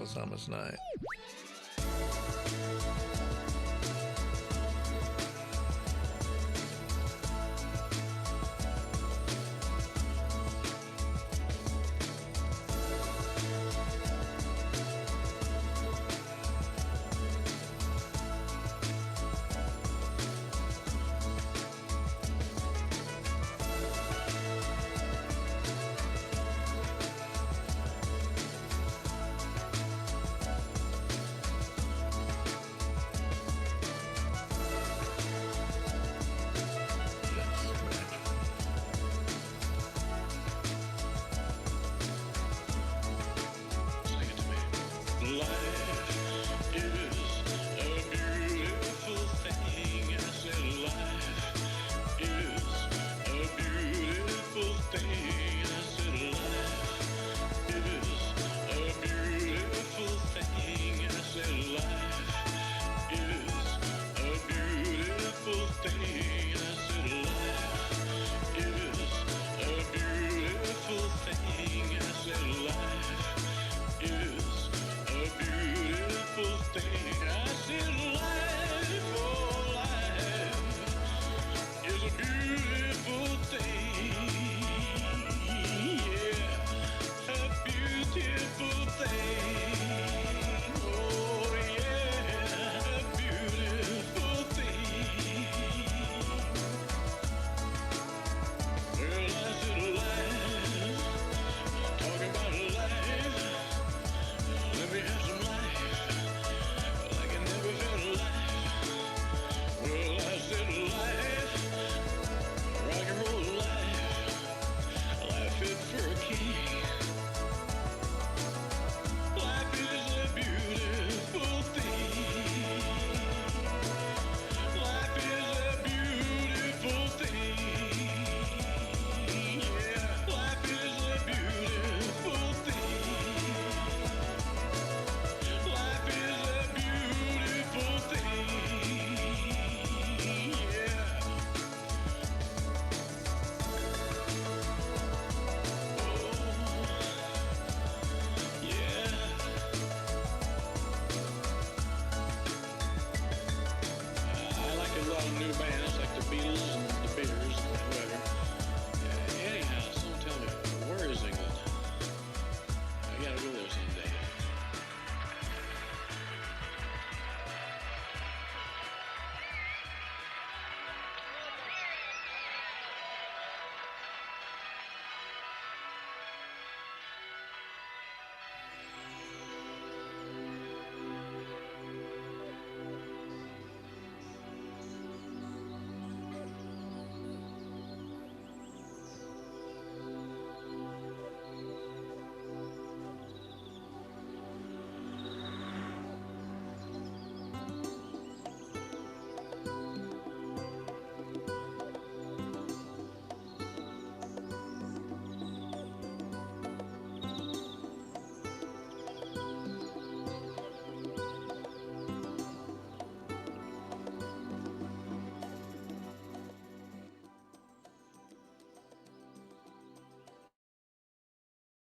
beautiful summer's night.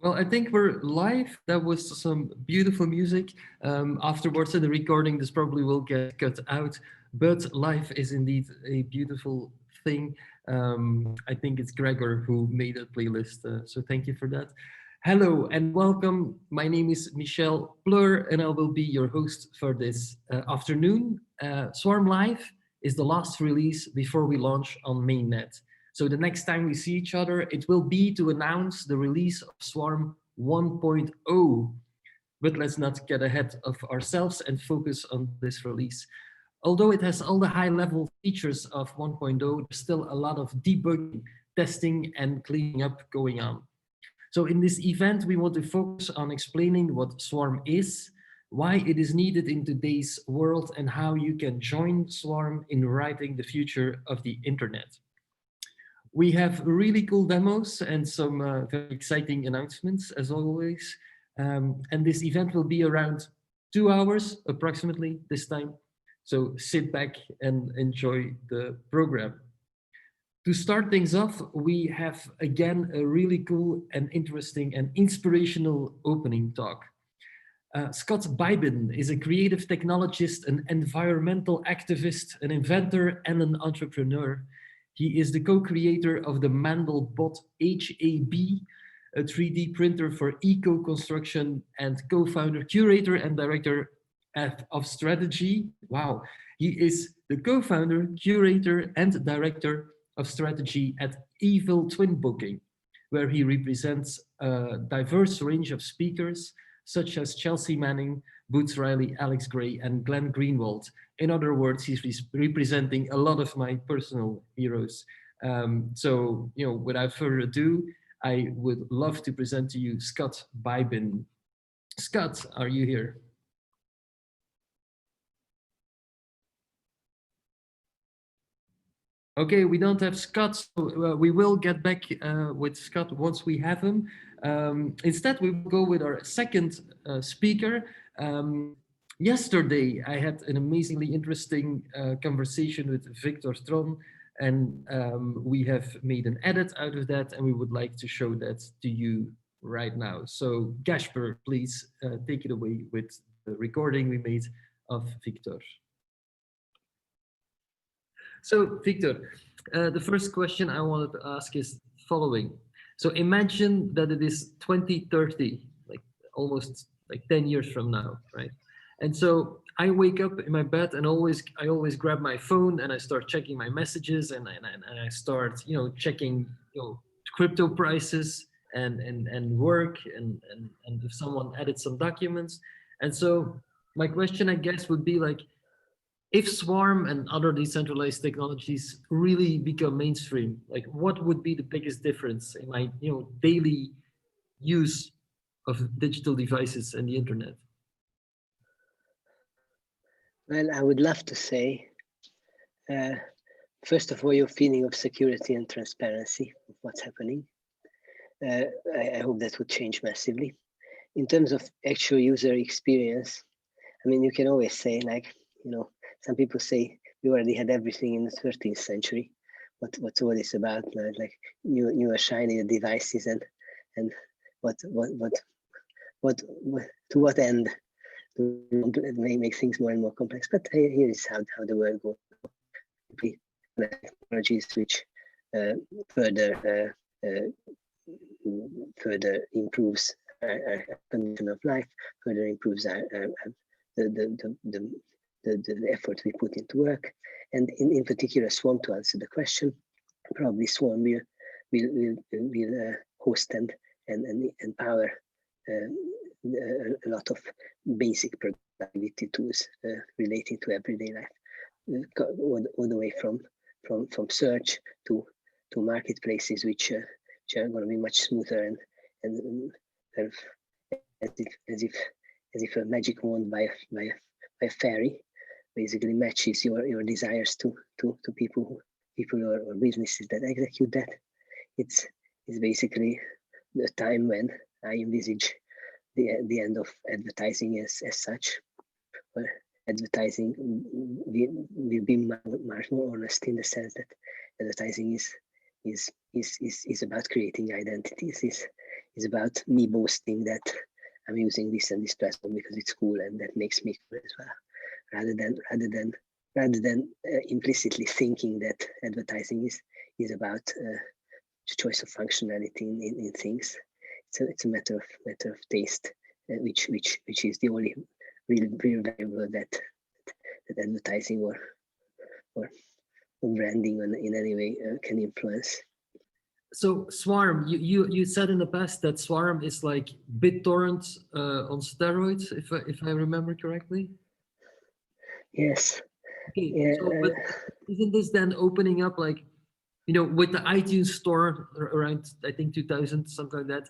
Well, I think we're live. That was some beautiful music. Afterwards, in the recording, this probably will get cut out, but live is indeed a beautiful thing. I think it's Gregor who made that playlist, so thank you for that. Hello and welcome. My name is Michel Pleur, and I will be your host for this afternoon. Swarm Live is the last release before we launch on mainnet. So the next time we see each other, it will be to announce the release of Swarm 1.0. But let's not get ahead of ourselves and focus on this release. Although it has all the high-level features of 1.0, there's still a lot of debugging, testing, and cleaning up going on. So in this event, we want to focus on explaining what Swarm is, why it is needed in today's world, and how you can join Swarm in writing the future of the internet. We have really cool demos and some very exciting announcements, as always. And this event will be around 2 hours approximately this time. So sit back and enjoy the program. To start things off, we have again a really cool and interesting and inspirational opening talk. Scott Bibin is a creative technologist, an environmental activist, an inventor, and an entrepreneur. He is the co-creator of the Mandelbot HAB, a 3D printer for eco-construction, and co-founder, curator, and director of strategy. Wow. He is the co-founder, curator, and director of strategy at Evil Twin Booking, where he represents a diverse range of speakers such as Chelsea Manning, Boots Riley, Alex Gray, and Glenn Greenwald. In other words, he's representing a lot of my personal heroes. So, without further ado, I would love to present to you Scott Bibin. Scott, are you here? Okay, we don't have Scott, so we will get back with Scott once we have him. Instead, we will go with our second speaker. Yesterday, I had an amazingly interesting conversation with Victor Tron, and we have made an edit out of that, and we would like to show that to you right now. So, Gasper, please take it away with the recording we made of Victor. So, Victor, the first question I wanted to ask is following. So imagine that it is 2030, like almost like 10 years from now, right? And so I wake up in my bed and I always grab my phone and I start checking my messages and I start, checking, crypto prices and work and if someone edits some documents. And so my question, I guess, would be like, if Swarm and other decentralized technologies really become mainstream, like what would be the biggest difference in my daily use of digital devices and the internet? Well, I would love to say, first of all, your feeling of security and transparency of what's happening. I hope that would change massively. In terms of actual user experience, I mean, you can always say like, some people say we already had everything in the 13th century. What's all this about? Like newer shiny devices and what to what end to make things more and more complex? But here is how the world goes. Technologies which further improves our condition of life, further improves the effort we put into work, and in particular Swarm, to answer the question, probably Swarm will host and empower a lot of basic productivity tools relating to everyday life, all the way from search to marketplaces, which are going to be much smoother and kind of as if a magic wand by a fairy basically matches your desires to people or businesses that execute that. It's basically the time when I envisage the end of advertising as such, where advertising will be much more honest in the sense that advertising is about creating identities, is about me boasting that I'm using this and this platform because it's cool and that makes me cool as well, rather than implicitly thinking that advertising is about choice of functionality in things. It's a matter of taste, which is the only real variable that advertising or branding in any way can influence. So Swarm, you said in the past that Swarm is like BitTorrent on steroids, if I remember correctly. Yes. Okay. Yeah. So, but isn't this then opening up, like, with the iTunes store around, I think 2000, something like that,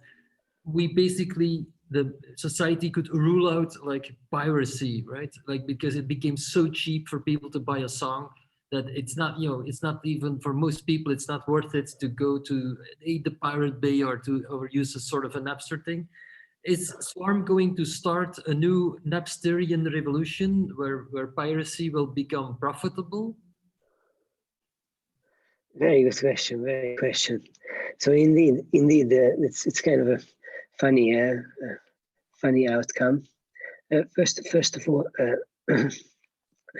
we basically, the society could rule out like piracy, right? Like, because it became so cheap for people to buy a song that it's not, it's not even, for most people, it's not worth it to go to the Pirate Bay or use a sort of a Napster thing. Is Swarm going to start a new Napsterian revolution where piracy will become profitable? Very good question. Very good question. So indeed, it's kind of a funny outcome. First of all,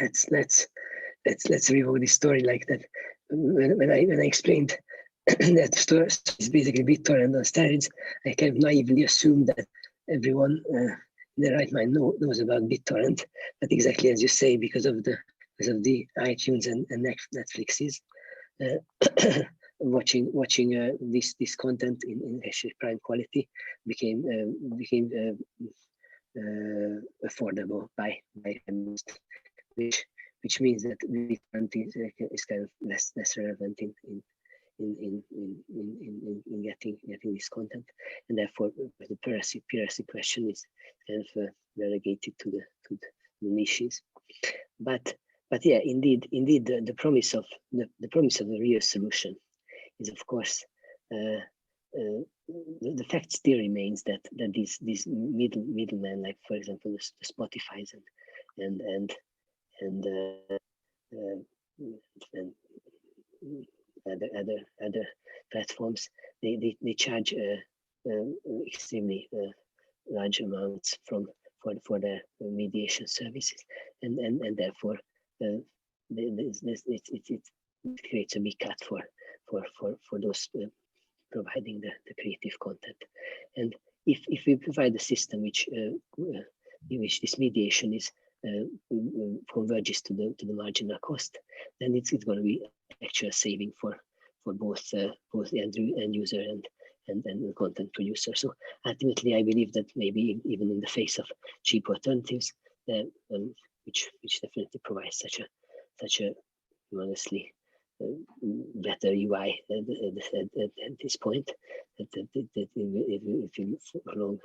let's revolve this story like that. When I explained that story is basically BitTorrent on steroids, I kind of naively assumed that everyone in their right mind knows about BitTorrent, but exactly as you say, because of the iTunes and Netflixes, watching this content in actually prime quality became affordable by most, which means that BitTorrent is kind of less relevant in getting this content, and therefore the piracy question is kind of relegated to the niches. But yeah, indeed, the promise of the real solution is, of course, the fact still remains that these middlemen, like for example the Spotify's and other platforms, they charge extremely large amounts for their mediation services, and therefore it creates a big cut for those providing the creative content. And if we provide a system in which this mediation is converges to the marginal cost, then it's going to be actual saving for both the end user and the content producer. So ultimately, I believe that maybe even in the face of cheap alternatives, which definitely provides such a honestly better UI at this point, that it will for long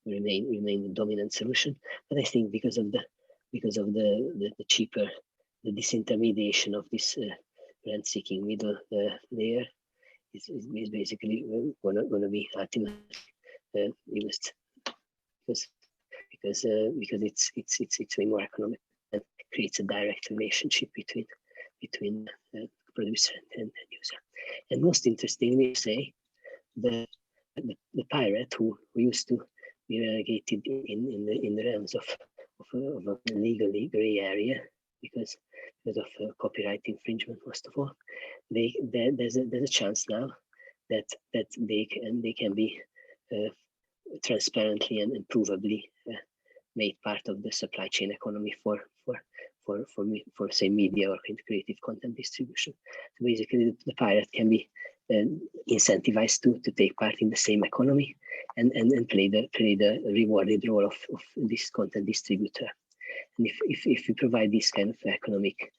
remain the dominant solution. But I think because of the cheaper, the disintermediation of this rent-seeking middle layer is basically going to be ultimately used because it's way more economic and creates a direct relationship between producer and user. And most interestingly, say the pirate who used to be relegated in the realms of a legally gray area because of copyright infringement, most of all, there's a chance now that they can be transparently and provably made part of the supply chain economy for say media or creative content distribution. So basically, the pirate can be incentivized to take part in the same economy and play the rewarded role of this content distributor. And if we provide these kind of economic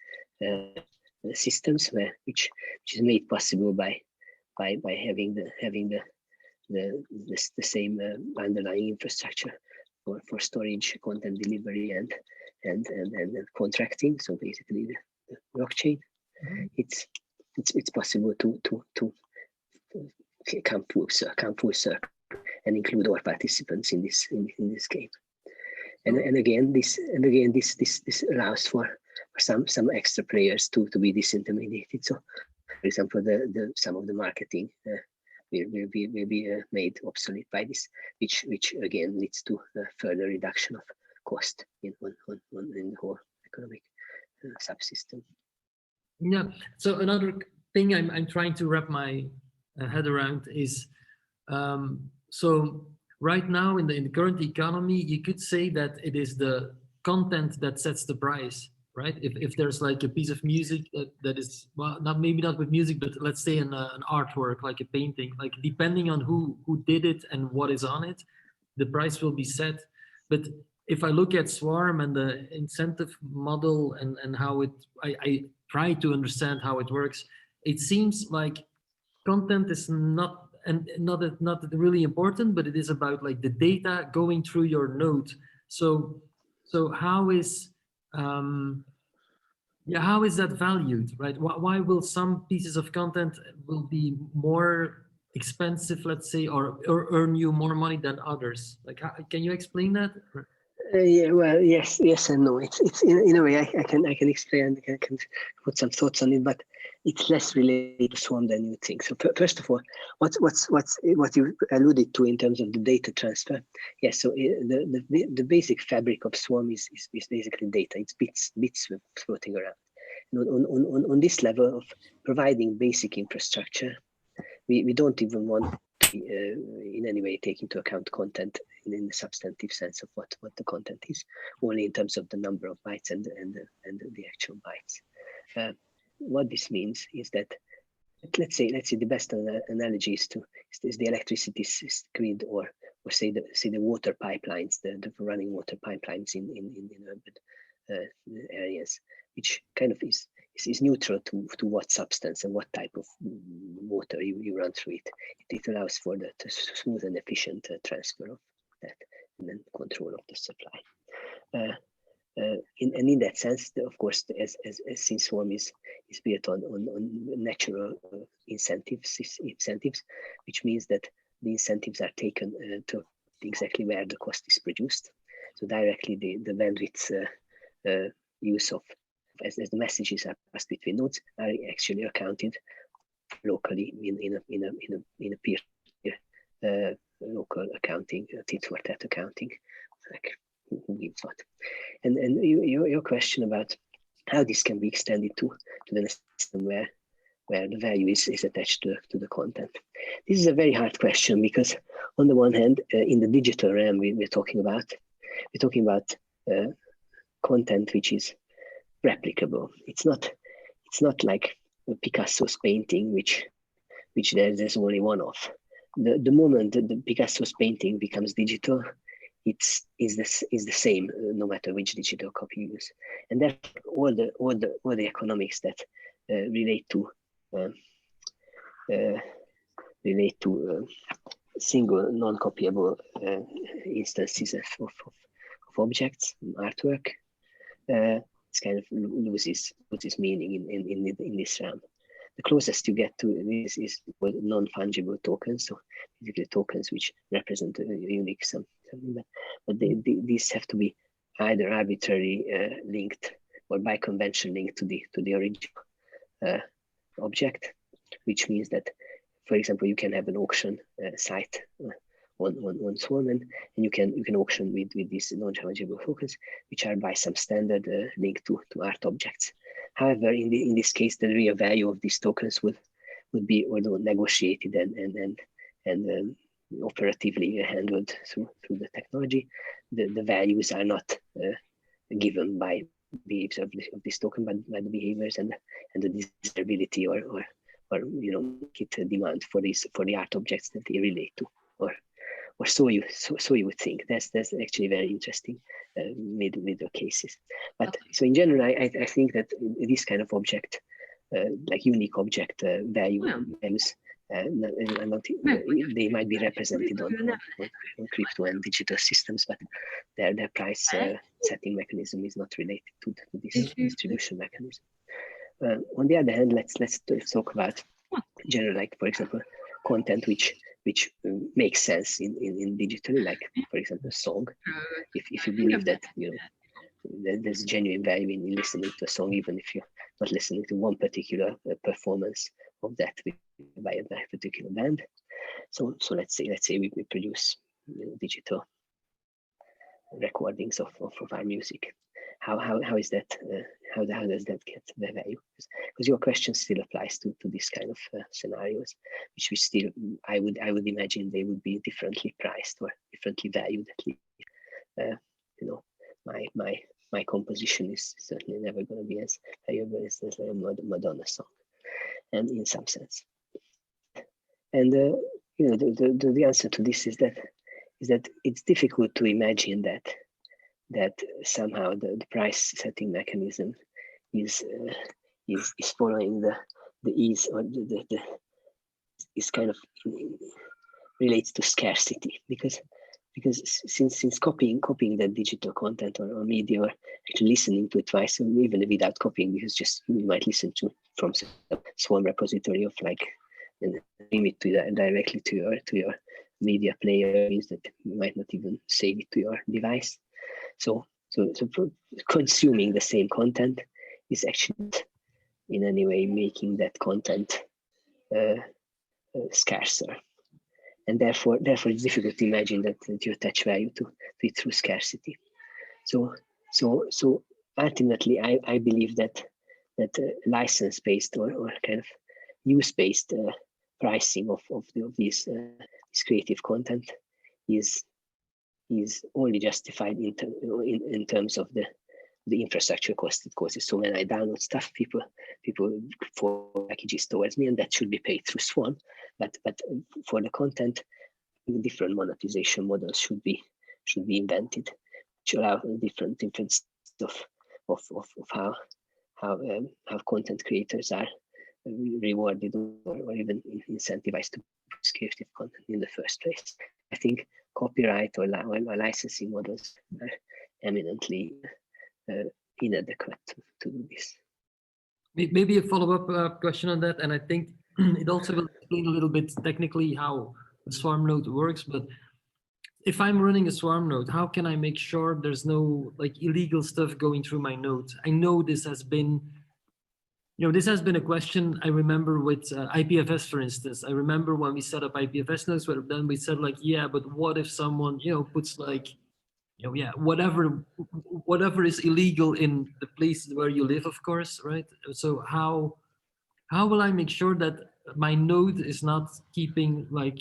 systems which is made possible by having the same underlying infrastructure for storage, content delivery, and contracting. So basically, the blockchain. Mm-hmm. It's possible to come full circle and include all participants in this game. And again, this allows for some extra players to be disintermediated. So, for example, some of the marketing will be made obsolete by this, which again leads to a further reduction of cost in the whole economic subsystem. Yeah. So another thing I'm trying to wrap my head around is so right now in the current economy, you could say that it is the content that sets the price, right? If there's like a piece of music that is, well, maybe not with music, but let's say an artwork, like a painting, like depending on who did it and what is on it, the price will be set. But if I look at Swarm and the incentive model and how I try to understand how it works, it seems like content is not really important, but it is about like the data going through your node. So how is that valued, right? Why will some pieces of content will be more expensive, let's say, or earn you more money than others? Like, can you explain that? Yeah, well, yes and no. It's in a way I can explain. I can put some thoughts on it, but it's less related to Swarm than you think. So first of all, what you alluded to in terms of the data transfer? Yes. So the basic fabric of Swarm is basically data. It's bits floating around. And on this level of providing basic infrastructure, we don't even want to in any way take into account content in the substantive sense of what the content is, only in terms of the number of bytes and the actual bytes. What this means is that let's say the best analogy is the electricity grid, or say the water pipelines, the running water pipelines in urban areas, which kind of is neutral to what substance and what type of water you run through it. It allows for the smooth and efficient transfer of that, and then control of the supply. In that sense, of course, as since Swarm is built on natural incentives, which means that the incentives are taken to exactly where the cost is produced. So directly the bandwidth use of as the messages are passed between nodes are actually accounted locally in a peer local accounting, tit for tat accounting, like who gives what. And your question about how this can be extended to the system where the value is attached to the content. This is a very hard question, because on the one hand, in the digital realm we're talking about content which is replicable. It's not like Picasso's painting, which there's only one of. The moment that the Picasso's painting becomes digital, is the same no matter which digital copy you use, and that all the economics that relate to single non-copyable instances of objects, artwork. It's kind of loses meaning in this realm. The closest you get to this is non-fungible tokens, so basically tokens which represent a unique something. But these have to be either arbitrarily linked or by convention linked to the original object, which means that, for example, you can have an auction site on Swarm, and you can auction with these non-fungible tokens, which are by some standard linked to art objects. However, in this case, the real value of these tokens would be although negotiated and operatively handled through the technology. The values are not given by behaviors of this token, but by the behaviors and the desirability or market demand for the art objects that they relate to, or so you would think. That's actually very interesting middle cases. But so in general, I think that this kind of object, like unique object values, they might be represented on crypto and digital systems, but their price setting mechanism is not related to this distribution mechanism. On the other hand, let's talk about general, like for example, content which makes sense in digitally, like for example, a song. If you believe that there's genuine value in listening to a song, even if you're not listening to one particular performance of that by a particular band. So let's say we produce digital recordings of our music. How is that? How does that get the value? Because your question still applies to this kind of scenarios, which we still I would imagine they would be differently priced or differently valued. At least, my composition is certainly never going to be as valuable as a Madonna song, and in some sense. And the answer to this is that it's difficult to imagine that somehow the price setting mechanism is following the ease, or the is kind of relates to scarcity, because since copying that digital content or media, or actually listening to it twice, even without copying, because just you might listen to from some Swarm repository of like, and stream it directly to your media player, means that you might not even save it to your device. So consuming the same content is actually in any way making that content scarcer. And therefore it's difficult to imagine that you attach value to it through scarcity. So ultimately, I believe that license-based or kind of use-based pricing of this creative content is only justified in terms of the infrastructure cost it causes. So when I download stuff, people for packages towards me, and that should be paid through Swan. But for the content, different monetization models should be invented, which allow different of how content creators are rewarded or even incentivized to produce creative content in the first place. I think copyright or licensing models are eminently inadequate to do this. Maybe a follow-up question on that, and I think it also will explain a little bit technically how the Swarm node works. But if I'm running a Swarm node, how can I make sure there's no like illegal stuff going through my node? I know this has been, this has been a question I remember with IPFS, for instance. I remember when we set up IPFS nodes, where then we said like, yeah, but what if someone, puts like, whatever is illegal in the places where you live, of course, right? So how will I make sure that my node is not keeping like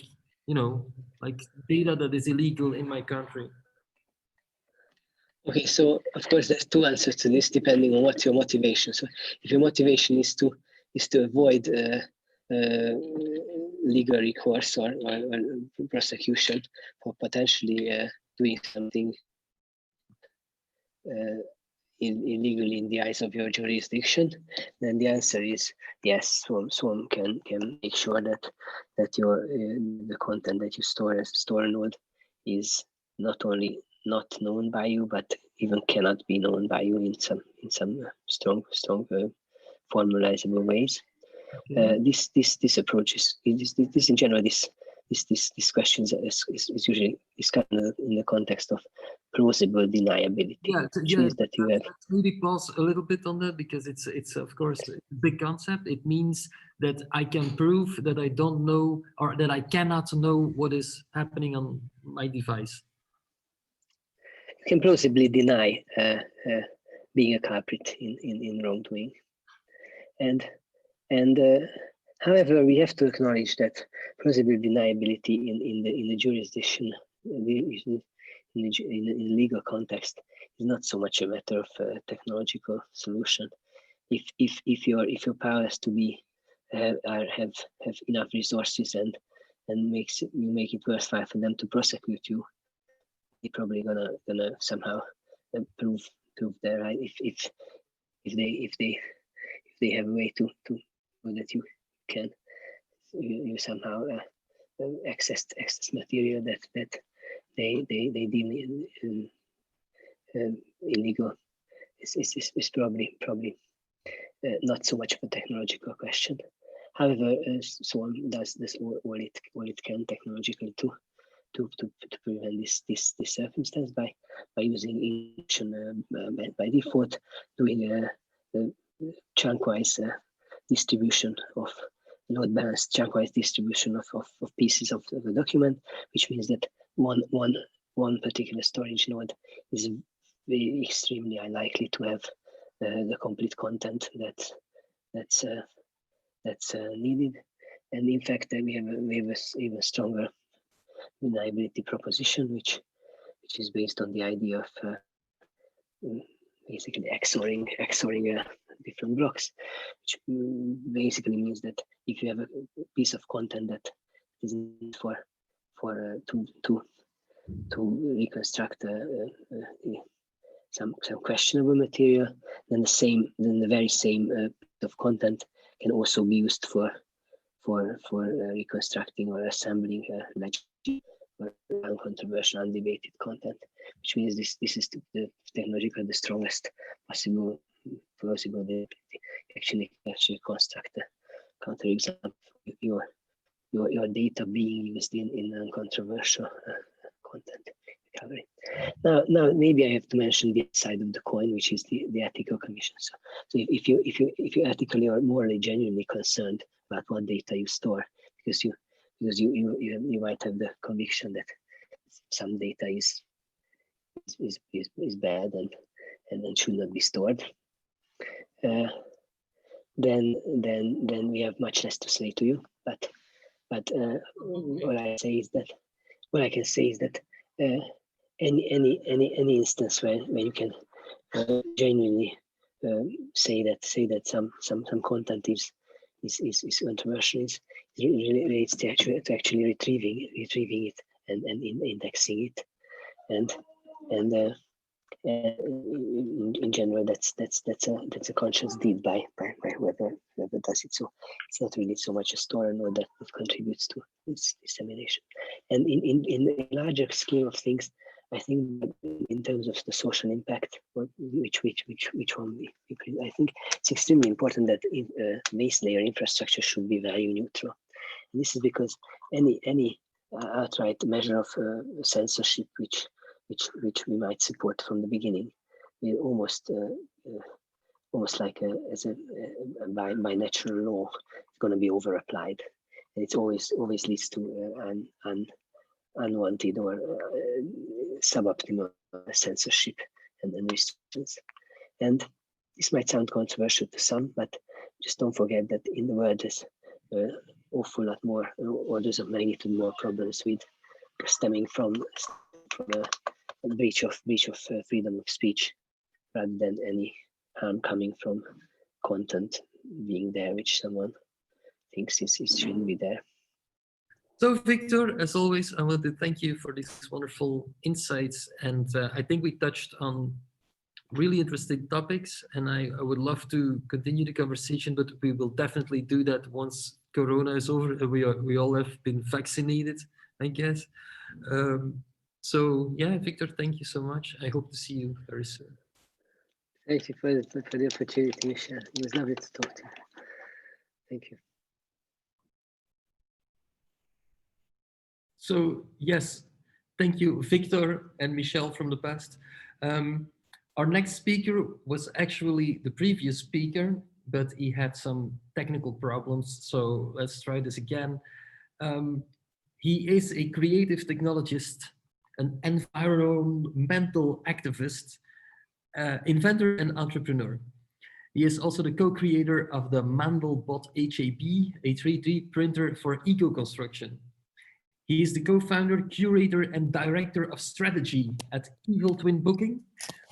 data that is illegal in my country? Okay, so of course there's two answers to this depending on what's your motivation. So if your motivation is to avoid legal recourse or prosecution for potentially doing something illegally in the eyes of your jurisdiction, then the answer is yes. Swarm can make sure that your the content that you store node is not only not known by you, but even cannot be known by you in some strong formalizable ways. Okay. This approach is in general this question is usually discussed in the context of plausible deniability. Yeah, means that you have. Let's maybe pause a little bit on that, because it's of course a big concept. It means that I can prove that I don't know, or that I cannot know what is happening on my device. You can plausibly deny being a culprit in wrongdoing, and however, we have to acknowledge that plausible deniability in the jurisdiction, in legal context, is not so much a matter of technological solution. If your powers to be have enough resources and make it worthwhile for them to prosecute you, they're probably gonna somehow prove their right. If they have a way to that you can you somehow access material that they deem illegal is probably not so much of a technological question. However, Swarm does this all it can technologically to prevent this circumstance by using encryption by default, doing a chunkwise distribution of load balanced chunkwise distribution of pieces of the document, which means that one particular storage node is very extremely unlikely to have the complete content that's needed. And in fact, we have a even stronger deniability proposition, which is based on the idea of basically XORing different blocks, which basically means that if you have a piece of content that is needed to reconstruct some questionable material, then the very same piece of content can also be used for reconstructing or assembling or uncontroversial, undebated content, which means this is the technologically the strongest possible ability. Actually construct a counterexample your data being used in uncontroversial content recovery. Now maybe I have to mention the side of the coin, which is the ethical commission. So if you ethically or morally genuinely concerned about what data you store, because you might have the conviction that some data is bad and should not be stored, then we have much less to say to you. But what I can say is that any instance where you can genuinely say that some content is controversial is relates to actually retrieving it and indexing it and in general that's a conscious deed by whoever does it. So it's not really so much a store nor that it contributes to its dissemination. And in the larger scheme of things, I think that in terms of the social impact, which one I think it's extremely important that base layer infrastructure should be value neutral. And this is because any outright measure of censorship which we might support from the beginning will almost like by natural law going to be over applied, and it always leads to an unwanted or suboptimal censorship and restrictions. And this might sound controversial to some, but just don't forget that in the world there's awful lot more orders of magnitude more problems with stemming from a breach of freedom of speech rather than any harm coming from content being there which someone thinks shouldn't be there. So, Victor, as always, I want to thank you for these wonderful insights. And I think we touched on really interesting topics. And I would love to continue the conversation, but we will definitely do that once Corona is over and we all have been vaccinated, I guess. So, yeah, Victor, thank you so much. I hope to see you very soon. Thank you for the opportunity, Michelle. It was lovely to talk to you. Thank you. So yes, thank you, Victor and Michelle from the past. Our next speaker was actually the previous speaker, but he had some technical problems. So let's try this again. He is a creative technologist, an environmental activist, inventor and entrepreneur. He is also the co-creator of the Mandelbot HAB, a 3D printer for eco-construction. He is the co-founder, curator, and director of strategy at Evil Twin Booking,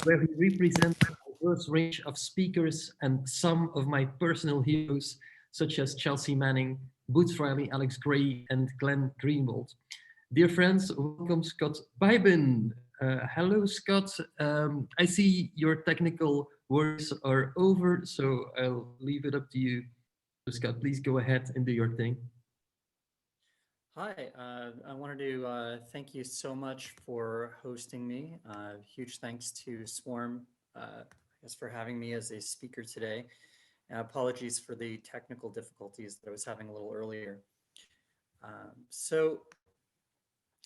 where he represents a diverse range of speakers and some of my personal heroes, such as Chelsea Manning, Boots Riley, Alex Gray, and Glenn Greenwald. Dear friends, welcome Scott Bybin. Hello, Scott. I see your technical worries are over, so I'll leave it up to you. So Scott, please go ahead and do your thing. Hi, I wanted to thank you so much for hosting me. Huge thanks to Swarm, I guess, for having me as a speaker today. Apologies for the technical difficulties that I was having a little earlier. So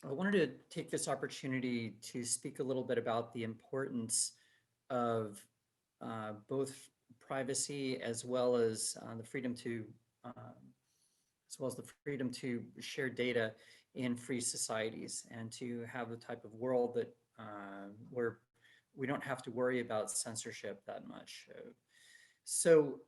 I wanted to take this opportunity to speak a little bit about the importance of both privacy as well as the freedom to share data in free societies and to have the type of world that where we don't have to worry about censorship that much. So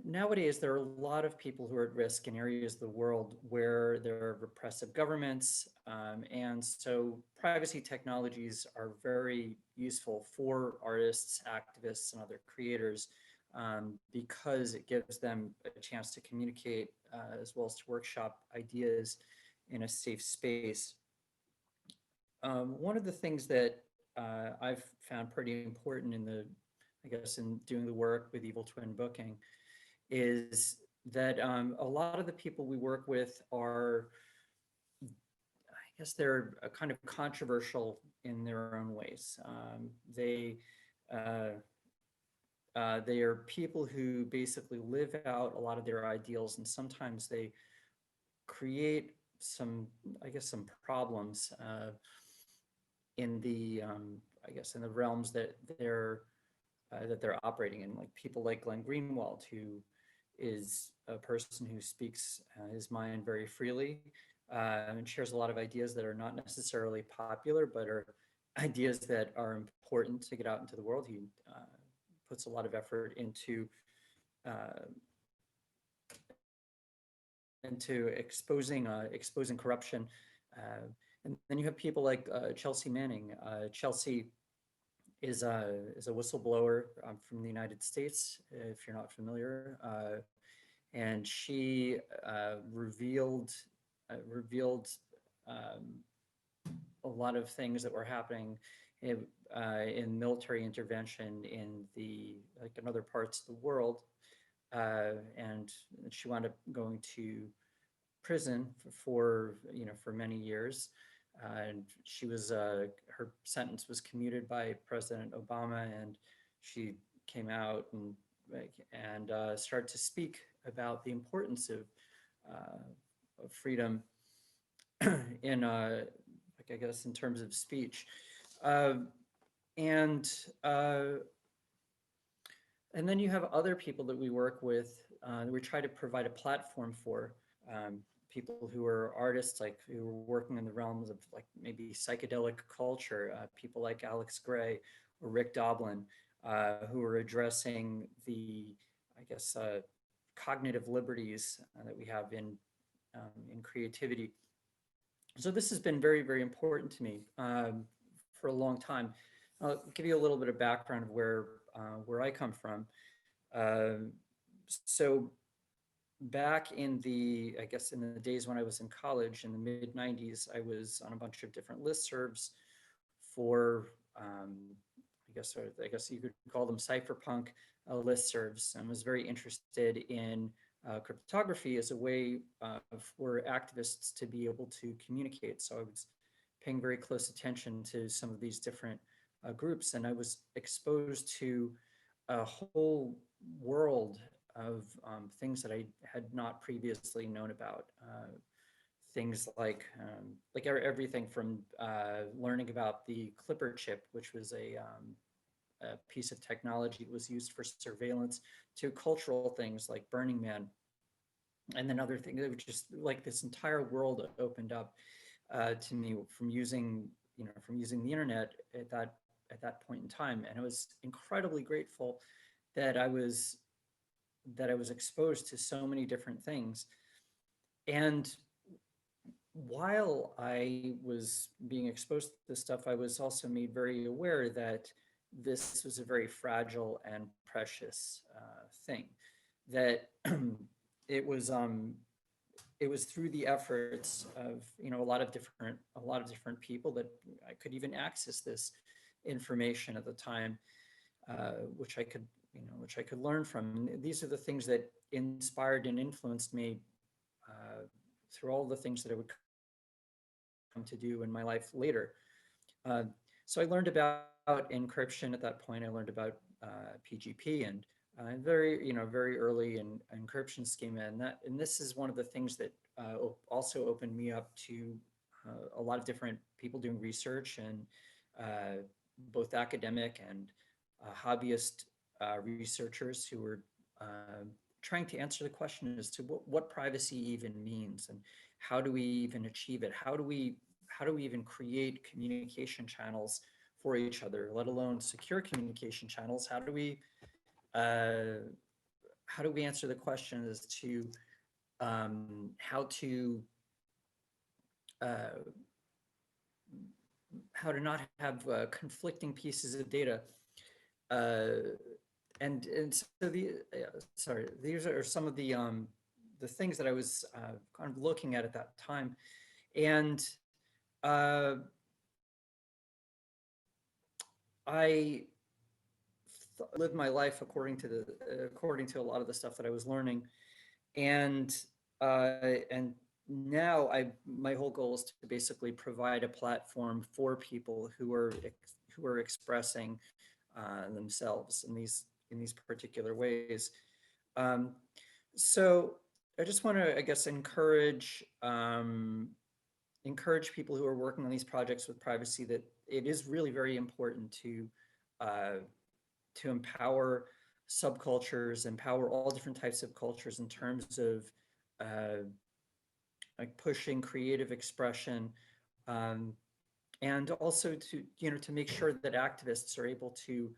nowadays, there are a lot of people who are at risk in areas of the world where there are repressive governments. And so privacy technologies are very useful for artists, activists, and other creators because it gives them a chance to communicate as well as to workshop ideas in a safe space. One of the things that I've found pretty important in doing the work with Evil Twin Booking is that a lot of the people we work with are, I guess they're kind of controversial in their own ways. They are people who basically live out a lot of their ideals, and sometimes they create I guess, some problems in the I guess in the realms that they're operating in, like people like Glenn Greenwald, who is a person who speaks his mind very freely and shares a lot of ideas that are not necessarily popular, but are ideas that are important to get out into the world. He puts a lot of effort uh, into exposing corruption. And then you have people like Chelsea Manning. Chelsea is a whistleblower from the United States, if you're not familiar, and she revealed um, a lot of things that were happening in military intervention in other parts of the world, and she wound up going to prison for many years. And her sentence was commuted by President Obama, and she came out and started to speak about the importance of freedom in I guess in terms of speech, uh, and uh, and then you have other people that we work with that we try to provide a platform for. People who are artists, like who are working in the realms of like maybe psychedelic culture, people like Alex Gray or Rick Doblin, who are addressing I guess, cognitive liberties that we have in creativity. So this has been very, very important to me for a long time. I'll give you a little bit of background of where I come from. So back I guess in the days when I was in college in the mid 90s, I was on a bunch of different listservs for, I guess you could call them cypherpunk listservs, and was very interested in cryptography as a way for activists to be able to communicate. So I was paying very close attention to some of these different groups, and I was exposed to a whole world of things that I had not previously known about. Things like everything from learning about the Clipper chip, which was a piece of technology that was used for surveillance, to cultural things like Burning Man, and then other things that were just like this entire world opened up to me from using the internet at that point in time. And I was incredibly grateful that I was exposed to so many different things. And while I was being exposed to this stuff, I was also made very aware that this was a very fragile and precious thing. That it was through the efforts of a lot of different people that I could even access this information at the time, which I could learn from. And these are the things that inspired and influenced me through all the things that I would come to do in my life later. So I learned about encryption at that point. I learned about PGP and very early in encryption schema, and this is one of the things that also opened me up to a lot of different people doing research, and both academic and hobbyist researchers who were trying to answer the question as to what privacy even means, and how do we even achieve it? How do we even create communication channels for each other, let alone secure communication channels? How do we answer the question as to how to not have conflicting pieces of data? And so these are some of the things that I was kind of looking at that time, and I lived my life according to a lot of the stuff that I was learning, and now my whole goal is to basically provide a platform for people who are expressing themselves in these particular ways. So I just want to, I guess, encourage people who are working on these projects with privacy that it is really very important uh, to empower subcultures, empower all different types of cultures in terms of uh, like pushing creative expression, um, and also to to make sure that activists are able to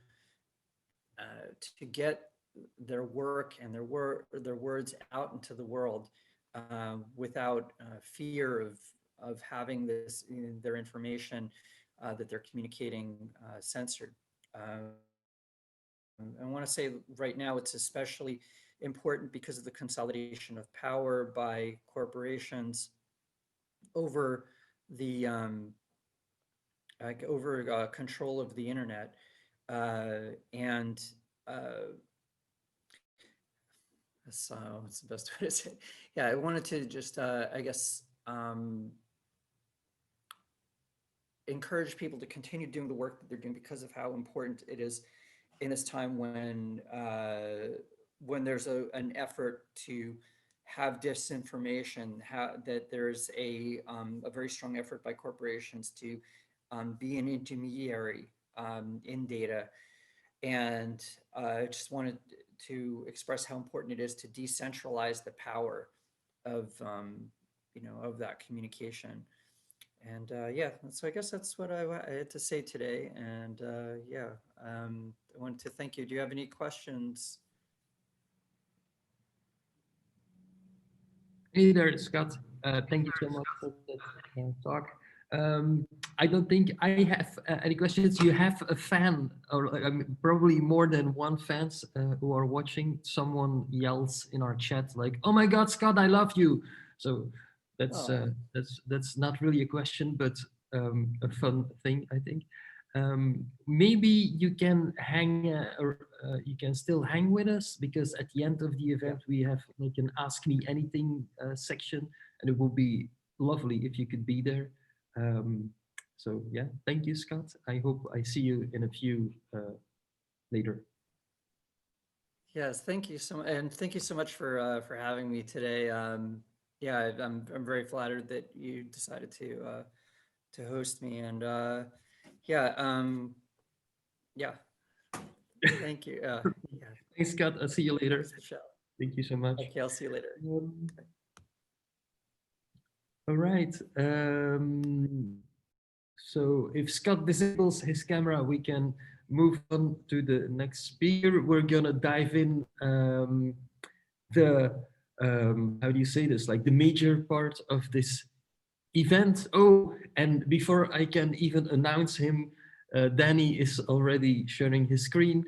get their work and their words out into the world without fear of having this their information that they're communicating censored. I want to say right now it's especially important because of the consolidation of power by corporations over the over control of the internet, and so what's the best way to say? Yeah, I wanted to just, I guess, encourage people to continue doing the work that they're doing because of how important it is in this time when there's an effort to have disinformation, that there's a very strong effort by corporations to be an intermediary in data. And I just wanted to express how important it is to decentralize the power of of that communication. And yeah, so I guess that's what I had to say today. And yeah, I wanted to thank you. Do you have any questions? Hey there, Scott. Thank you so much for that talk. I don't think I have any questions. You have a fan, or like, probably more than one fans who are watching. Someone yells in our chat like, "Oh my God, Scott, I love you!" So Oh, that's not really a question, but a fun thing, I think. Maybe you can hang, or you can still hang with us, because at the end of the yeah. event we have like an Ask Me Anything section, and it would be lovely if you could be there. Um, so yeah, thank you, Scott. I hope I see you in a few later. Yes, thank you so much, and thank you so much for having me today. Yeah, I'm very flattered that you decided to host me, and yeah, yeah, thank you. Yeah, Thanks, Scott. I'll see you later. close the show. Thank you so much. Okay, I'll see you later. Um, Okay. all right. So if Scott disables his camera, we can move on to the next speaker. We're gonna dive in the how do you say this? Like the major part of this event. Oh, and before I can even announce him, Danny is already sharing his screen.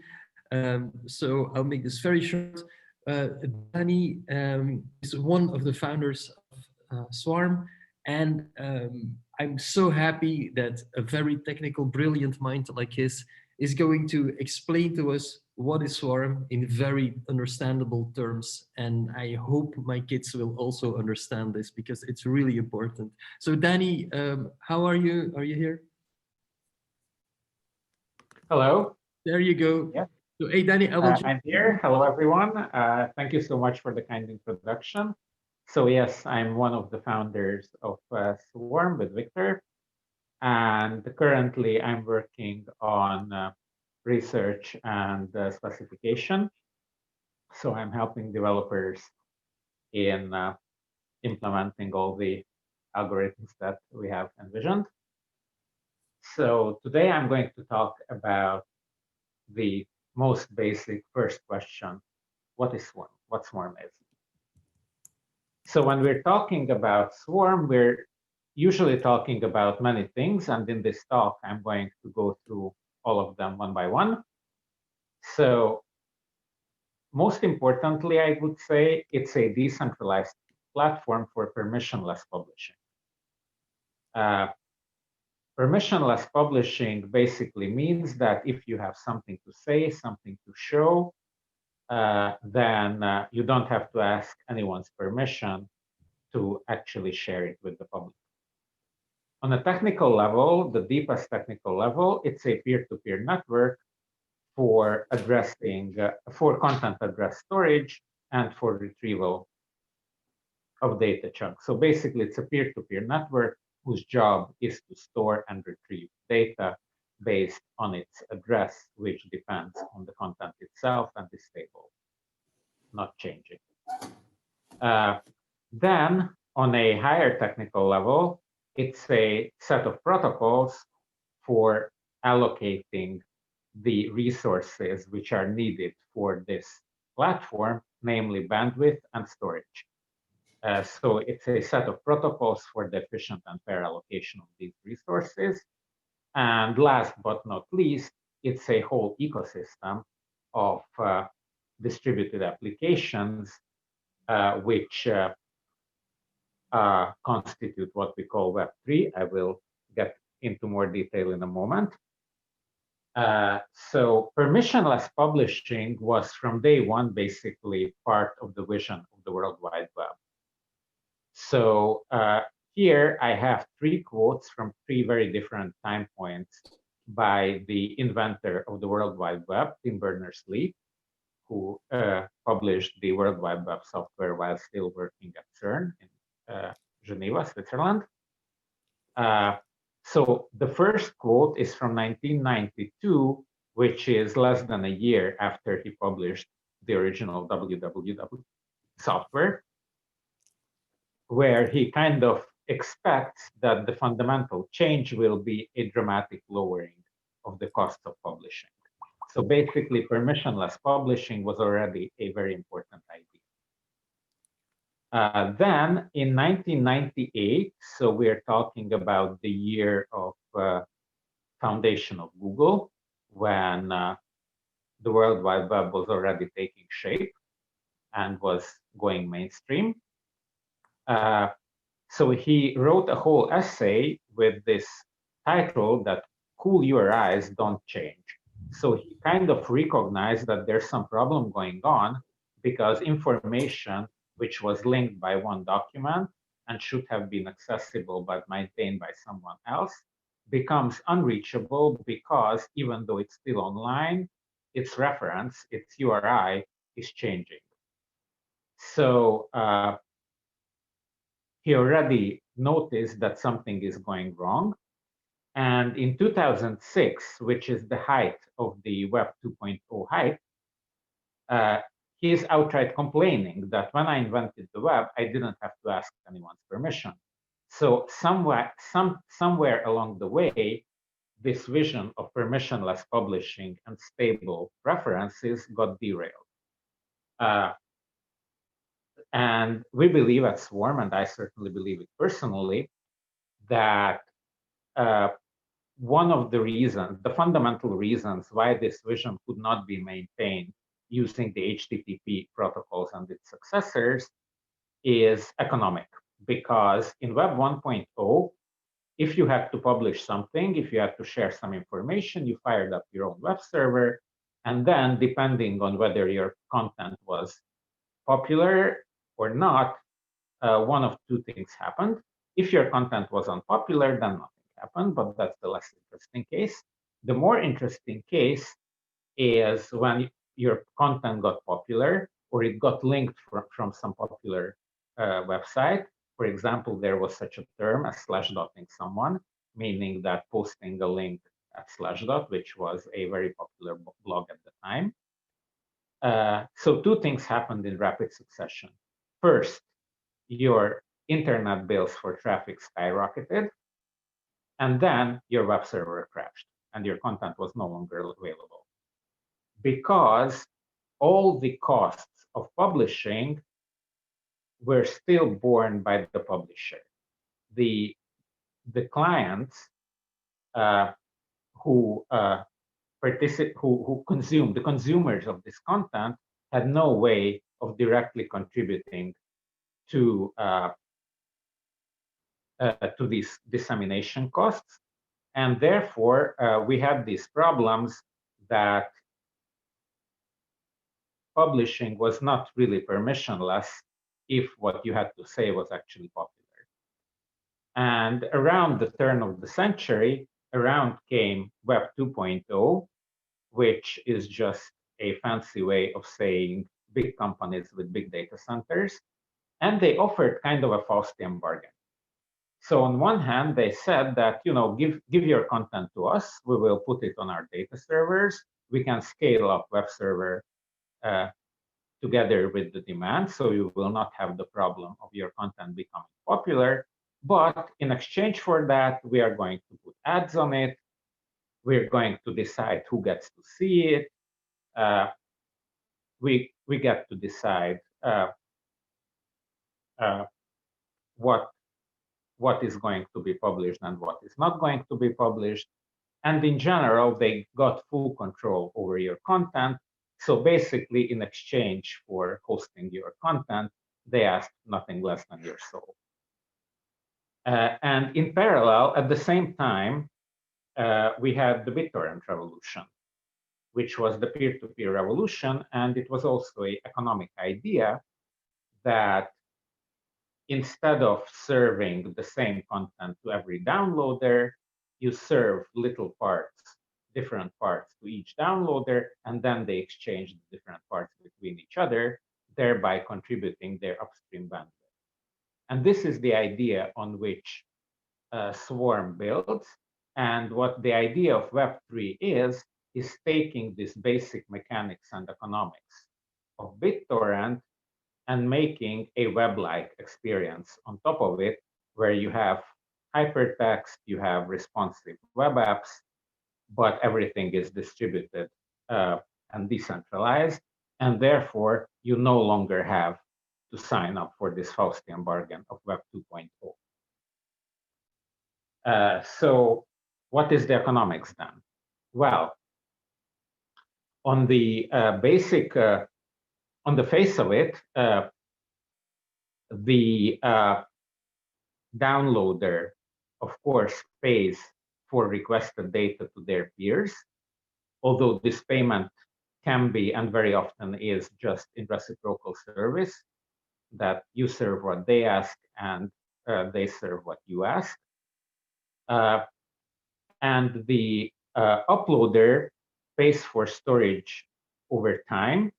So I'll make this very short. Uh, Danny is one of the founders of Swarm, and I'm so happy that a very technical, brilliant mind like his is going to explain to us what is Swarm in very understandable terms. And I hope my kids will also understand this, because it's really important. So Danny, how are you? Are you here? Hello. There you go. Yeah, So hey Danny, I will just I'm here. Hello, everyone. Thank you so much for the kind introduction. So yes, I'm one of the founders of Swarm with Victor, and currently I'm working on research and specification. So I'm helping developers in implementing all the algorithms that we have envisioned. So today I'm going to talk about the most basic first question: what is Swarm? What Swarm is? So when we're talking about Swarm, we're usually talking about many things. And in this talk, I'm going to go through all of them one by one. So most importantly, I would say it's a decentralized platform for permissionless publishing. Uh, Permissionless publishing basically means that if you have something to say, something to show, then you don't have to ask anyone's permission to actually share it with the public. On a technical level, the deepest technical level, it's a peer-to-peer network for content address storage and for retrieval of data chunks. So basically, it's a peer-to-peer network whose job is to store and retrieve data based on its address, which depends on the content itself and is stable, not changing. Then, on a higher technical level, it's a set of protocols for allocating the resources which are needed for this platform, namely bandwidth and storage. So it's a set of protocols for the efficient and fair allocation of these resources. And last but not least, it's a whole ecosystem of distributed applications which constitute what we call Web3. I will get into more detail in a moment. So permissionless publishing was from day one basically part of the vision of the World Wide Web. So here I have 3 quotes from 3 very different time points by the inventor of the World Wide Web, Tim Berners-Lee, who published the World Wide Web software while still working at CERN in Geneva, Switzerland. So the first quote is from 1992, which is less than a year after he published the original www software, where he kind of expects that the fundamental change will be a dramatic lowering of the cost of publishing. So basically, permissionless publishing was already a very important idea. Then in 1998, so we're talking about the year of foundation of Google, when the World Wide Web was already taking shape and was going mainstream. So he wrote a whole essay with this title that cool your eyes, don't change. So he kind of recognized that there's some problem going on because information which was linked by one document and should have been accessible but maintained by someone else becomes unreachable because even though it's still online, its reference, its URI is changing. So he already noticed that something is going wrong. And in 2006, which is the height of the Web 2.0 hype, he is outright complaining that when I invented the web, I didn't have to ask anyone's permission. So somewhere along the way, this vision of permissionless publishing and stable references got derailed. And we believe at Swarm, and I certainly believe it personally, that one of the reasons, the fundamental reasons why this vision could not be maintained using the HTTP protocols and its successors is economic. Because in Web 1.0, if you had to publish something, if you had to share some information, you fired up your own web server. And then depending on whether your content was popular or not, one of 2 things happened. If your content was unpopular, then nothing happened, but that's the less interesting case. The more interesting case is when your content got popular or it got linked from some popular website. For example, there was such a term as slashdotting someone, meaning that posting a link at Slashdot, which was a very popular blog at the time. So 2 things happened in rapid succession. First, your internet bills for traffic skyrocketed, and then your web server crashed and your content was no longer available. Because all the costs of publishing were still borne by the publisher. The clients who consume, the consumers of this content, had no way of directly contributing to these dissemination costs. And therefore, we had these problems that publishing was not really permissionless if what you had to say was actually popular. And around the turn of the century, around came Web 2.0, which is just a fancy way of saying big companies with big data centers And they offered kind of a Faustian bargain. So on one hand, they said that, give your content to us. We will put it on our data servers. We can scale up web server together with the demand. So you will not have the problem of your content becoming popular. But in exchange for that, we are going to put ads on it. We're going to decide who gets to see it. We get to decide what is going to be published and what is not going to be published. And in general, they got full control over your content. So basically, in exchange for hosting your content, they asked nothing less than your soul. And in parallel, at the same time, we had the BitTorrent revolution, which was the peer-to-peer revolution. And it was also an economic idea that instead of serving the same content to every downloader, you serve little parts, different parts to each downloader, and then they exchange the different parts between each other, thereby contributing their upstream bandwidth. And this is the idea on which Swarm builds. And what the idea of Web3 is taking this basic mechanics and economics of BitTorrent and making a web-like experience on top of it, where you have hypertext, you have responsive web apps, but everything is distributed and decentralized. And therefore, you no longer have to sign up for this Faustian bargain of Web 2.0. So what is the economics then? Well, on the on the face of it, the downloader, of course, pays for requested data to their peers, although this payment can be, and very often is, just in reciprocal service, that you serve what they ask and they serve what you ask. And the uploader pays for storage over time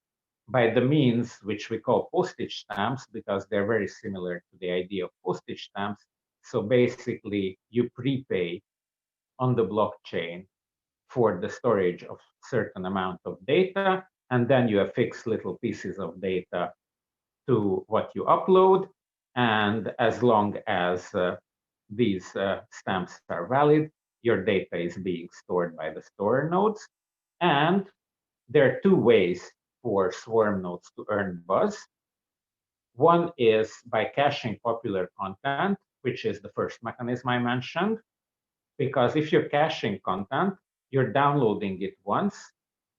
by the means which we call postage stamps, because they're very similar to the idea of postage stamps. So basically, you prepay on the blockchain for the storage of certain amount of data, and then you affix little pieces of data to what you upload. And as long as these stamps are valid, your data is being stored by the storer nodes. And there are two ways for Swarm nodes to earn buzz. One is by caching popular content, which is the first mechanism I mentioned, because if you're caching content, you're downloading it once,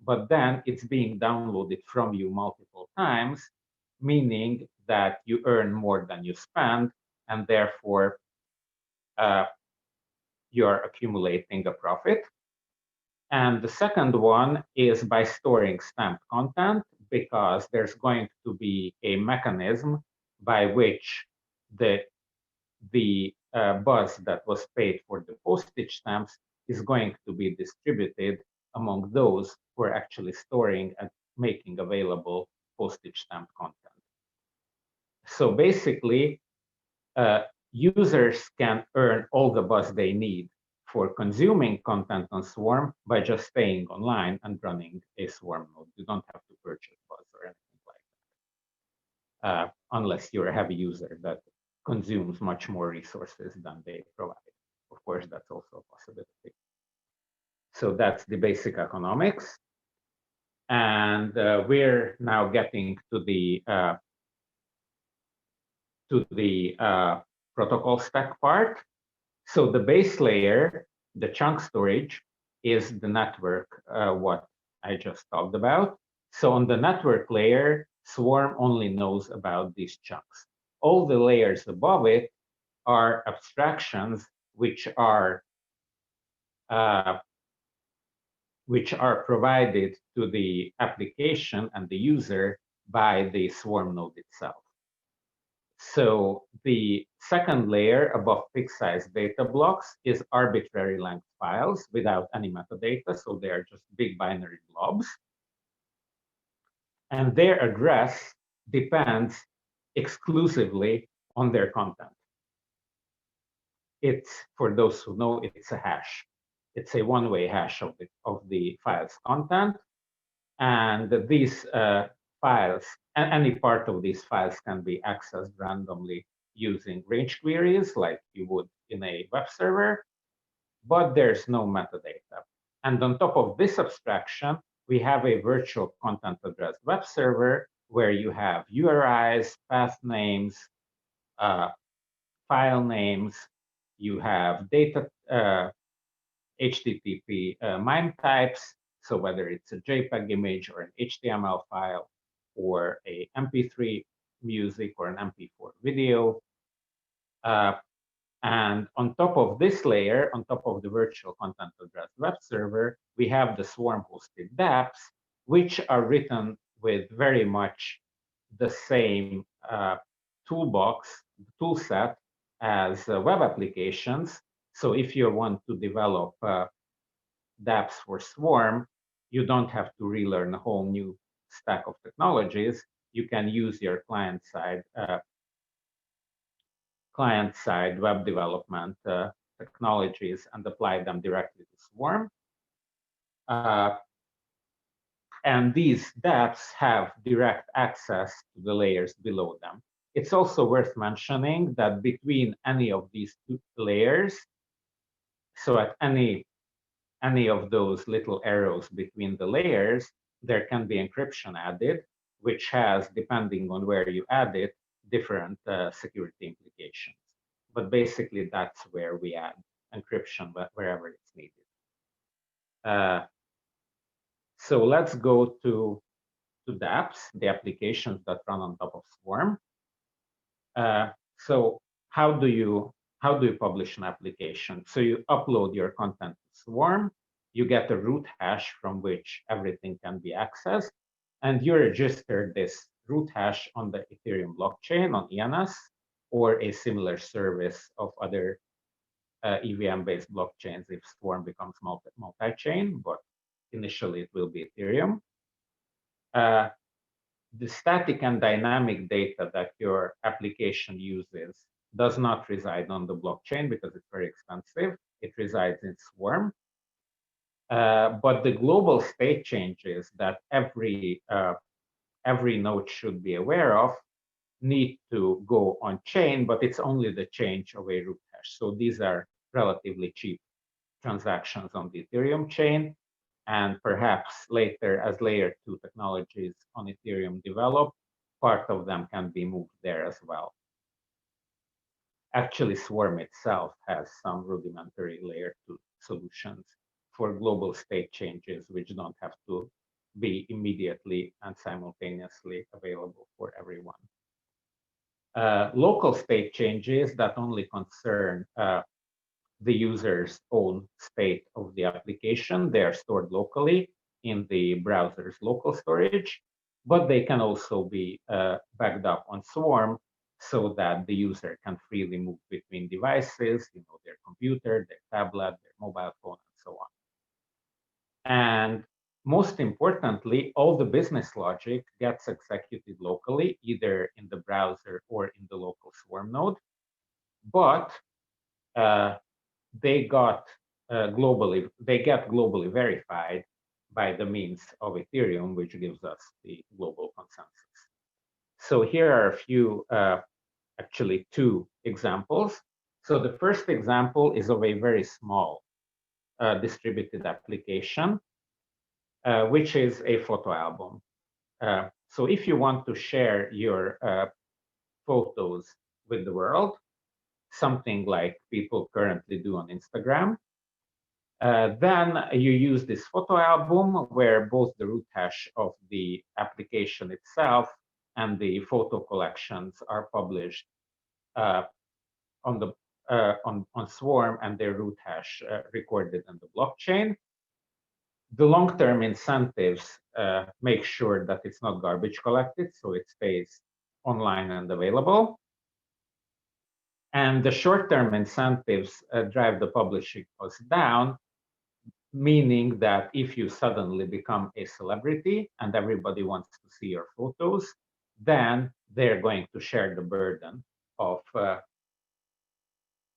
but then it's being downloaded from you multiple times, meaning that you earn more than you spend, and therefore you're accumulating a profit. And the second one is by storing stamped content, because there's going to be a mechanism by which the buzz that was paid for the postage stamps is going to be distributed among those who are actually storing and making available postage stamp content. So basically, users can earn all the buzz they need for consuming content on Swarm by just staying online and running a Swarm node. You don't have to purchase buzz or anything like that, unless you're a heavy user that consumes much more resources than they provide. Of course, that's also a possibility. So that's the basic economics. And we're now getting to the protocol stack part. So the base layer, the chunk storage, is the network, what I just talked about. So on the network layer, Swarm only knows about these chunks. All the layers above it are abstractions which are provided to the application and the user by the Swarm node itself. So the second layer above fixed size data blocks is arbitrary length files without any metadata. So they are just big binary blobs. And their address depends exclusively on their content. It's, for those who know, it's a hash. It's a one-way hash of the file's content. And these files, any part of these files can be accessed randomly using range queries like you would in a web server, but there's no metadata. And on top of this abstraction, we have a virtual content address web server where you have URIs, path names, file names, you have data HTTP MIME types, so whether it's a JPEG image or an HTML file or a MP3 music or an MP4 video. And on top of this layer, on top of the virtual content address web server, we have the Swarm hosted dApps, which are written with very much the same toolbox, tool set as web applications. So if you want to develop dApps for Swarm, you don't have to relearn a whole new stack of technologies. You can use your client-side web development technologies and apply them directly to Swarm. And these dApps have direct access to the layers below them. It's also worth mentioning that between any of these two layers, so at any of those little arrows between the layers, there can be encryption added, which has, depending on where you add it, different security implications. But basically, that's where we add encryption wherever it's needed. So let's go to dApps, the applications that run on top of Swarm. So how do you publish an application? So you upload your content to Swarm, you get a root hash from which everything can be accessed, and you register this root hash on the Ethereum blockchain, on ENS, or a similar service of other EVM-based blockchains if Swarm becomes multi-chain, but initially it will be Ethereum. The static and dynamic data that your application uses does not reside on the blockchain because it's very expensive. It resides in Swarm. But the global state changes that every node should be aware of need to go on chain, but it's only the change of a root hash. So these are relatively cheap transactions on the Ethereum chain. And perhaps later, as layer 2 technologies on Ethereum develop, part of them can be moved there as well. Actually, Swarm itself has some rudimentary layer 2 solutions for global state changes, which don't have to be immediately and simultaneously available for everyone. Local state changes that only concern the user's own state of the application. They are stored locally in the browser's local storage, but they can also be backed up on Swarm so that the user can freely move between devices, their computer, their tablet, their mobile phone, and so on. And most importantly, all the business logic gets executed locally, either in the browser or in the local Swarm node. But they get globally verified by the means of Ethereum, which gives us the global consensus. So here are a few, actually 2 examples. So the first example is of a very small distributed application, which is a photo album. So if you want to share your photos with the world, something like people currently do on Instagram, then you use this photo album where both the root hash of the application itself and the photo collections are published on Swarm and their root hash recorded in the blockchain. The long-term incentives make sure that it's not garbage collected, so it stays online and available. And the short-term incentives drive the publishing costs down, meaning that if you suddenly become a celebrity and everybody wants to see your photos, then they're going to share the burden of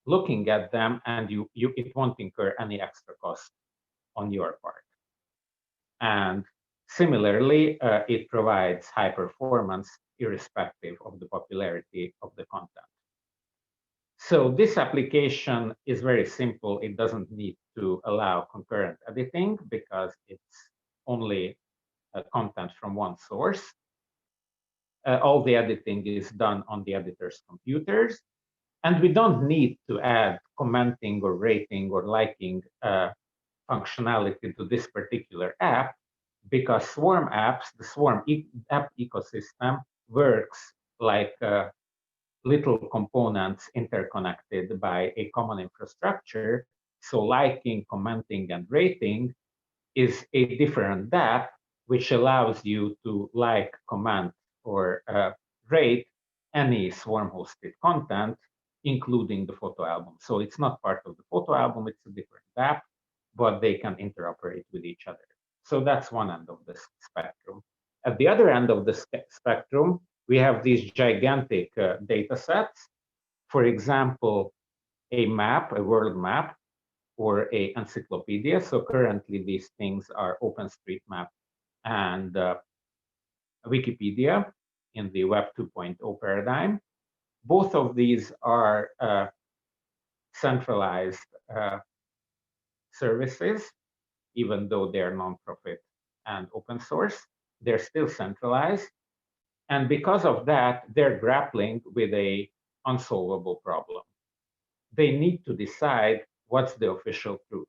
looking at them, and it won't incur any extra cost on your part. And similarly, it provides high performance irrespective of the popularity of the content. So this application is very simple. It doesn't need to allow concurrent editing because it's only content from one source. All the editing is done on the editor's computers. And we don't need to add commenting or rating or liking functionality to this particular app, because Swarm apps, the Swarm app ecosystem, works like little components interconnected by a common infrastructure. So liking, commenting, and rating is a different app, which allows you to like, comment, or rate any Swarm-hosted content, including the photo album. So it's not part of the photo album, it's a different app, but they can interoperate with each other. So that's one end of the spectrum. At the other end of the spectrum, we have these gigantic data sets. For example, a map, a world map, or a encyclopedia. So currently these things are OpenStreetMap and Wikipedia in the Web 2.0 paradigm. Both of these are centralized services, even though they're nonprofit and open source, they're still centralized. And because of that, they're grappling with a unsolvable problem. They need to decide what's the official truth.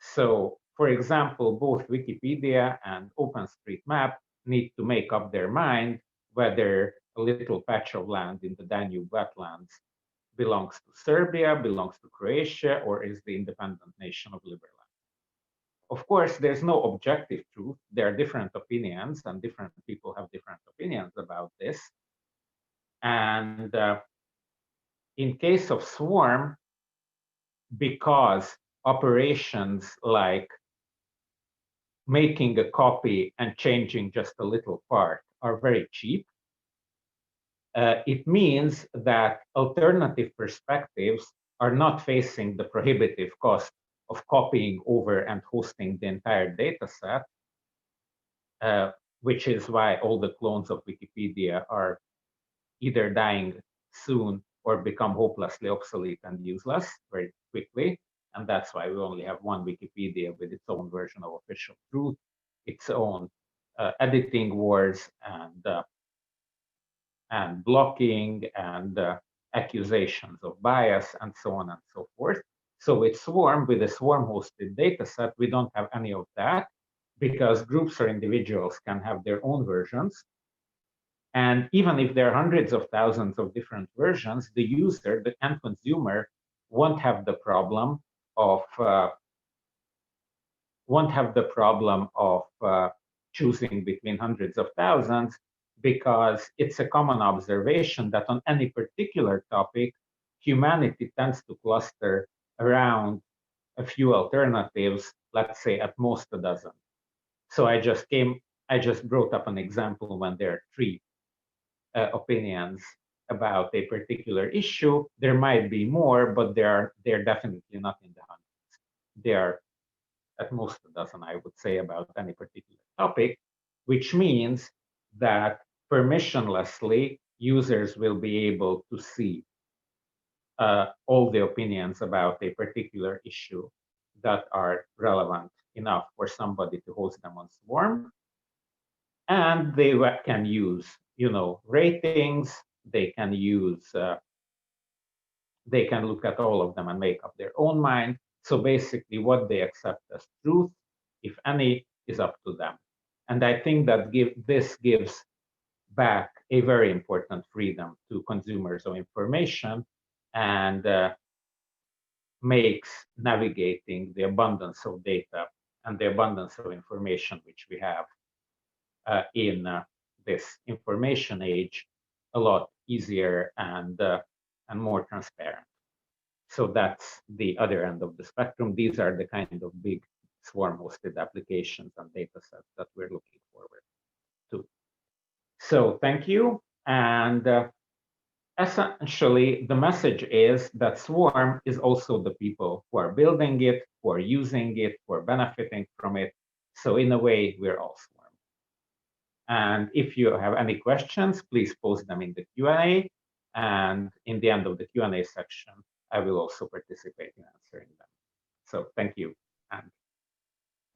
So, for example, both Wikipedia and OpenStreetMap need to make up their mind whether a little patch of land in the Danube wetlands belongs to Serbia, belongs to Croatia, or is the independent nation of Liberland. Of course, there's no objective truth. There are different opinions, and different people have different opinions about this. And in case of Swarm, because operations like making a copy and changing just a little part are very cheap, it means that alternative perspectives are not facing the prohibitive cost of copying over and hosting the entire data set, which is why all the clones of Wikipedia are either dying soon or become hopelessly obsolete and useless very quickly. And that's why we only have one Wikipedia with its own version of official truth, its own editing wars and blocking and accusations of bias and so on and so forth. So with Swarm, with a Swarm-hosted dataset, we don't have any of that, because groups or individuals can have their own versions. And even if there are hundreds of thousands of different versions, the user, the end consumer, won't have the problem of choosing between hundreds of thousands, because it's a common observation that on any particular topic, humanity tends to cluster around a few alternatives, let's say at most a dozen. So I just brought up an example when there are three opinions about a particular issue. There might be more, but they're definitely not in the hundreds. They are at most a dozen, I would say, about any particular topic, which means that permissionlessly users will be able to see all the opinions about a particular issue that are relevant enough for somebody to host them on Swarm. And they can use, ratings. They can use, they can look at all of them and make up their own mind. So basically, what they accept as truth, if any, is up to them. And I think that this gives back a very important freedom to consumers of information, and makes navigating the abundance of data and the abundance of information which we have in this information age a lot easier and more transparent. So that's the other end of the spectrum. These are the kind of big Swarm-hosted applications and data sets that we're looking forward to. So thank you. And essentially, the message is that Swarm is also the people who are building it, who are using it, who are benefiting from it. So in a way, we're all Swarm. And if you have any questions, please post them in the Q&A. And in the end of the Q&A section, I will also participate in answering them. So thank you and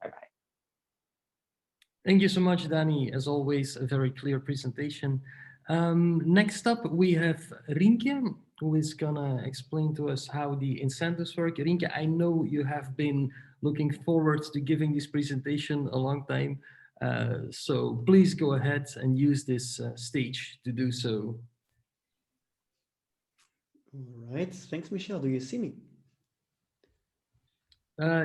bye-bye. Thank you so much, Danny. As always, a very clear presentation. Next up, we have Rinke, who is gonna explain to us how the incentives work. Rinke, I know you have been looking forward to giving this presentation a long time. So please go ahead and use this stage to do so. All right, thanks, Michel. Do you see me?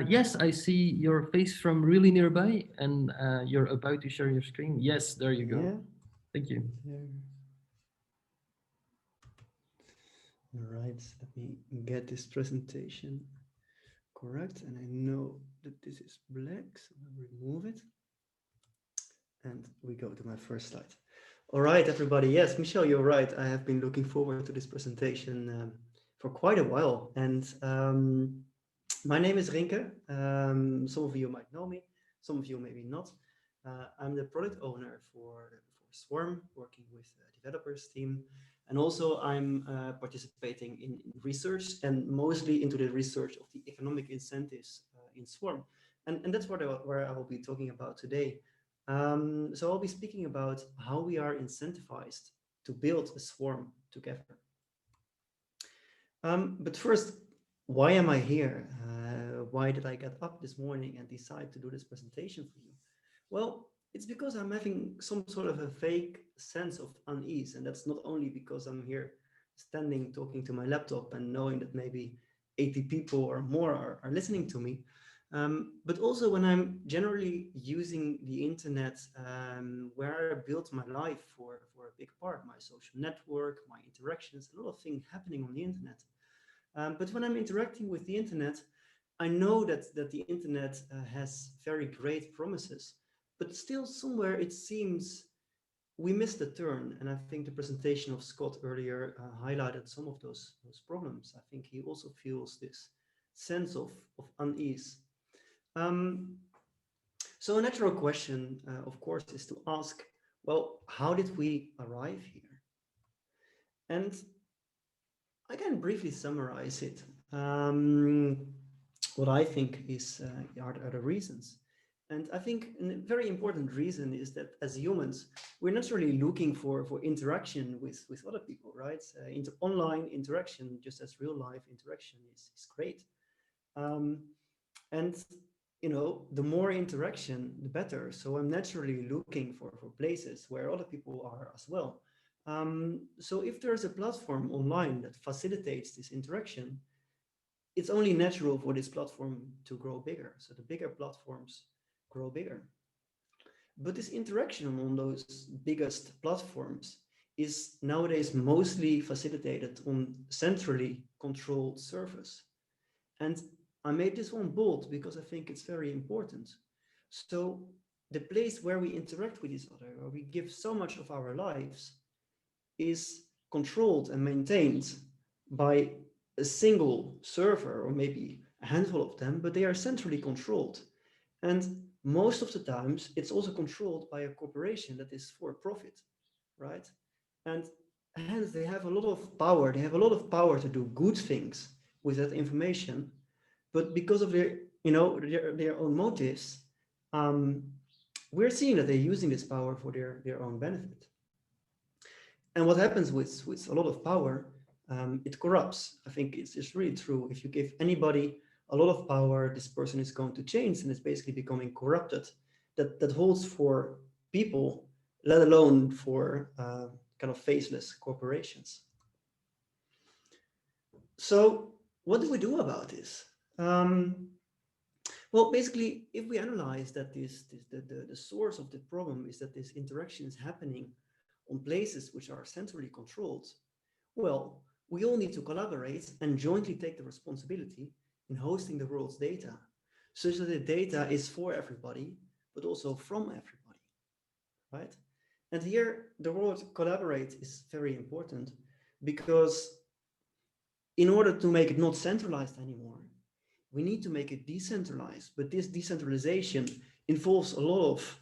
Yes, I see your face from really nearby, and you're about to share your screen. Yes, there you go. Yeah. Thank you. There. All right, let me get this presentation correct. And I know that this is black, so I'll remove it. And we go to my first slide. All right, everybody. Yes, Michel, you're right. I have been looking forward to this presentation for quite a while. And my name is Rinke. Some of you might know me, some of you maybe not. I'm the product owner for Swarm, working with the developers team. And also I'm participating in research and mostly into the research of the economic incentives in Swarm. And that's where I will be talking about today. So I'll be speaking about how we are incentivized to build a Swarm together. But first, why am I here? Why did I get up this morning and decide to do this presentation for you? Well, it's because I'm having some sort of a vague sense of unease. And that's not only because I'm here standing, talking to my laptop and knowing that maybe 80 people or more are listening to me, but also when I'm generally using the internet, where I built my life for a big part, my social network, my interactions, a lot of things happening on the internet. But when I'm interacting with the internet, I know that the internet has very great promises, but still somewhere it seems we missed the turn. And I think the presentation of Scott earlier highlighted some of those problems. I think he also feels this sense of unease. So a natural question, of course, is to ask, well, how did we arrive here? And I can briefly summarize it. What I think are the reasons. And I think a very important reason is that as humans, we're naturally looking for interaction with other people, right? Online interaction, just as real life interaction is great. And you know, the more interaction, the better. So I'm naturally looking for places where other people are as well. So if there's a platform online that facilitates this interaction, it's only natural for this platform to grow bigger. So the bigger platforms grow bigger. But this interaction on those biggest platforms is nowadays mostly facilitated on centrally controlled servers. And I made this one bold because I think it's very important. So the place where we interact with each other, where we give so much of our lives, is controlled and maintained by a single server or maybe a handful of them, but they are centrally controlled. And most of the times it's also controlled by a corporation that is for profit, right? And hence they have a lot of power. They have a lot of power to do good things with that information, but because of their, you know, their own motives, we're seeing that they're using this power for their own benefit. And what happens with a lot of power, it corrupts. I think it's really true. If you give anybody a lot of power, this person is going to change and it's basically becoming corrupted. That holds for people, let alone for kind of faceless corporations. So what do we do about this? Well, basically, if we analyze that the source of the problem is that this interaction is happening on places which are centrally controlled, well, we all need to collaborate and jointly take the responsibility in hosting the world's data, such that the data is for everybody, but also from everybody, right? And here the word collaborate is very important, because in order to make it not centralized anymore, we need to make it decentralized. But this decentralization involves a lot of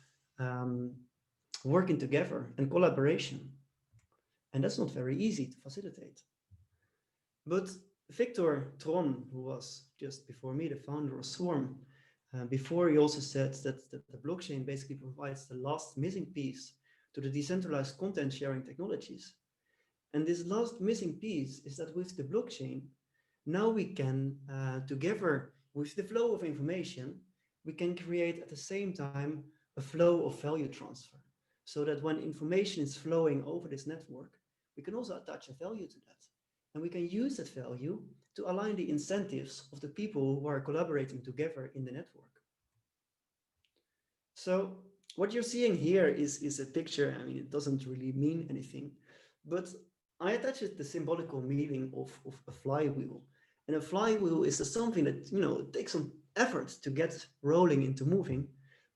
working together and collaboration. And that's not very easy to facilitate. But Victor Tron, who was just before me the founder of Swarm, before he also said that the blockchain basically provides the last missing piece to the decentralized content sharing technologies. And this last missing piece is that with the blockchain, now we can, together with the flow of information, we can create at the same time a flow of value transfer. So that when information is flowing over this network, we can also attach a value to that. And we can use that value to align the incentives of the people who are collaborating together in the network. So what you're seeing here is a picture. I mean, it doesn't really mean anything, but I attached the symbolical meaning of a flywheel. And a flywheel is something that, it takes some effort to get rolling into moving.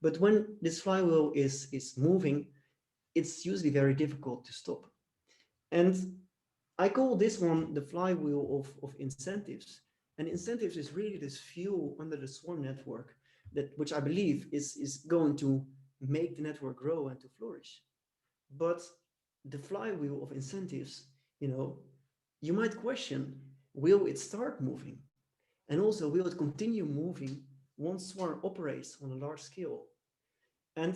But when this flywheel is moving, it's usually very difficult to stop. And I call this one the flywheel of incentives. And incentives is really this fuel under the Swarm network, which I believe is going to make the network grow and to flourish. But the flywheel of incentives, you might question, will it start moving? And also, will it continue moving once Swarm operates on a large scale? And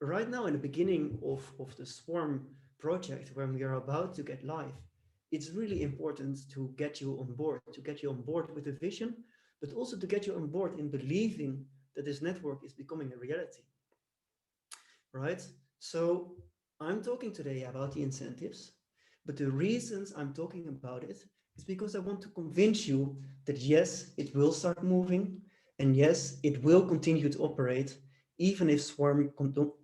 right now, in the beginning of the Swarm project, when we are about to get live, it's really important to get you on board, with the vision, but also to get you on board in believing that this network is becoming a reality, right? So I'm talking today about the incentives, but the reasons I'm talking about it is because I want to convince you that yes, it will start moving, and yes, it will continue to operate, even if Swarm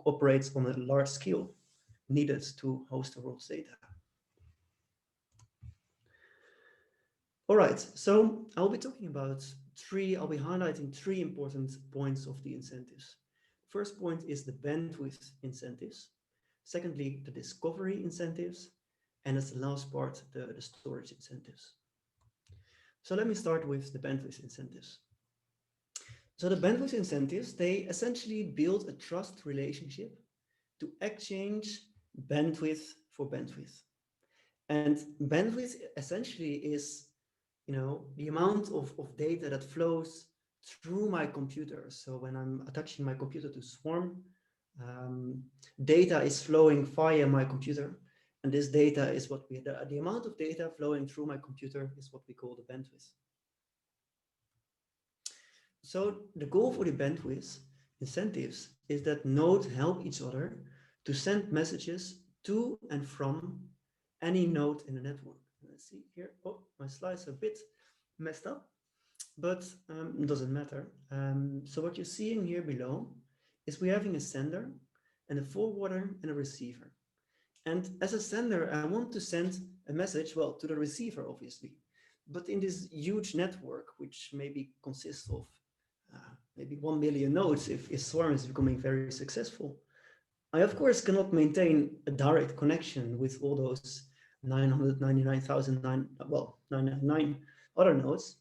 operates on a large scale needed to host the world's data. All right, so I'll be highlighting three important points of the incentives. First point is the bandwidth incentives. Secondly, the discovery incentives. And as the last part, the storage incentives. So let me start with the bandwidth incentives. So the bandwidth incentives, they essentially build a trust relationship to exchange bandwidth for bandwidth. And bandwidth essentially is, the amount of data that flows through my computer. So when I'm attaching my computer to Swarm, data is flowing via my computer. And this data is the amount of data flowing through my computer is what we call the bandwidth. So the goal for the bandwidth incentives is that nodes help each other to send messages to and from any node in the network. Let's see here. Oh, my slides are a bit messed up, but it doesn't matter. So what you're seeing here below is we're having a sender and a forwarder and a receiver. And as a sender, I want to send a message, well, to the receiver, obviously. But in this huge network, which maybe consists of maybe 1 million nodes, if Swarm is becoming very successful, I, of course, cannot maintain a direct connection with all those 999 other nodes.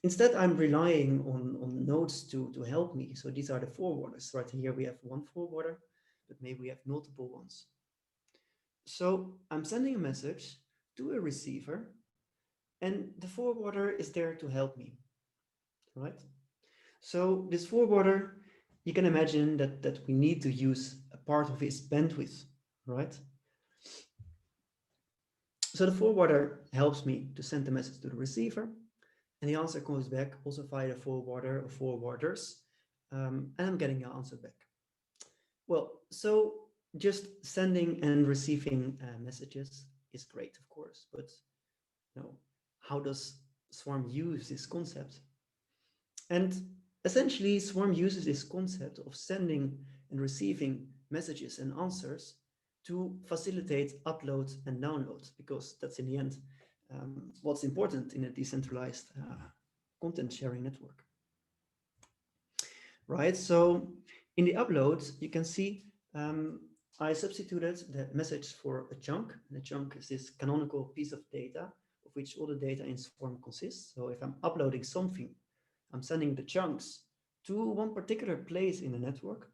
Instead, I'm relying on nodes to help me. So these are the forwarders. Right here, we have one forwarder, but maybe we have multiple ones. So I'm sending a message to a receiver, and the forwarder is there to help me, right? So this forwarder, you can imagine that we need to use a part of his bandwidth, right? So the forwarder helps me to send the message to the receiver, and the answer comes back also via the forwarder or forwarders, and I'm getting an answer back. Well, so just sending and receiving messages is great, of course, but how does Swarm use this concept? And essentially, Swarm uses this concept of sending and receiving messages and answers to facilitate upload and download, because that's in the end what's important in a decentralized content sharing network. Right, so in the upload, you can see I substituted the message for a chunk. And a chunk is this canonical piece of data of which all the data in Swarm consists. So if I'm uploading something, I'm sending the chunks to one particular place in the network,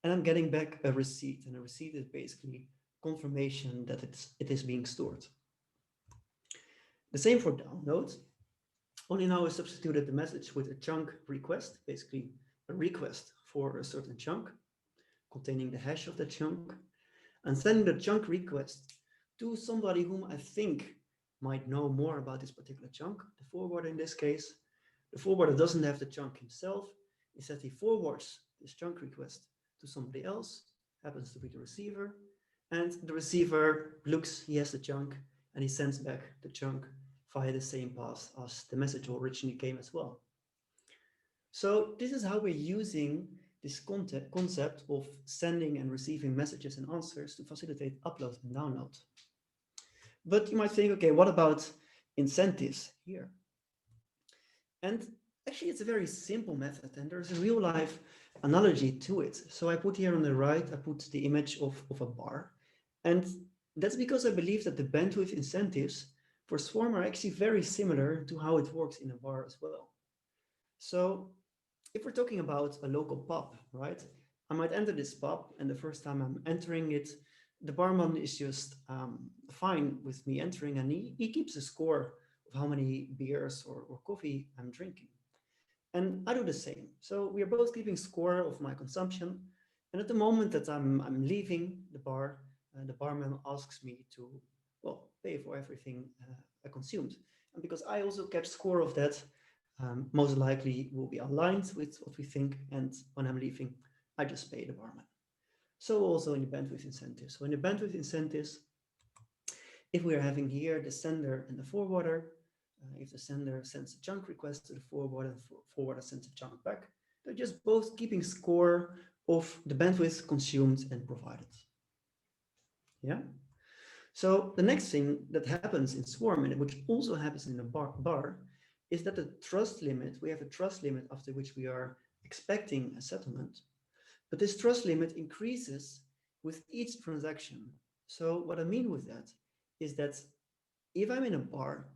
and I'm getting back a receipt. And a receipt is basically confirmation that it is being stored. The same for download. Only now I substituted the message with a chunk request, basically a request for a certain chunk containing the hash of the chunk, and sending the chunk request to somebody whom I think might know more about this particular chunk, the forwarder in this case. The forwarder doesn't have the chunk himself. Instead, he forwards this chunk request to somebody else, happens to be the receiver, and the receiver looks, he has the chunk, and he sends back the chunk via the same path as the message originally came as well. So this is how we're using this concept of sending and receiving messages and answers to facilitate upload and download. But you might think, okay, what about incentives here? And actually, it's a very simple method, and there's a real life analogy to it. So I put here on the right, I put the image of a bar. And that's because I believe that the bandwidth incentives for Swarm are actually very similar to how it works in a bar as well. So if we're talking about a local pub, right? I might enter this pub, and the first time I'm entering it, the barman is just fine with me entering, and he keeps a score of how many beers or coffee I'm drinking. And I do the same. So we are both keeping score of my consumption. And at the moment that I'm leaving the bar, the barman asks me to, well, pay for everything I consumed. And because I also kept score of that, most likely will be aligned with what we think. And when I'm leaving, I just pay the barman. So also in the bandwidth incentives. So in the bandwidth incentives, if we're having here the sender and the forwarder, if the sender sends a chunk request to the forwarder and the forwarder sends a chunk back, they're just both keeping score of the bandwidth consumed and provided. Yeah. So the next thing that happens in Swarm, and which also happens in a bar, is that the trust limit, we have a trust limit after which we are expecting a settlement, but this trust limit increases with each transaction. So what I mean with that is that if I'm in a bar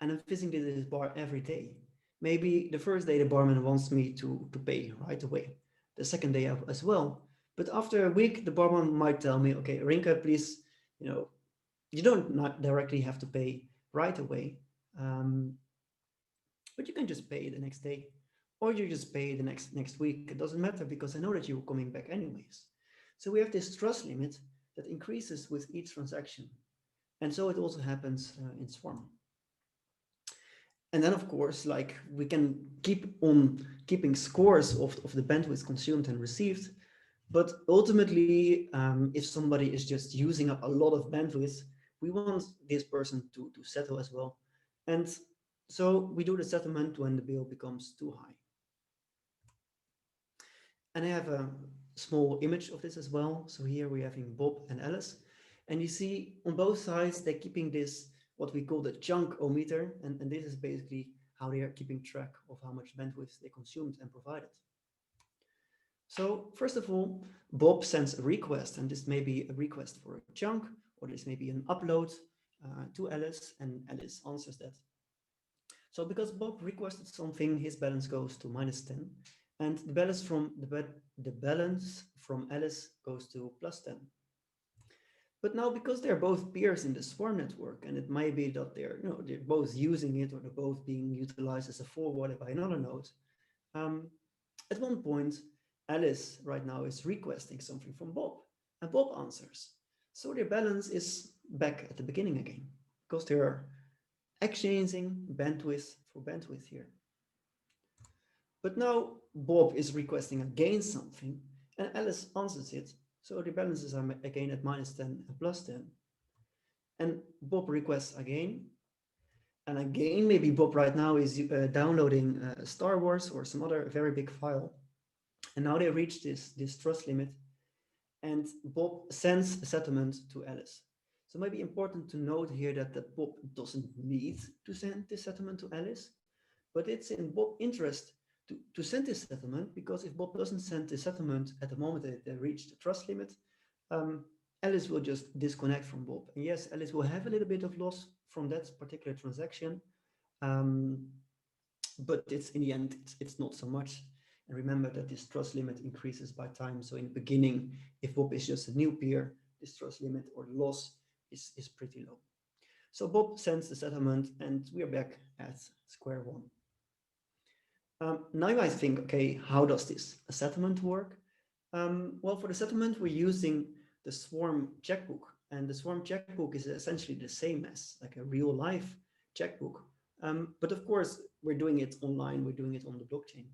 and I'm visiting this bar every day, maybe the first day the barman wants me to pay right away, the second day as well. But after a week, the barman might tell me, okay, Rinka, please, you don't not directly have to pay right away, but you can just pay the next day, or you just pay the next week. It doesn't matter because I know that you're coming back anyways. So we have this trust limit that increases with each transaction. And so it also happens in Swarm. And then, of course, like we can keep on keeping scores of the bandwidth consumed and received. But ultimately, if somebody is just using up a lot of bandwidth, we want this person to settle as well. And so we do the settlement when the bill becomes too high. And I have a small image of this as well. So here we're having Bob and Alice. And you see on both sides, they're keeping this, what we call the chunk-o-meter. And this is basically how they are keeping track of how much bandwidth they consumed and provided. So first of all, Bob sends a request, and this may be a request for a chunk, or this may be an upload to Alice, and Alice answers that. So because Bob requested something, his balance goes to -10, and the balance from Alice goes to +10. But now, because they're both peers in the Swarm network, and it may be that they're both using it, or they're both being utilized as a forwarder by another node. At one point, Alice right now is requesting something from Bob, and Bob answers. So their balance is back at the beginning again, because they are exchanging bandwidth for bandwidth here. But now Bob is requesting again something, and Alice answers it. So the balances are again at -10 and +10. And Bob requests again. And again, maybe Bob right now is downloading Star Wars or some other very big file. And now they reach this trust limit. And Bob sends a settlement to Alice. So it might be important to note here that Bob doesn't need to send this settlement to Alice. But it's in Bob's interest to send this settlement, because if Bob doesn't send the settlement at the moment that they reach the trust limit, Alice will just disconnect from Bob. And yes, Alice will have a little bit of loss from that particular transaction, but it's in the end, it's not so much. And remember that this trust limit increases by time. So in the beginning, if Bob is just a new peer, this trust limit or loss is pretty low. So Bob sends the settlement and we are back at square one. Now you might think, okay, how does this settlement work? Well, for the settlement, we're using the Swarm checkbook, and the Swarm checkbook is essentially the same as like a real life checkbook. But of course, we're doing it online, we're doing it on the blockchain.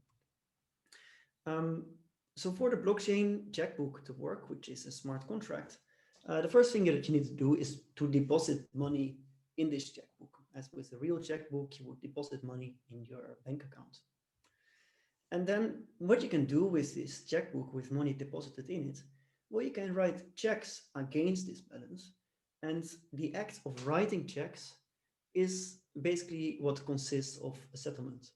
So for the blockchain checkbook to work, which is a smart contract, the first thing that you need to do is to deposit money in this checkbook. As with a real checkbook, you would deposit money in your bank account. And then what you can do with this checkbook with money deposited in it, well, you can write checks against this balance. And the act of writing checks is basically what consists of a settlement.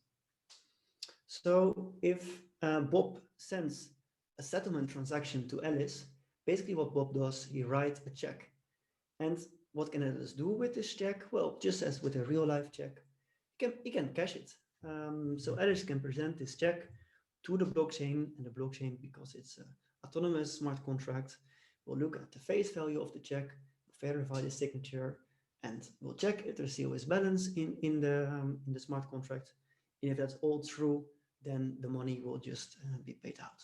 So if Bob sends a settlement transaction to Alice, basically what Bob does, he writes a check. And what can Alice do with this check? Well, just as with a real life check, he can cash it. So Alice can present this check to the blockchain, and the blockchain, because it's an autonomous smart contract, will look at the face value of the check, verify the signature, and will check if there's COS balance in the smart contract. And if that's all true, then the money will just be paid out.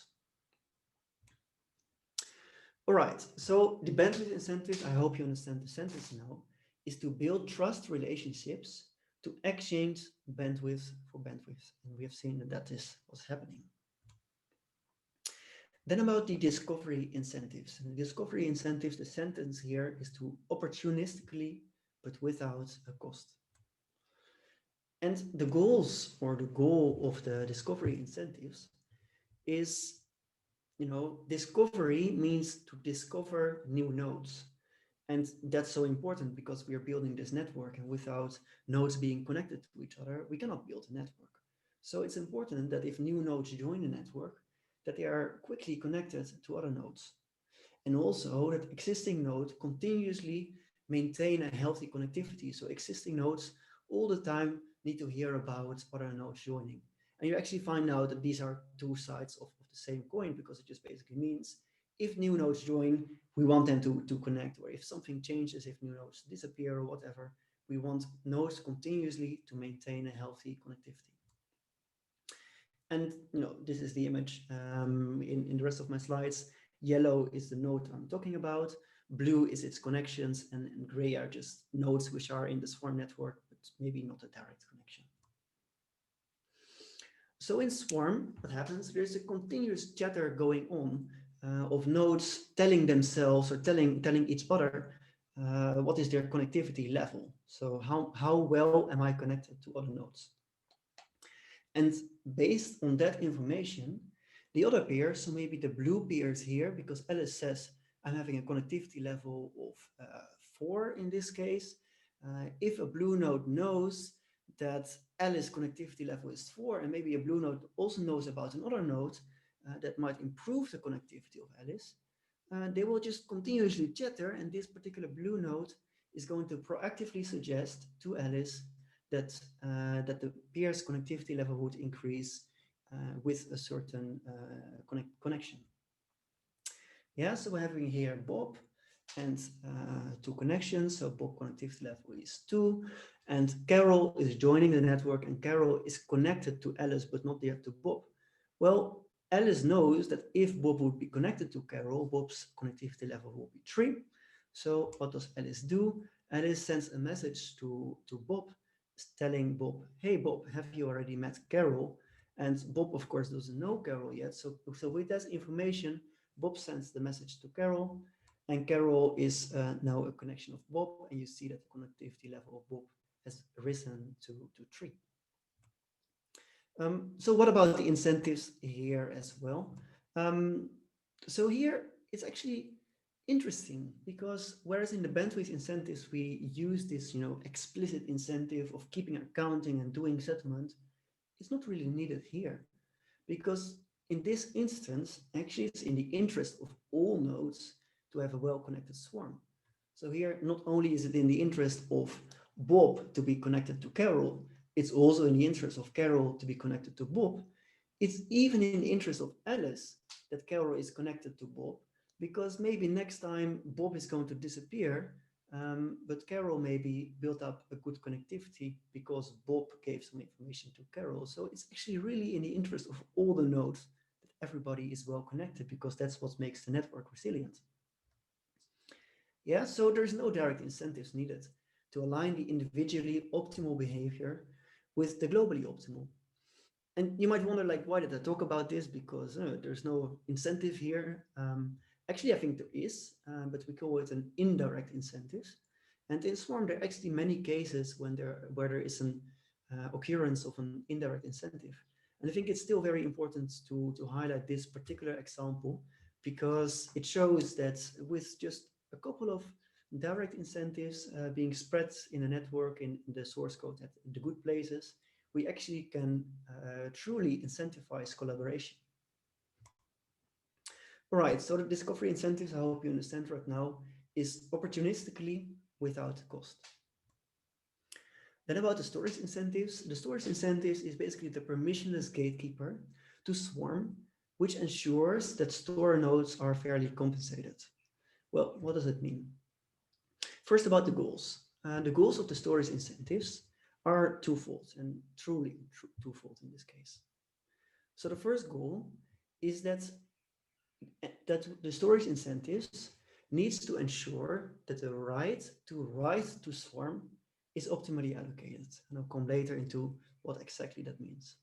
All right, so the bandwidth incentive, I hope you understand the sentence now, is to build trust relationships to exchange bandwidth for bandwidth. And we have seen that that is what's happening. Then about the discovery incentives. And the discovery incentives, the sentence here is to opportunistically, but without a cost. And the goals, or the goal of the discovery incentives is, discovery means to discover new nodes. And that's so important because we are building this network, and without nodes being connected to each other, we cannot build a network. So it's important that if new nodes join the network, that they are quickly connected to other nodes. And also that existing nodes continuously maintain a healthy connectivity. So existing nodes all the time need to hear about other nodes joining. And you actually find out that these are two sides of the same coin, because it just basically means if new nodes join, we want them to connect, or if something changes, if new nodes disappear or whatever, we want nodes continuously to maintain a healthy connectivity. And this is the image in the rest of my slides. Yellow is the node I'm talking about. Blue is its connections, and gray are just nodes which are in the Swarm network, but maybe not a direct connection. So in Swarm, what happens? There's a continuous chatter going on of nodes telling themselves or telling each other what is their connectivity level. So how well am I connected to other nodes? And based on that information, the other peers, so maybe the blue peers here, because Alice says I'm having a connectivity level of 4 in this case. If a blue node knows that Alice connectivity level is 4, and maybe a blue node also knows about another node that might improve the connectivity of Alice, they will just continuously chatter, and this particular blue node is going to proactively suggest to Alice that the peer's connectivity level would increase with a certain connection. Yeah, so we're having here Bob and 2 connections. So Bob connectivity level is 2, and Carol is joining the network, and Carol is connected to Alice, but not yet to Bob. Well, Alice knows that if Bob would be connected to Carol, Bob's connectivity level will be 3. So what does Alice do? Alice sends a message to Bob, telling Bob, hey Bob, have you already met Carol? And Bob, of course, doesn't know Carol yet. So with that information, Bob sends the message to Carol, and Carol is now a connection of Bob, and you see that the connectivity level of Bob has risen to 3. So what about the incentives here as well? So here it's actually interesting, because whereas in the bandwidth incentives we use this explicit incentive of keeping accounting and doing settlement, it's not really needed here, because in this instance actually it's in the interest of all nodes to have a well-connected swarm. So here, not only is it in the interest of Bob to be connected to Carol, it's also in the interest of Carol to be connected to Bob. It's even in the interest of Alice that Carol is connected to Bob, because maybe next time Bob is going to disappear, but Carol maybe built up a good connectivity because Bob gave some information to Carol. So it's actually really in the interest of all the nodes that everybody is well connected, because that's what makes the network resilient. Yeah, so there's no direct incentives needed to align the individually optimal behavior with the globally optimal. And you might wonder, like, why did I talk about this? Because there's no incentive here. Actually, I think there is, but we call it an indirect incentives. And in Swarm, there are actually many cases where there is an occurrence of an indirect incentive. And I think it's still very important to highlight this particular example, because it shows that with just a couple of direct incentives being spread in a network in the source code at the good places, we actually can truly incentivize collaboration. All right, so the discovery incentives, I hope you understand right now, is opportunistically without cost. Then about the storage incentives. The storage incentives is basically the permissionless gatekeeper to Swarm, which ensures that store nodes are fairly compensated. Well, what does it mean? First, about the goals. The goals of the storage incentives are twofold, and truly twofold in this case. So the first goal is that the storage incentives needs to ensure that the right to Swarm is optimally allocated. And I'll come later into what exactly that means.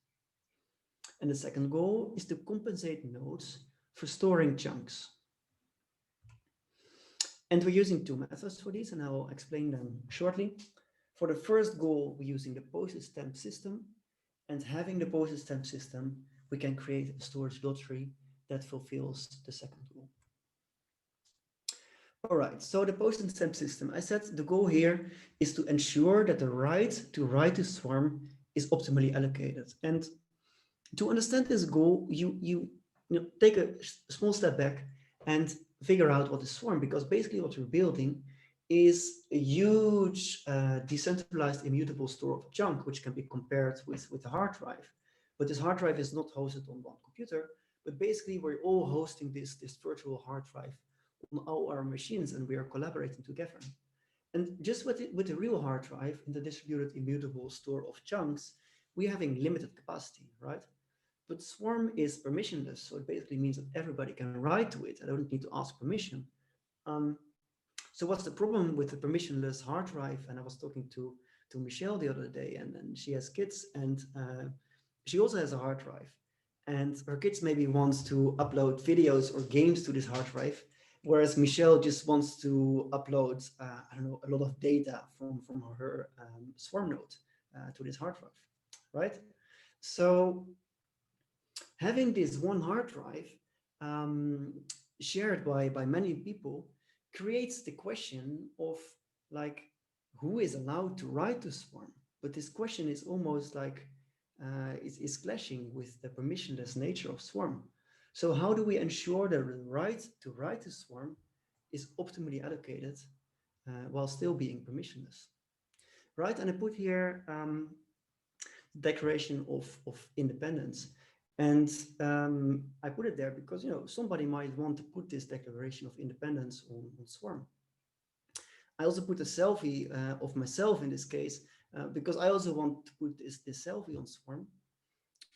And the second goal is to compensate nodes for storing chunks. And we're using two methods for these, and I will explain them shortly. For the first goal, we're using the postage stamp system, and having the postage stamp system, we can create a storage lottery that fulfills the second goal. All right, so the postage stamp system, I said the goal here is to ensure that the right to Swarm is optimally allocated. And to understand this goal, you take a small step back and figure out what is Swarm, because basically what we're building is a huge decentralized immutable store of junk, which can be compared with a hard drive. But this hard drive is not hosted on one computer, but basically we're all hosting this virtual hard drive on all our machines, and we are collaborating together. And just with the real hard drive in the distributed immutable store of chunks, we're having limited capacity, right? But Swarm is permissionless, so it basically means that everybody can write to it. I don't need to ask permission. So what's the problem with the permissionless hard drive? And I was talking to Michelle the other day, and she has kids, and she also has a hard drive. And her kids maybe wants to upload videos or games to this hard drive, whereas Michelle just wants to upload, I don't know, a lot of data from her Swarm node to this hard drive, right? So having this one hard drive shared by many people creates the question of, like, who is allowed to write to Swarm? But this question is almost like is clashing with the permissionless nature of Swarm. So how do we ensure that the right to write to Swarm is optimally allocated while still being permissionless, right? And I put here declaration of independence. And I put it there because, somebody might want to put this declaration of independence on Swarm. I also put a selfie of myself in this case, because I also want to put this selfie on Swarm.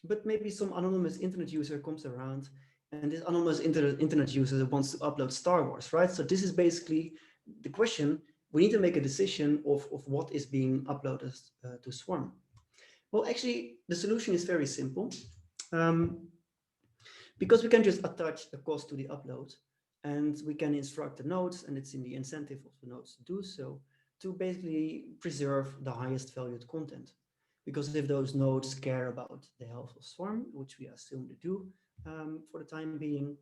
But maybe some anonymous internet user comes around, and this anonymous internet user wants to upload Star Wars, right? So this is basically the question. We need to make a decision of what is being uploaded to Swarm. Well, actually, the solution is very simple. Because we can just attach a cost to the upload, and we can instruct the nodes, and it's in the incentive of the nodes to do so, to basically preserve the highest valued content. Because if those nodes care about the health of Swarm, which we assume they do for the time being,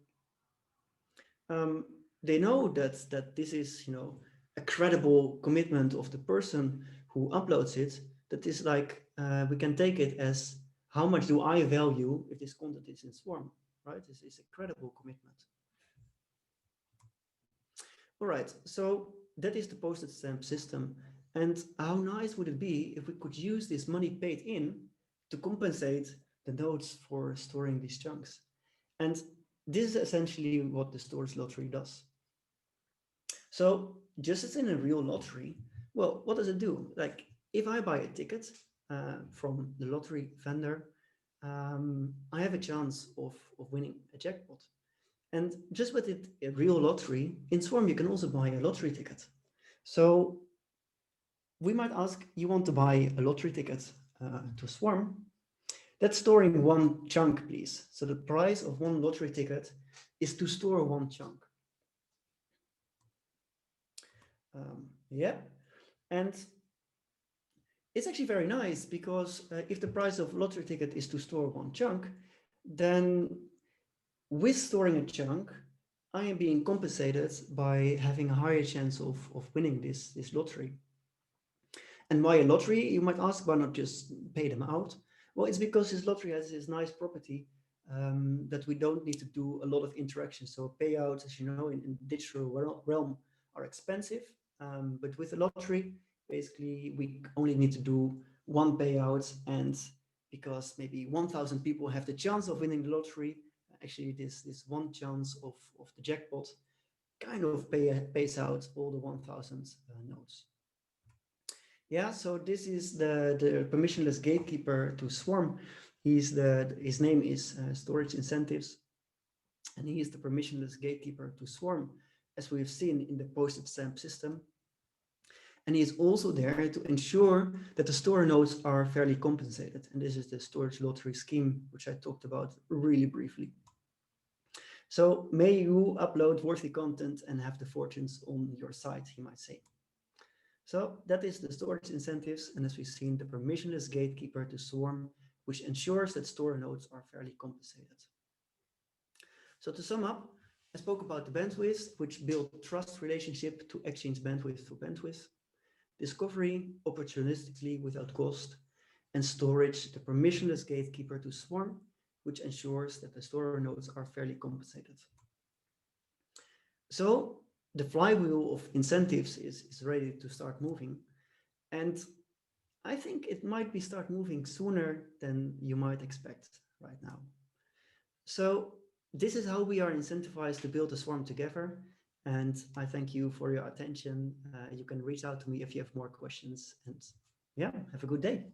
they know that this is, a credible commitment of the person who uploads it. That is like, we can take it as, how much do I value if this content is in Swarm, right? This is a credible commitment. All right, so that is the postage stamp system. And how nice would it be if we could use this money paid in to compensate the nodes for storing these chunks? And this is essentially what the storage lottery does. So just as in a real lottery, well, what does it do? Like if I buy a ticket from the lottery vendor, I have a chance of winning a jackpot. And just with it, a real lottery, in Swarm, you can also buy a lottery ticket. So we might ask, you want to buy a lottery ticket to Swarm? That's storing one chunk, please. So the price of one lottery ticket is to store one chunk. Yeah, and it's actually very nice because if the price of lottery ticket is to store one chunk, then with storing a chunk, I am being compensated by having a higher chance of winning this lottery. And why a lottery, you might ask, why not just pay them out? Well, it's because this lottery has this nice property that we don't need to do a lot of interaction. So payouts, as you know, in digital realm are expensive. But with a lottery, basically, we only need to do one payout. And because maybe 1,000 people have the chance of winning the lottery, actually this one chance of the jackpot kind of pays out all the 1,000 nodes. Yeah, so this is the permissionless gatekeeper to Swarm. His name is Storage Incentives, and he is the permissionless gatekeeper to Swarm, as we have seen in the postage stamp system. And he is also there to ensure that the store nodes are fairly compensated. And this is the storage lottery scheme, which I talked about really briefly. So may you upload worthy content and have the fortunes on your side, he might say. So that is the storage incentives, and as we've seen, the permissionless gatekeeper to Swarm, which ensures that store nodes are fairly compensated. So to sum up, I spoke about the bandwidth, which build trust relationship to exchange bandwidth for bandwidth, discovery opportunistically without cost, and storage, the permissionless gatekeeper to Swarm, which ensures that the store nodes are fairly compensated. So the flywheel of incentives is ready to start moving. And I think it might start moving sooner than you might expect right now. So this is how we are incentivized to build a Swarm together. And I thank you for your attention. You can reach out to me if you have more questions. And yeah, have a good day.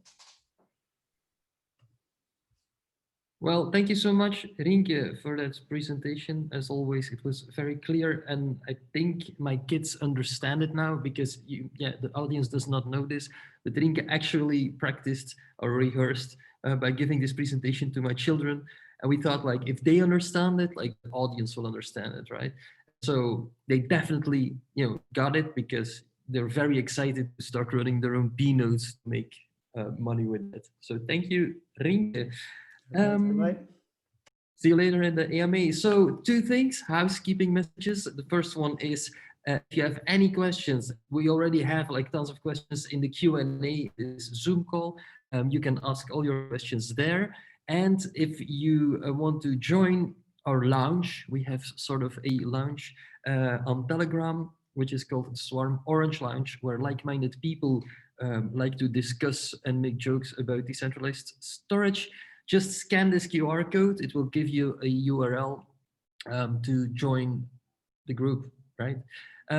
Well, thank you so much, Rinke, for that presentation. As always, it was very clear, and I think my kids understand it now because the audience does not know this, but Rinke actually practiced or rehearsed by giving this presentation to my children. And we thought, like, if they understand it, like, the audience will understand it, right? So they definitely, got it because they're very excited to start running their own B nodes to make money with it. So thank you, Rinke. See you later in the AMA. So 2 things, housekeeping messages. The first one is if you have any questions, we already have like tons of questions in the Q&A, this Zoom call. You can ask all your questions there. And if you want to join our lounge, we have sort of a lounge on Telegram, which is called Swarm Orange Lounge, where like-minded people like to discuss and make jokes about decentralized storage. Just scan this QR code. It will give you a URL to join the group, right?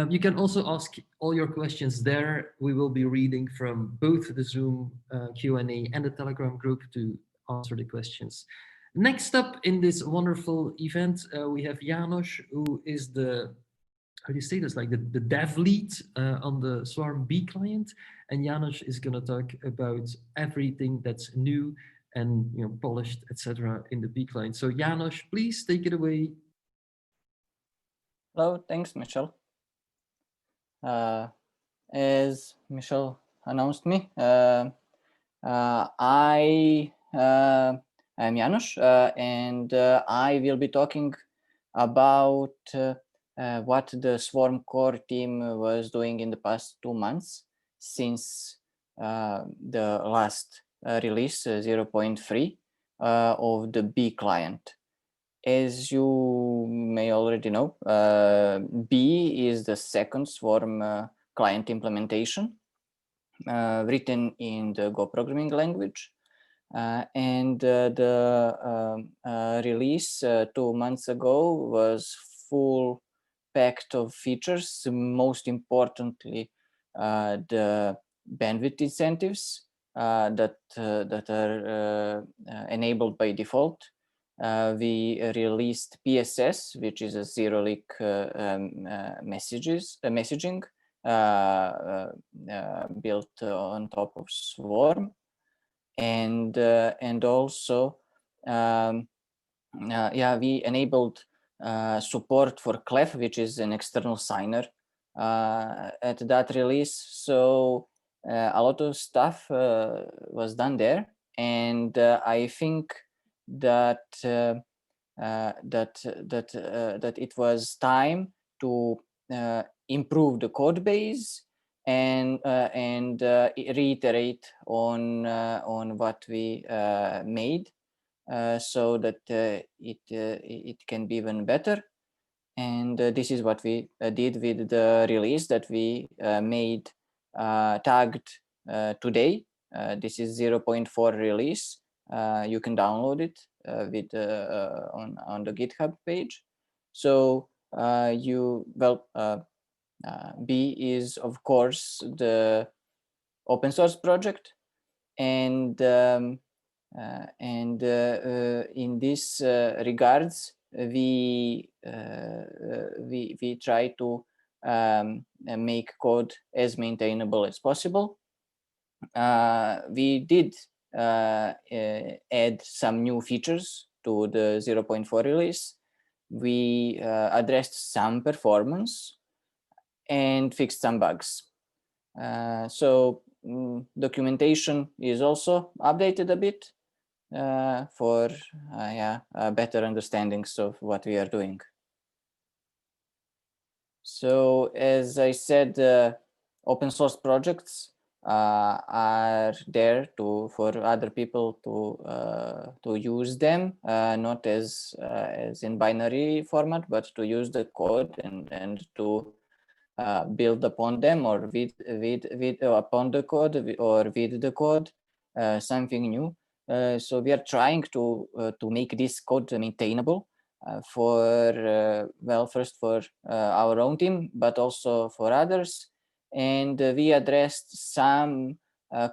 You can also ask all your questions there. We will be reading from both the Zoom Q&A and the Telegram group to answer the questions. Next up in this wonderful event, we have Janos, who is the, how do you say this, like the dev lead on the Swarm B client. And Janos is going to talk about everything that's new and polished, etc. in the B client. So Janos, please take it away. Hello, thanks, Michelle. As Michelle announced me, I am Janos, and I will be talking about what the Swarm core team was doing in the past 2 months since the last release 0.3 of the B client. As you may already know, B is the second Swarm client implementation written in the Go programming language. And the release 2 months ago was full packed of features, most importantly the bandwidth incentives that are enabled by default. We released PSS, which is a zero-leak messaging built on top of Swarm, and also we enabled support for Clef, which is an external signer at that release. So a lot of stuff was done there, and I think that that it was time to improve the code base and reiterate on what we made, so that it can be even better. And this is what we did with the release that we made tagged today. This is 0.4 release. You can download it with on the GitHub page. So B is of course the open source project, and in this regards, we try to make code as maintainable as possible. We did add some new features to the 0.4 release. We addressed some performance and fixed some bugs. So documentation is also updated a bit for better understandings of what we are doing. So as I said, open source projects are there for other people to use them, not as in binary format, but to use the code and to build upon them, or upon the code, or with the code, something new. So we are trying to make this code maintainable first for our own team, but also for others. And we addressed some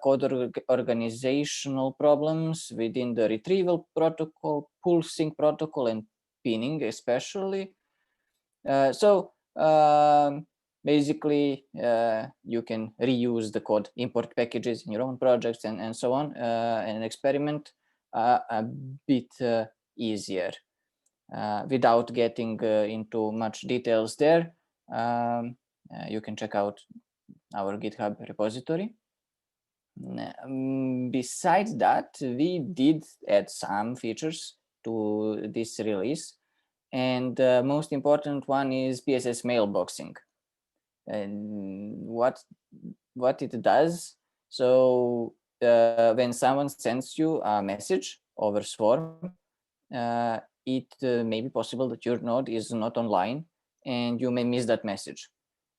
code organizational problems within the retrieval protocol, pulsing protocol, and pinning especially. Basically, you can reuse the code, import packages in your own projects, and so on, and experiment a bit easier without getting into much details there. You can check out our GitHub repository. Besides that, we did add some features to this release, and the most important one is PSS mailboxing. And what it does, so when someone sends you a message over Swarm, it may be possible that your node is not online and you may miss that message.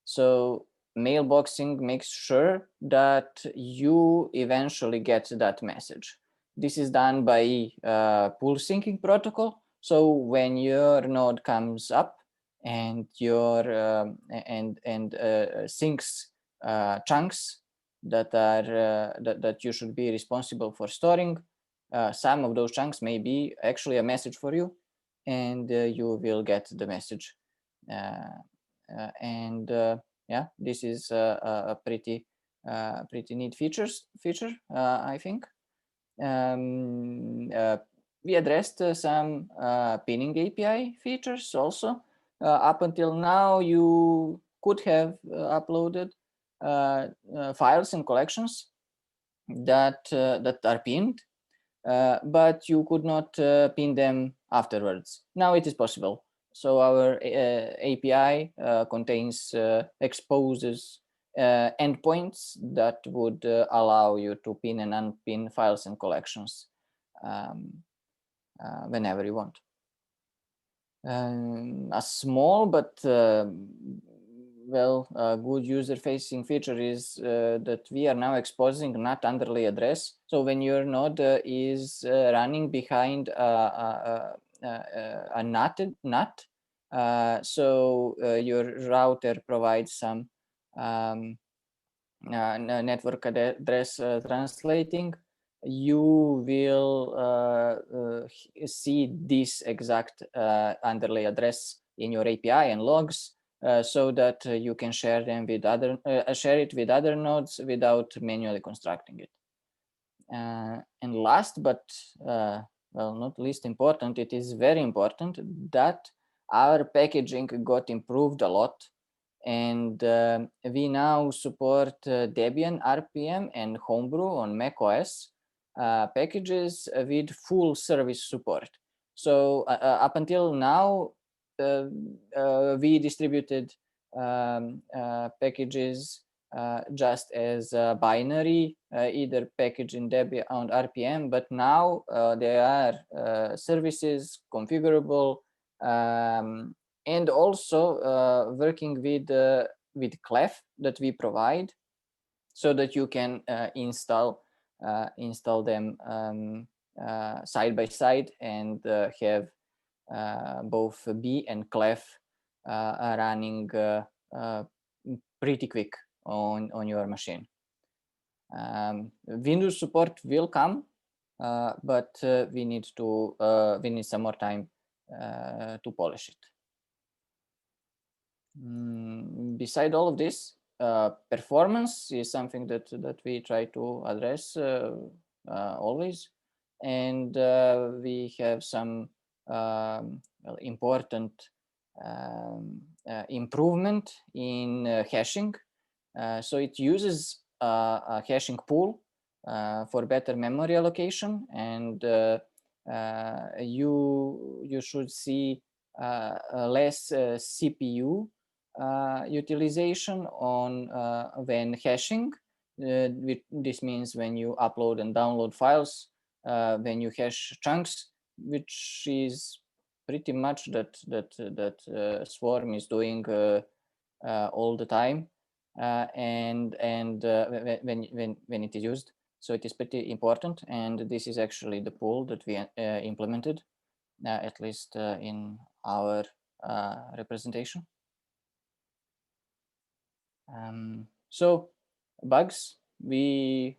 So mailboxing makes sure that you eventually get that message. This is done by pull syncing protocol. So when your node comes up and your syncs chunks that are that you should be responsible for storing, some of those chunks may be actually a message for you, and you will get the message. This is a pretty neat feature, I think. We addressed some pinning API features also. Up until now, you could have uploaded files and collections that are pinned, but you could not pin them afterwards. Now it is possible. So our API exposes endpoints that would allow you to pin and unpin files and collections whenever you want. A small but good user-facing feature is that we are now exposing NAT underlay address. So when your node is running behind a NAT, so your router provides some network address translating, you will see this exact underlay address in your API and logs, so that you can share them with share it with other nodes without manually constructing it. And last but not least important, it is very important that our packaging got improved a lot, and we now support Debian RPM and Homebrew on macOS packages with full service support. So up until now, we distributed packages just as binary, either package in Debian and RPM, but now they are services configurable, and also working with Clef that we provide, so that you can install them side by side and have both B and Clef running pretty quick on your machine. Windows support will come, but we need some more time to polish it. Beside all of this, performance is something that we try to address always, and we have some important improvement in hashing. So it uses a hashing pool for better memory allocation, and you should see less CPU utilization on when hashing. This means when you upload and download files, when you hash chunks, which is pretty much that Swarm is doing all the time, and when it is used. So it is pretty important, and this is actually the pool that we implemented, at least in our representation. So bugs, when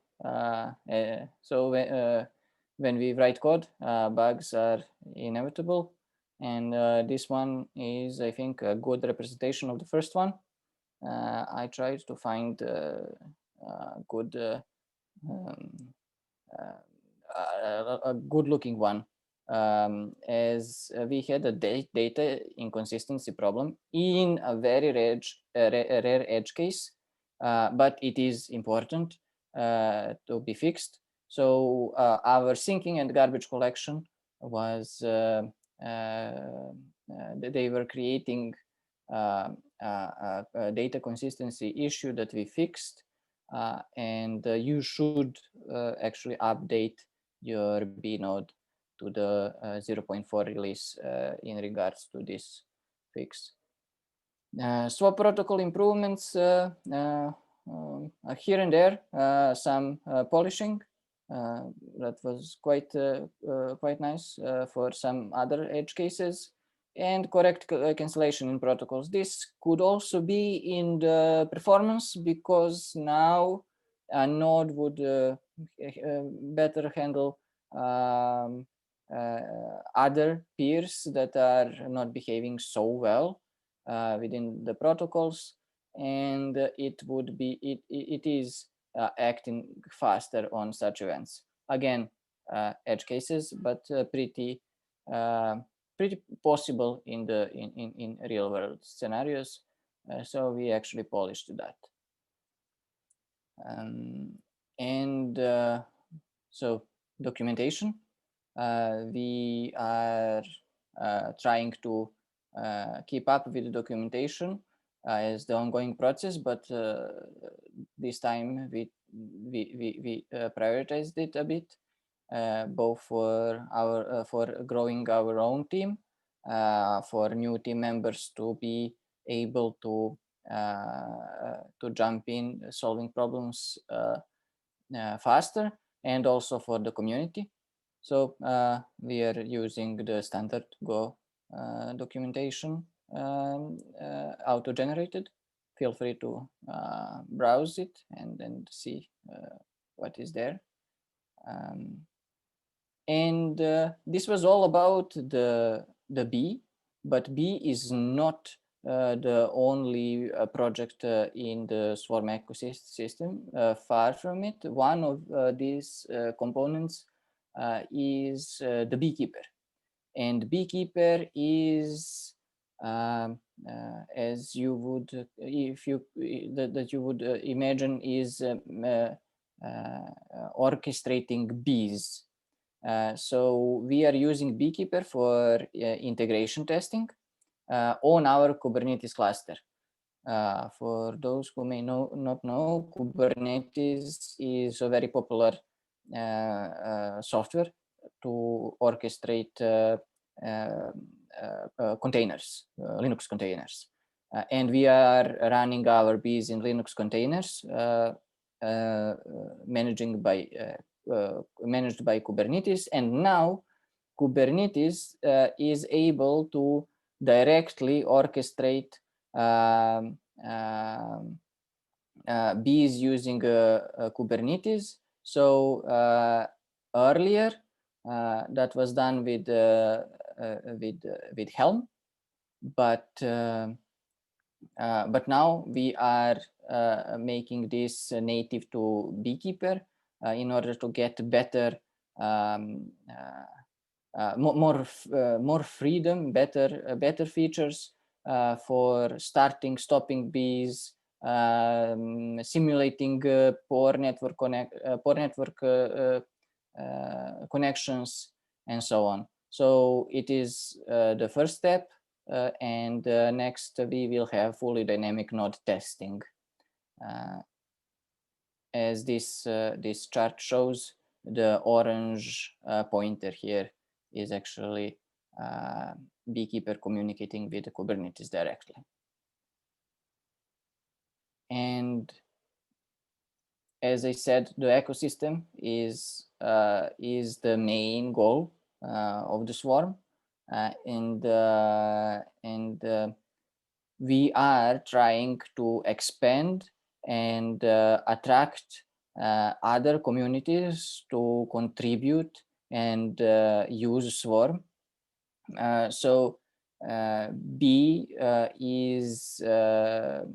we write code, bugs are inevitable, and this one is, I think, a good representation of the first one. I tried to find a good looking one, as we had a data inconsistency problem in a very rare edge case, but it is important to be fixed. So our syncing and garbage collection was, they were creating a data consistency issue that we fixed, and you should actually update your B node to the 0.4 release in regards to this fix. Swap protocol improvements here and there, some polishing that was quite nice for some other edge cases, and correct cancellation in protocols. This could also be in the performance, because now a node would better handle other peers that are not behaving so well within the protocols, and it is acting faster on such events. Again, edge cases, but pretty possible in real world scenarios. So we actually polished that. So documentation, we are trying to keep up with the documentation as the ongoing process, but this time we prioritized it a bit, both for growing our own team, for new team members to be able to jump in solving problems faster, and also for the community. So we are using the standard Go documentation, auto-generated. Feel free to browse it and see what is there. And this was all about the bee, but bee is not the only project in the Swarm ecosystem. Far from it. One of these components is the beekeeper, and beekeeper is as you would, if you that you would imagine, is orchestrating bees. So we are using beekeeper for integration testing on our Kubernetes cluster. For those who may not know, Kubernetes is a very popular software to orchestrate containers, Linux containers. And we are running our bees in Linux containers, managed by Kubernetes. And now Kubernetes is able to directly orchestrate bees using Kubernetes. So earlier that was done with Helm, but now we are making this native to Beekeeper in order to get better, more freedom, better features for starting, stopping bees, simulating poor network connections, and so on. So it is the first step, and next we will have fully dynamic node testing. As this chart shows, the orange pointer here is actually Beekeeper communicating with Kubernetes directly. And as I said, the ecosystem is the main goal of the Swarm, and we are trying to expand and attract other communities to contribute and use Swarm. So B is the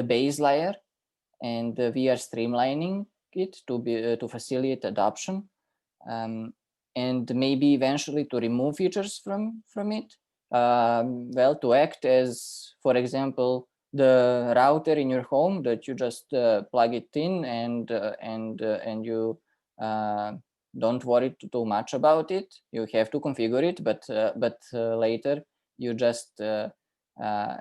base layer, and we are streamlining it to facilitate adoption, and maybe eventually to remove features from it. Well, to act as, for example, the router in your home that you just plug it in and you don't worry too much about it. You have to configure it, but later you just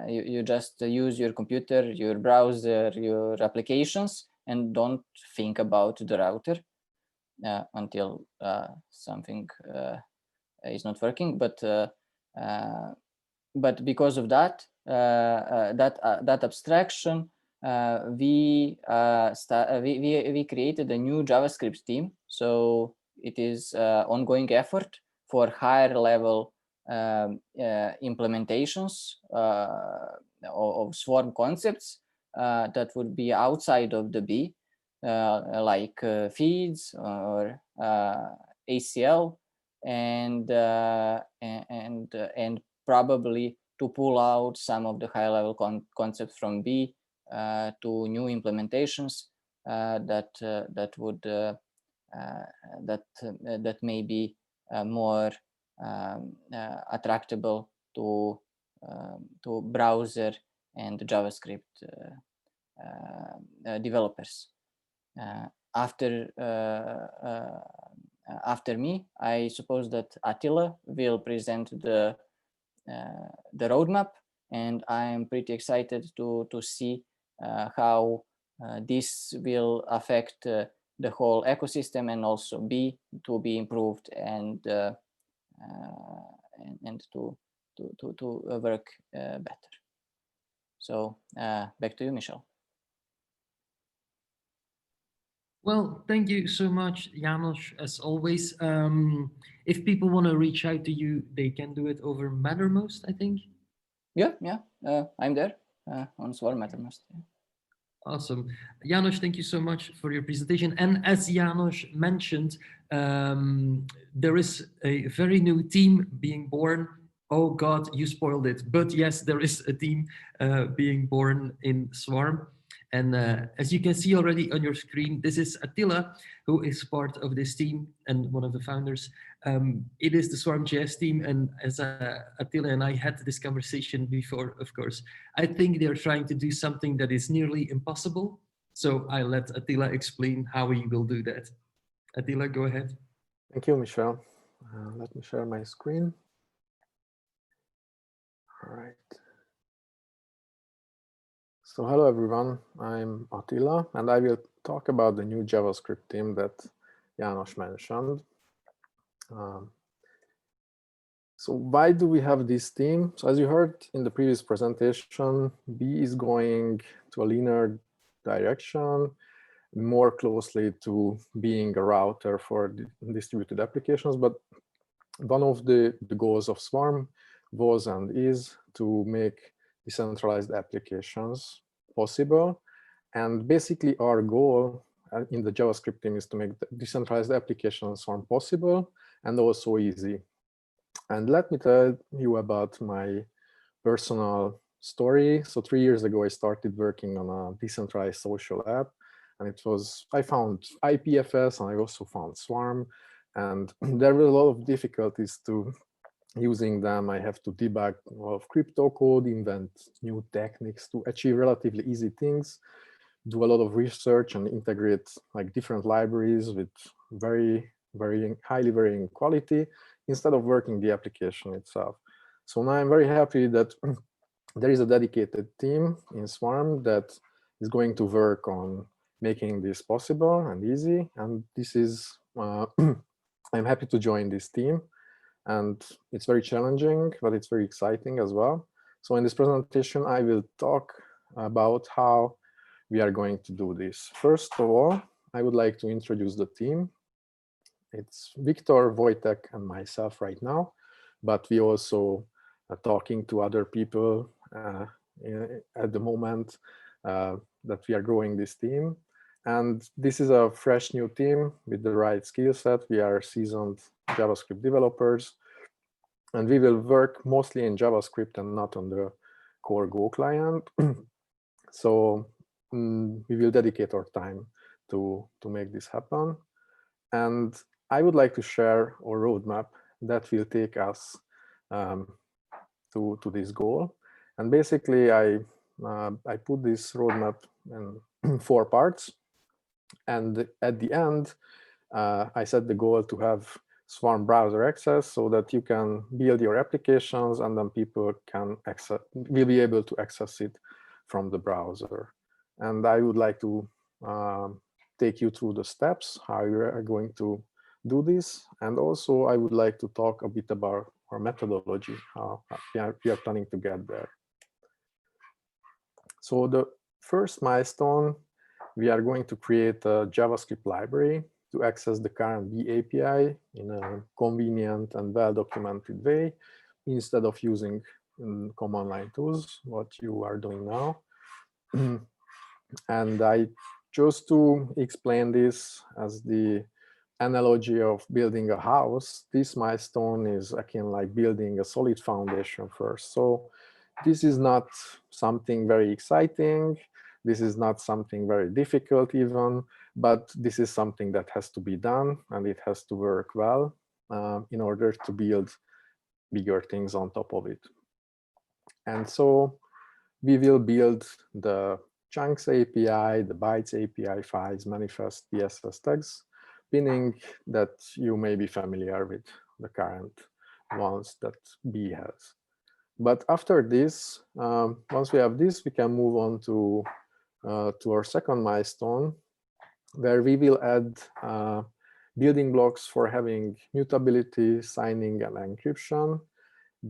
you just use your computer, your browser, your applications, and don't think about the router until something is not working. But because of that that abstraction, we created a new JavaScript team. So it is ongoing effort for higher level implementations of Swarm concepts that would be outside of the B, like feeds or ACL, and probably to pull out some of the high level concepts from B to new implementations that would that may be more attractable to browser and JavaScript developers. After me, I suppose that Attila will present the roadmap, and I am pretty excited to see how this will affect the whole ecosystem, and also to be improved and and to work better. So back to you, Michel. Well, thank you so much, Janos, as always. If people want to reach out to you, they can do it over Mattermost, I think. Yeah, I'm there on Swarm Mattermost. Yeah. Awesome. Janos, thank you so much for your presentation. And as Janos mentioned, there is a very new team being born. Oh God, you spoiled it. But yes, there is a team being born in Swarm. And as you can see already on your screen, this is Attila, who is part of this team and one of the founders. It is the Swarm.js team. And as Attila and I had this conversation before, of course, I think they're trying to do something that is nearly impossible. So I let Attila explain how he will do that. Attila, go ahead. Thank you, Michel. Let me share my screen. All right. So hello, everyone. I'm Attila, and I will talk about the new JavaScript team that Janos mentioned. So why do we have this team? So as you heard in the previous presentation, B is going to a linear direction, more closely to being a router for distributed applications. But one of the goals of Swarm was and is to make decentralized applications possible. And basically our goal in the JavaScript team is to make the decentralized applications Swarm possible and also easy. And let me tell you about my personal story. So 3 years ago, I started working on a decentralized social app. And I found IPFS and I also found Swarm. And there were a lot of difficulties to using them. I have to debug a lot of crypto code, invent new techniques to achieve relatively easy things, do a lot of research and integrate like different libraries with very highly varying quality instead of working the application itself. So now I'm very happy that there is a dedicated team in Swarm that is going to work on making this possible and easy. And this is, I'm happy to join this team. And it's very challenging, but it's very exciting as well. So in this presentation, I will talk about how we are going to do this. First of all, I would like to introduce the team. It's Victor, Wojtek, and myself right now, but we also are talking to other people at the moment that we are growing this team. And this is a fresh new team with the right skill set. We are seasoned JavaScript developers, and we will work mostly in JavaScript and not on the core Go client. So we will dedicate our time to make this happen. And I would like to share a roadmap that will take us to this goal. And basically, I put this roadmap in 4 parts. And at the end, I set the goal to have Swarm browser access so that you can build your applications and then people will be able to access it from the browser. And I would like to take you through the steps, how you are going to do this. And also I would like to talk a bit about our methodology, how we are planning to get there. So the first milestone, we are going to create a JavaScript library to access the current B API in a convenient and well-documented way, instead of using command line tools, what you are doing now. And I chose to explain this as the analogy of building a house. This milestone is akin like building a solid foundation first. So this is not something very exciting. This is not something very difficult even, but this is something that has to be done and it has to work well in order to build bigger things on top of it. And so we will build the chunks API, the bytes API files, manifest, CSS tags, pinning that you may be familiar with the current ones that B has. But after this, once we have this, we can move on to our second milestone, where we will add building blocks for having mutability, signing, and encryption.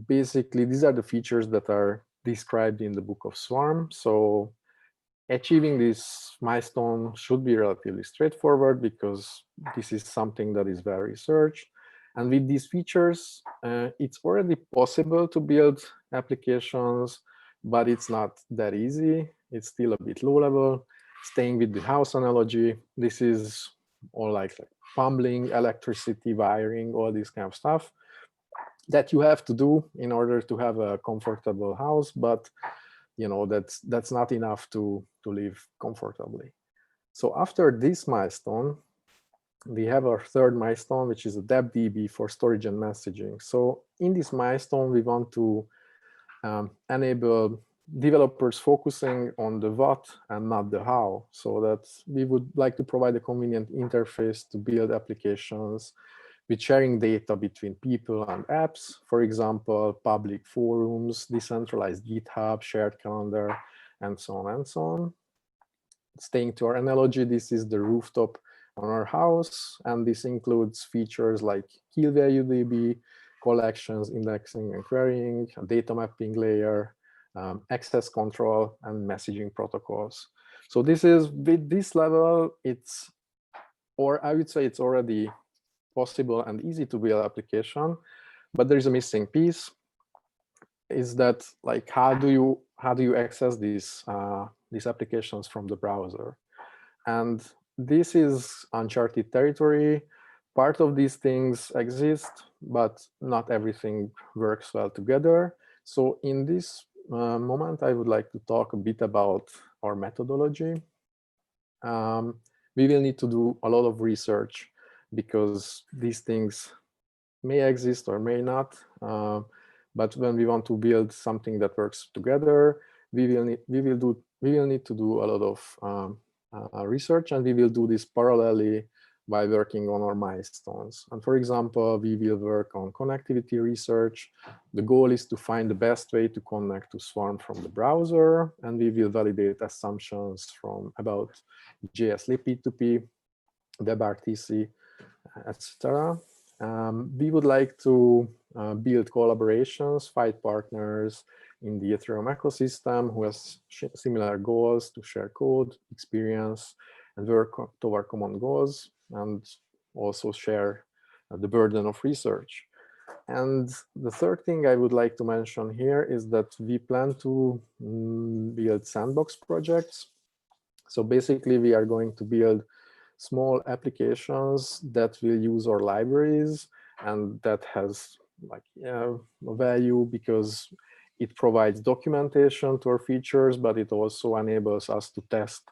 basically, these are the features that are described in the book of Swarm. So achieving this milestone should be relatively straightforward because this is something that is well researched. And with these features, it's already possible to build applications, but it's not that easy. It's still a bit low level. Staying with the house analogy, this is all like plumbing, electricity, wiring, all this kind of stuff that you have to do in order to have a comfortable house, but that's not enough to live comfortably. So after this milestone, we have our third milestone, which is a DebDB for storage and messaging. So in this milestone, we want to enable developers focusing on the what and not the how, so that we would like to provide a convenient interface to build applications with sharing data between people and apps, for example, public forums, decentralized GitHub, shared calendar, and so on and so on. Staying to our analogy, this is the rooftop on our house, and this includes features like key value DB, collections, indexing and querying, a data mapping layer, access control, and messaging protocols. So this is, with this level, it's, or I would say it's already possible and easy to build application, but there is a missing piece. Is that like how do you access these applications from the browser? And this is uncharted territory. Part of these things exist, but not everything works well together. So in this moment, I would like to talk a bit about our methodology. We will need to do a lot of research because these things may exist or may not. But when we want to build something that works together, we will need to do a lot of research, and we will do this parallelly by working on our milestones. And for example, we will work on connectivity research. The goal is to find the best way to connect to Swarm from the browser, and we will validate assumptions from about JS-lib P2P, WebRTC, etc. We would like to build collaborations, find partners in the Ethereum ecosystem who has similar goals to share code, experience, and work toward common goals, and also share the burden of research. And the third thing I would like to mention here is that we plan to build sandbox projects. So basically, we are going to build small applications that will use our libraries, and that has like value because it provides documentation to our features, but it also enables us to test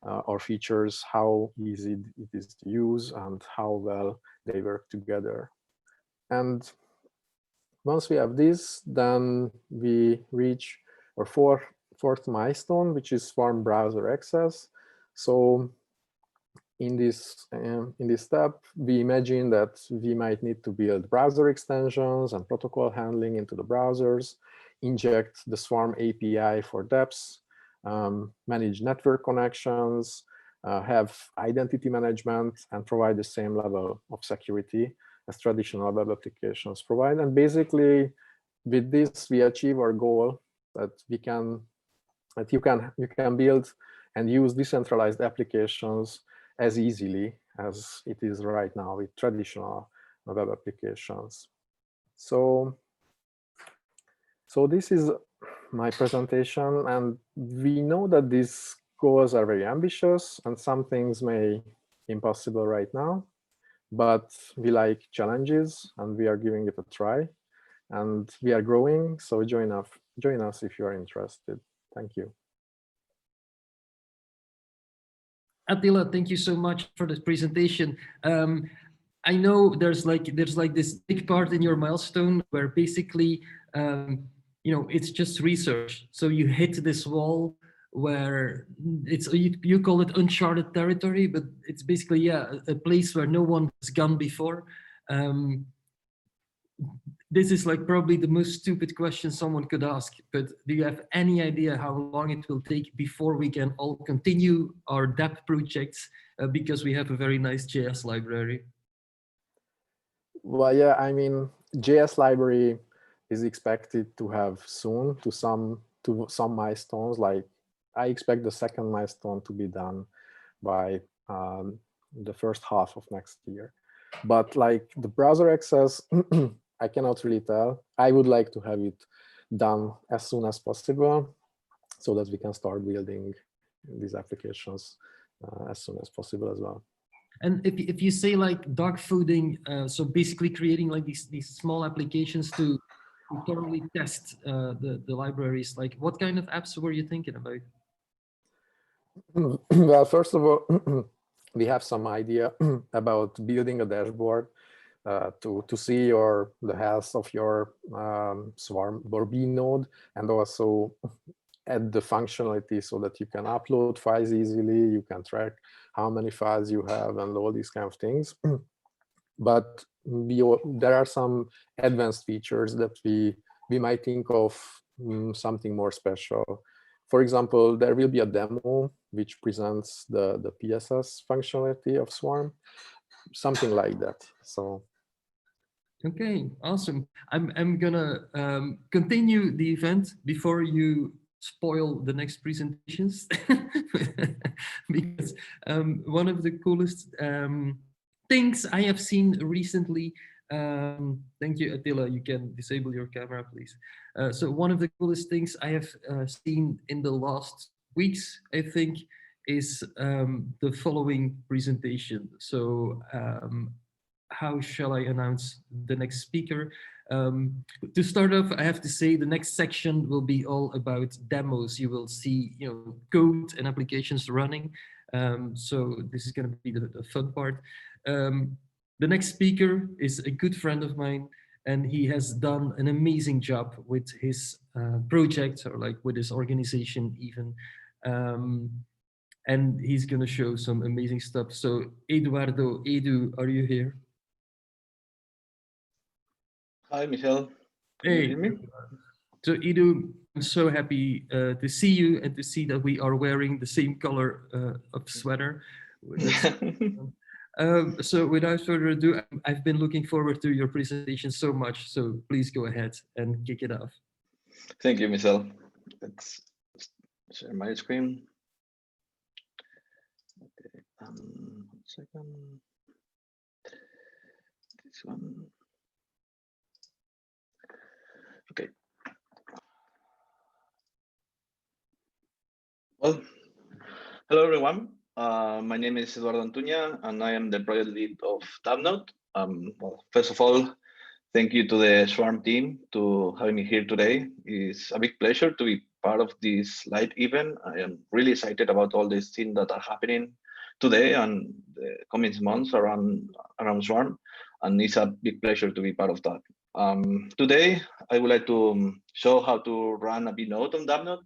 our features, how easy it is to use and how well they work together. And once we have this, then we reach our fourth milestone, which is Swarm browser access. So in this step, we imagine that we might need to build browser extensions and protocol handling into the browsers, inject the Swarm API for dApps, manage network connections, have identity management, and provide the same level of security as traditional web applications provide. And basically, with this, we achieve our goal that you can build and use decentralized applications as easily as it is right now with traditional web applications. So this is my presentation, and we know that these goals are very ambitious and some things may be impossible right now, but we like challenges and we are giving it a try, and we are growing. So join us if you are interested. Thank you. Attila, thank you so much for this presentation. I know there's like this big part in your milestone where basically, it's just research. So you hit this wall where you call it uncharted territory, but it's basically a place where no one has gone before. This is like probably the most stupid question someone could ask, but do you have any idea how long it will take before we can all continue our dApp projects because we have a very nice JS library? Well, yeah, I mean, JS library is expected to have soon to some milestones. Like I expect the second milestone to be done by the first half of next year. But like the browser access, I cannot really tell. I would like to have it done as soon as possible so that we can start building these applications as soon as possible as well. And if you say like dog fooding, so basically creating like these small applications to thoroughly test the libraries, like what kind of apps were you thinking about? Well, first of all, we have some idea about building a dashboard to see the health of your Swarm or B node, and also add the functionality so that you can upload files easily, you can track how many files you have and all these kind of things. But there are some advanced features that we might think of something more special. For example, there will be a demo which presents the PSS functionality of Swarm, something like that. So. Okay, awesome. I'm gonna continue the event before you spoil the next presentations because one of the coolest things I have seen recently. Thank you, Attila. You can disable your camera, please. So one of the coolest things I have seen in the last weeks, I think, is the following presentation. So how shall I announce the next speaker? To start off, I have to say the next section will be all about demos. You will see, code and applications running. So this is going to be the fun part. The next speaker is a good friend of mine, and he has done an amazing job with his project, or like with his organization even. And he's going to show some amazing stuff. So Eduardo, Edu, are you here? Hi, Michel. Can you hear me? So Edu, I'm so happy to see you and to see that we are wearing the same color of sweater. So without further ado, I've been looking forward to your presentation so much. So please go ahead and kick it off. Thank you, Michel. Let's share my screen. Okay, 1 second. This one. Okay. Well, hello everyone. My name is Eduardo Antuña, and I am the project lead of DAppNode. Well, first of all, thank you to the Swarm team to having me here today. It's a big pleasure to be part of this live event. I am really excited about all these things that are happening today and the coming months around Swarm, and it's a big pleasure to be part of that. Today, I would like to show how to run a node on DAppNode,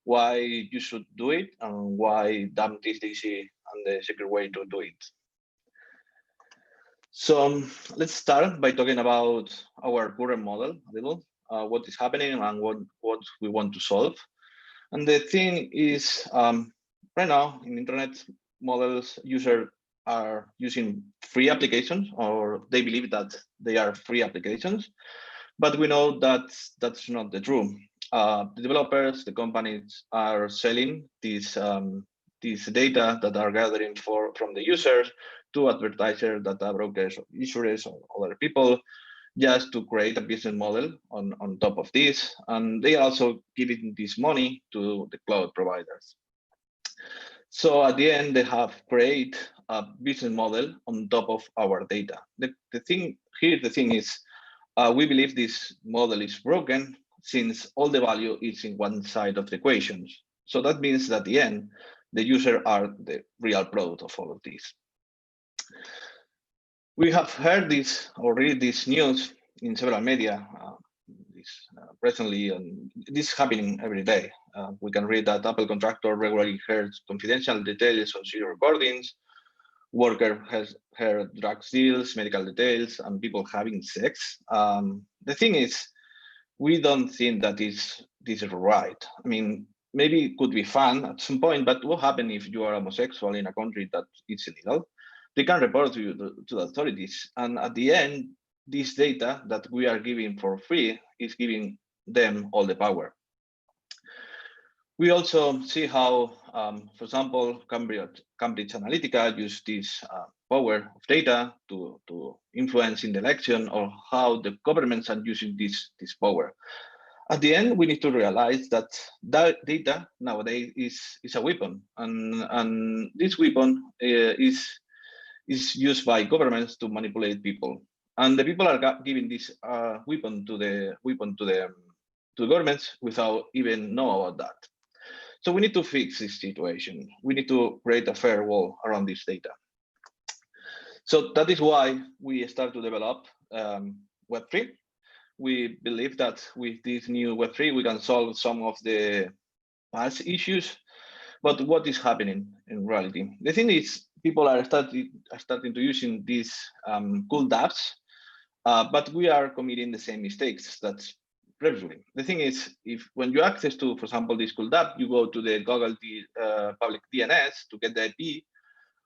why you should do it, and why DAppNode is the easy and the secure way to do it. So let's start by talking about our current model a little, what is happening and what we want to solve. And the thing is, right now in internet models, users are using free applications, or they believe that they are free applications, but we know that that's not the truth. The developers, the companies are selling these data that are gathering from the users to advertisers, data brokers, or insurers, or other people, just to create a business model on top of this. And they are also giving this money to the cloud providers. So at the end, they have created a business model on top of our data. The thing is, we believe this model is broken since all the value is in one side of the equations. So that means that at the end, the user are the real product of all of this. We have heard this or read this news in several media recently, and this is happening every day. We can read that Apple contractor regularly hears confidential details on serial recordings, worker has heard drug deals, medical details, and people having sex. The thing is, we don't think that this is right. I mean, maybe it could be fun at some point, but what happens if you are homosexual in a country that it's illegal? They can report you to the authorities, and at the end, this data that we are giving for free is giving them all the power. We also see how, for example, Cambridge Analytica use this power of data to influence in the election, or how the governments are using this power. At the end, we need to realize that data nowadays is a weapon, and this weapon is used by governments to manipulate people, and the people are giving this weapon to the governments without even know about that. So we need to fix this situation. We need to create a fair wall around this data. So that is why we start to develop Web3. We believe that with this new Web3, we can solve some of the past issues. But what is happening in reality? The thing is, people are starting to using these cool dApps, but we are committing the same mistakes that previously. The thing is, if when you access to, for example, this cool dApp, you go to the Google public DNS to get the IP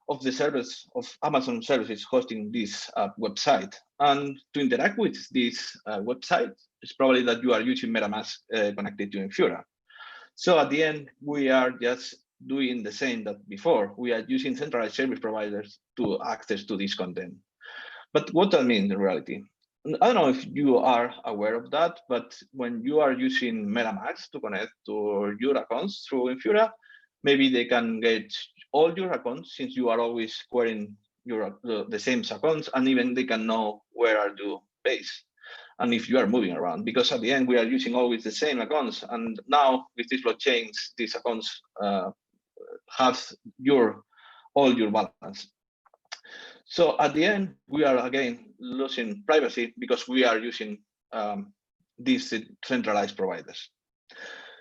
of the service of Amazon services hosting this website. And to interact with this website, it's probably that you are using MetaMask connected to Infura. So at the end, we are just doing the same that before. We are using centralized service providers to access to this content. But what that means in reality? I don't know if you are aware of that, but when you are using MetaMask to connect to your accounts through Infura, maybe they can get all your accounts, since you are always querying the same accounts, and even they can know where are you based and if you are moving around, because at the end we are using always the same accounts, and now with these blockchains, these accounts have all your balance. So at the end, we are again losing privacy because we are using these centralized providers.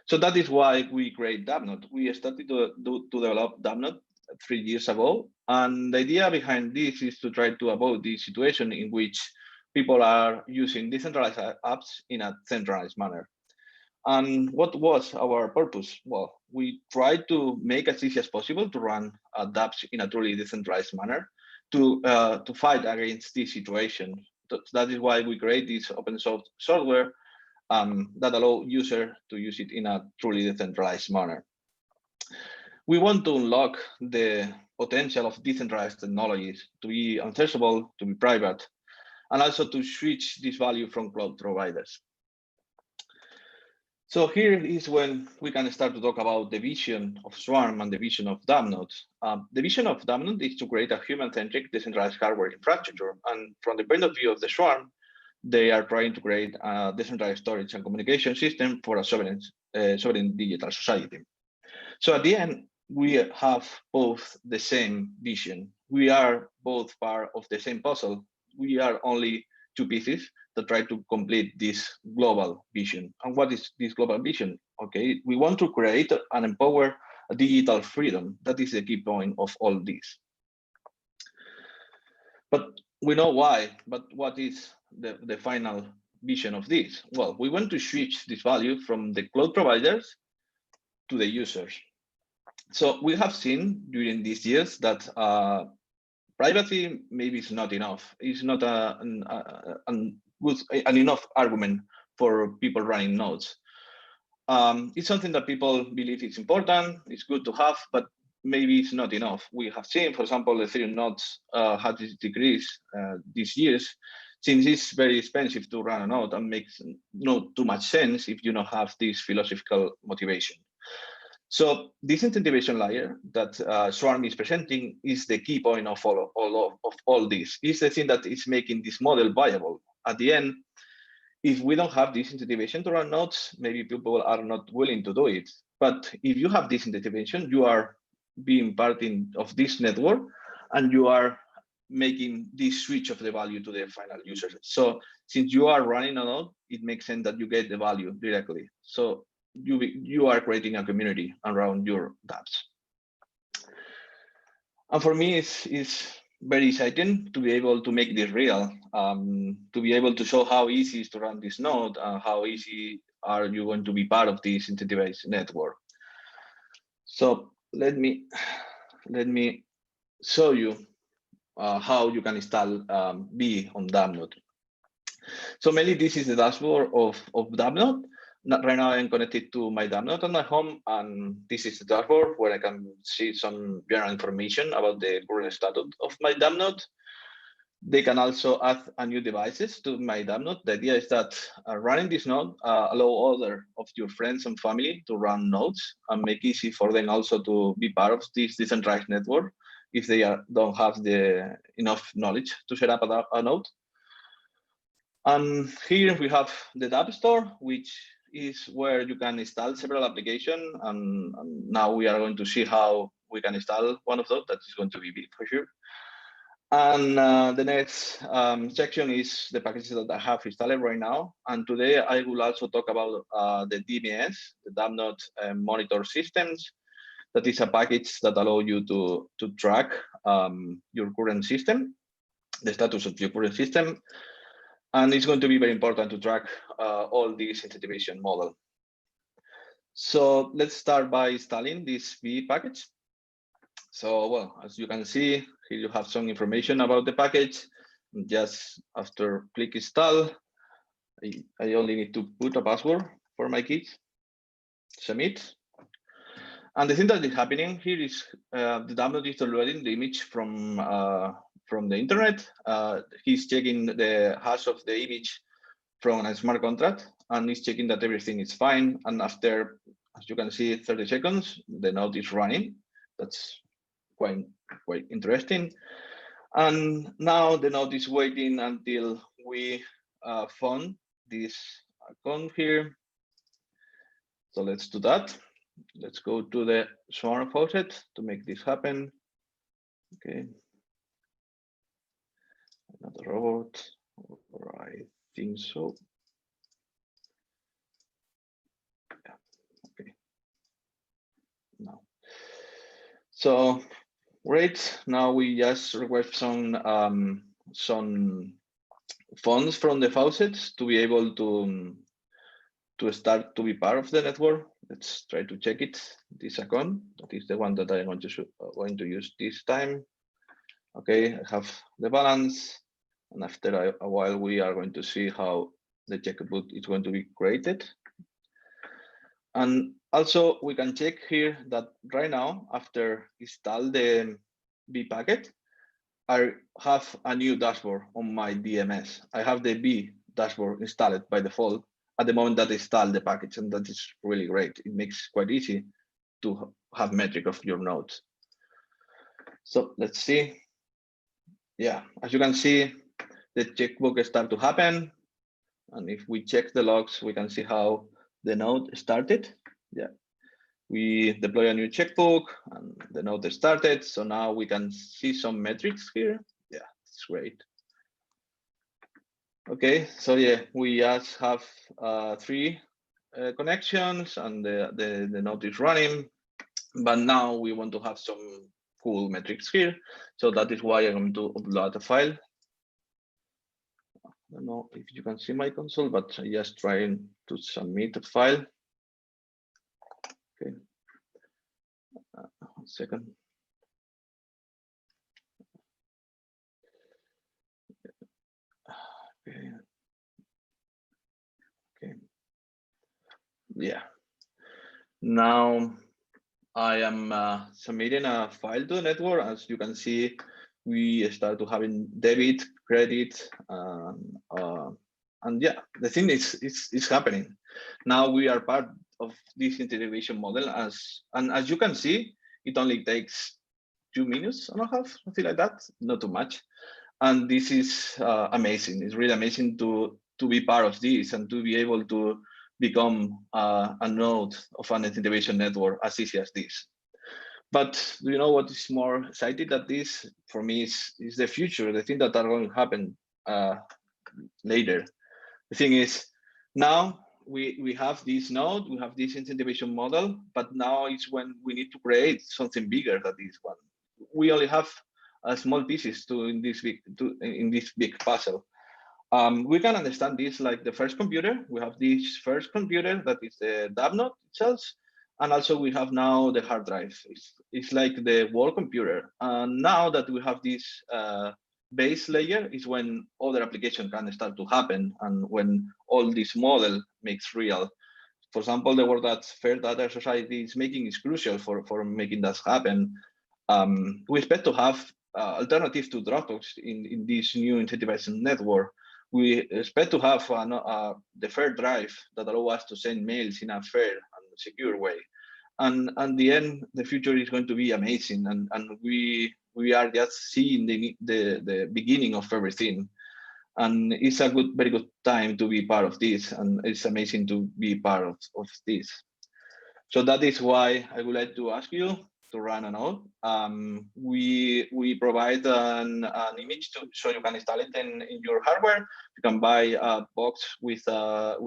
So that is why we create DAppNode. We started to develop DAppNode 3 years ago, and the idea behind this is to try to avoid the situation in which people are using decentralized apps in a centralized manner. And what was our purpose? Well, we tried to make as easy as possible to run dApps in a truly decentralized manner to fight against this situation. That is why we create this open source software that allow users to use it in a truly decentralized manner. We want to unlock the potential of decentralized technologies to be untraceable, to be private, and also to switch this value from cloud providers. So here is when we can start to talk about the vision of Swarm and the vision of DAppNode. The vision of DAppNode is to create a human-centric decentralized hardware infrastructure. And from the point of view of the Swarm, they are trying to create a decentralized storage and communication system for a sovereign digital society. So at the end, we have both the same vision. We are both part of the same puzzle. We are only two pieces that try to complete this global vision. And what is this global vision? Okay, we want to create and empower a digital freedom. That is the key point of all this. But we know why, but what is the final vision of this? Well, we want to switch this value from the cloud providers to the users. So we have seen during these years that privacy maybe is not enough. It's not an enough argument for people running nodes. It's something that people believe it's important, it's good to have, but maybe it's not enough. We have seen, for example, Ethereum nodes had this decrease these years, since it's very expensive to run a node and makes not too much sense if you don't have this philosophical motivation. So this incentivization layer that Swarm is presenting is the key point of all this. It's the thing that is making this model viable. At the end, if we don't have this incentivization to run nodes, maybe people are not willing to do it. But if you have this incentivization, you are being part of this network, and you are making this switch of the value to the final users. So since you are running a node, it makes sense that you get the value directly. So you are creating a community around your dApps. And for me, it's very exciting to be able to make this real, to be able to show how easy it is to run this node, and how easy are you going to be part of this incentivized network. So let me show you how you can install B on DAppNode. So mainly this is the dashboard of DAppNode. Right now I'm connected to my DAppNode on my home, and this is the dashboard where I can see some general information about the current status of my DAppNode. They can also add a new devices to my DAppNode. The idea is that running this node allow other of your friends and family to run nodes and make easy for them also to be part of this decentralized network if they don't have the enough knowledge to set up a node. And here we have the App Store, which is where you can install several applications. And now we are going to see how we can install one of those. That is going to be big for sure. And the next section is the packages that I have installed right now. And today I will also talk about the DMS, the DAppNode Monitor Systems. That is a package that allows you to track your current system, the status of your current system. And it's going to be very important to track all these incentivization model. So let's start by installing this V package. So, well, as you can see, here you have some information about the package. Just after click install, I only need to put a password for my keys, submit. And the thing that is happening here is the download is downloading the image from the internet. He's checking the hash of the image from a smart contract, and he's checking that everything is fine. And after, as you can see, 30 seconds, the node is running. That's quite interesting. And now the node is waiting until we found this account here. So let's do that. Let's go to the Swarm faucet to make this happen. Okay. Another robot, I think so. Yeah, okay. Now, so great. Now we just request some funds from the faucets to be able to start to be part of the network. Let's try to check it. This account, that is the one that I'm going to use this time. Okay, I have the balance. And after a while, we are going to see how the checkbook is going to be created. And also we can check here that right now, after install the B packet, I have a new dashboard on my DMS. I have the B dashboard installed by default at the moment that I install the package, and that is really great. It makes quite easy to have metric of your nodes. So let's see. Yeah, as you can see, the checkbook start to happen. And if we check the logs, we can see how the node started. Yeah, we deploy a new checkbook and the node started. So now we can see some metrics here. Yeah, it's great. Okay, so yeah, we just have 3 connections and the node is running, but now we want to have some cool metrics here. So that is why I'm going to upload a file. I don't know if you can see my console, but I'm just trying to submit a file. Okay, 1 second. Okay. Okay. Yeah. Now I am submitting a file to the network. As you can see, we start to having debit, credit, and yeah, the thing is happening. Now we are part of this integration model, and as you can see, it only takes 2 minutes and a half, something like that, not too much. And this is amazing. It's really amazing to be part of this and to be able to become a node of an integration network as easy as this. But do you know what is more exciting than this? For me, is the future, the thing that are going to happen later. The thing is, now we have this node, we have this incentivization model, but now it's when we need to create something bigger than this one. We only have small pieces in this big puzzle. We can understand this like the first computer. We have this first computer that is the DAppNode itself, and also we have now the hard drive. It's like the world computer. And now that we have this base layer is when other application can start to happen and when all this model makes real. For example, the work that Fair Data Society is making is crucial for making that happen. We expect to have alternatives to Dropbox in this new incentivized network. We expect to have the Fair Drive that allow us to send mails in a fair and secure way. And at the end, the future is going to be amazing, and we are just seeing the beginning of everything. And it's a very good time to be part of this, and it's amazing to be part of this. So that is why I would like to ask you to run a node. We provide an image so you can install it in your hardware. You can buy a box with a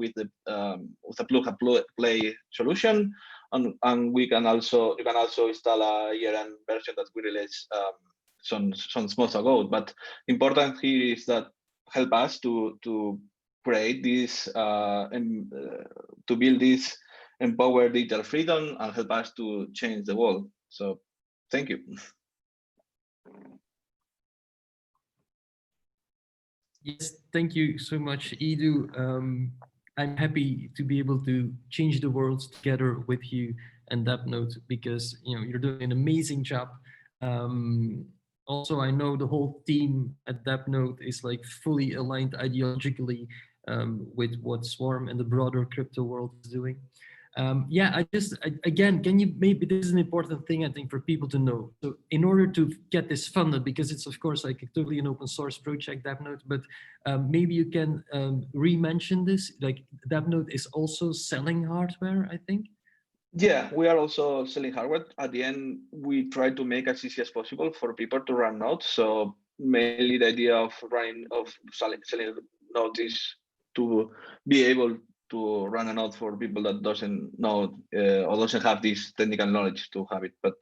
plug-and-play solution, and you can also install a year-end version that we released some months ago. But important here is that help us to create this to build this empower digital freedom and help us to change the world. So thank you. Yes, thank you so much, Edu. I'm happy to be able to change the world together with you and DAppNode, because you're doing an amazing job. Also, I know the whole team at DAppNode is like fully aligned ideologically with what Swarm and the broader crypto world is doing. Yeah, again, can you, maybe this is an important thing I think for people to know. So in order to get this funded, because it's of course like totally an open source project, DAppNode, but maybe you can re-mention this, like DAppNode is also selling hardware, I think. Yeah, we are also selling hardware. At the end, we try to make as easy as possible for people to run nodes. So mainly the idea of selling nodes is to be able to run a node for people that doesn't know or doesn't have this technical knowledge to have it. But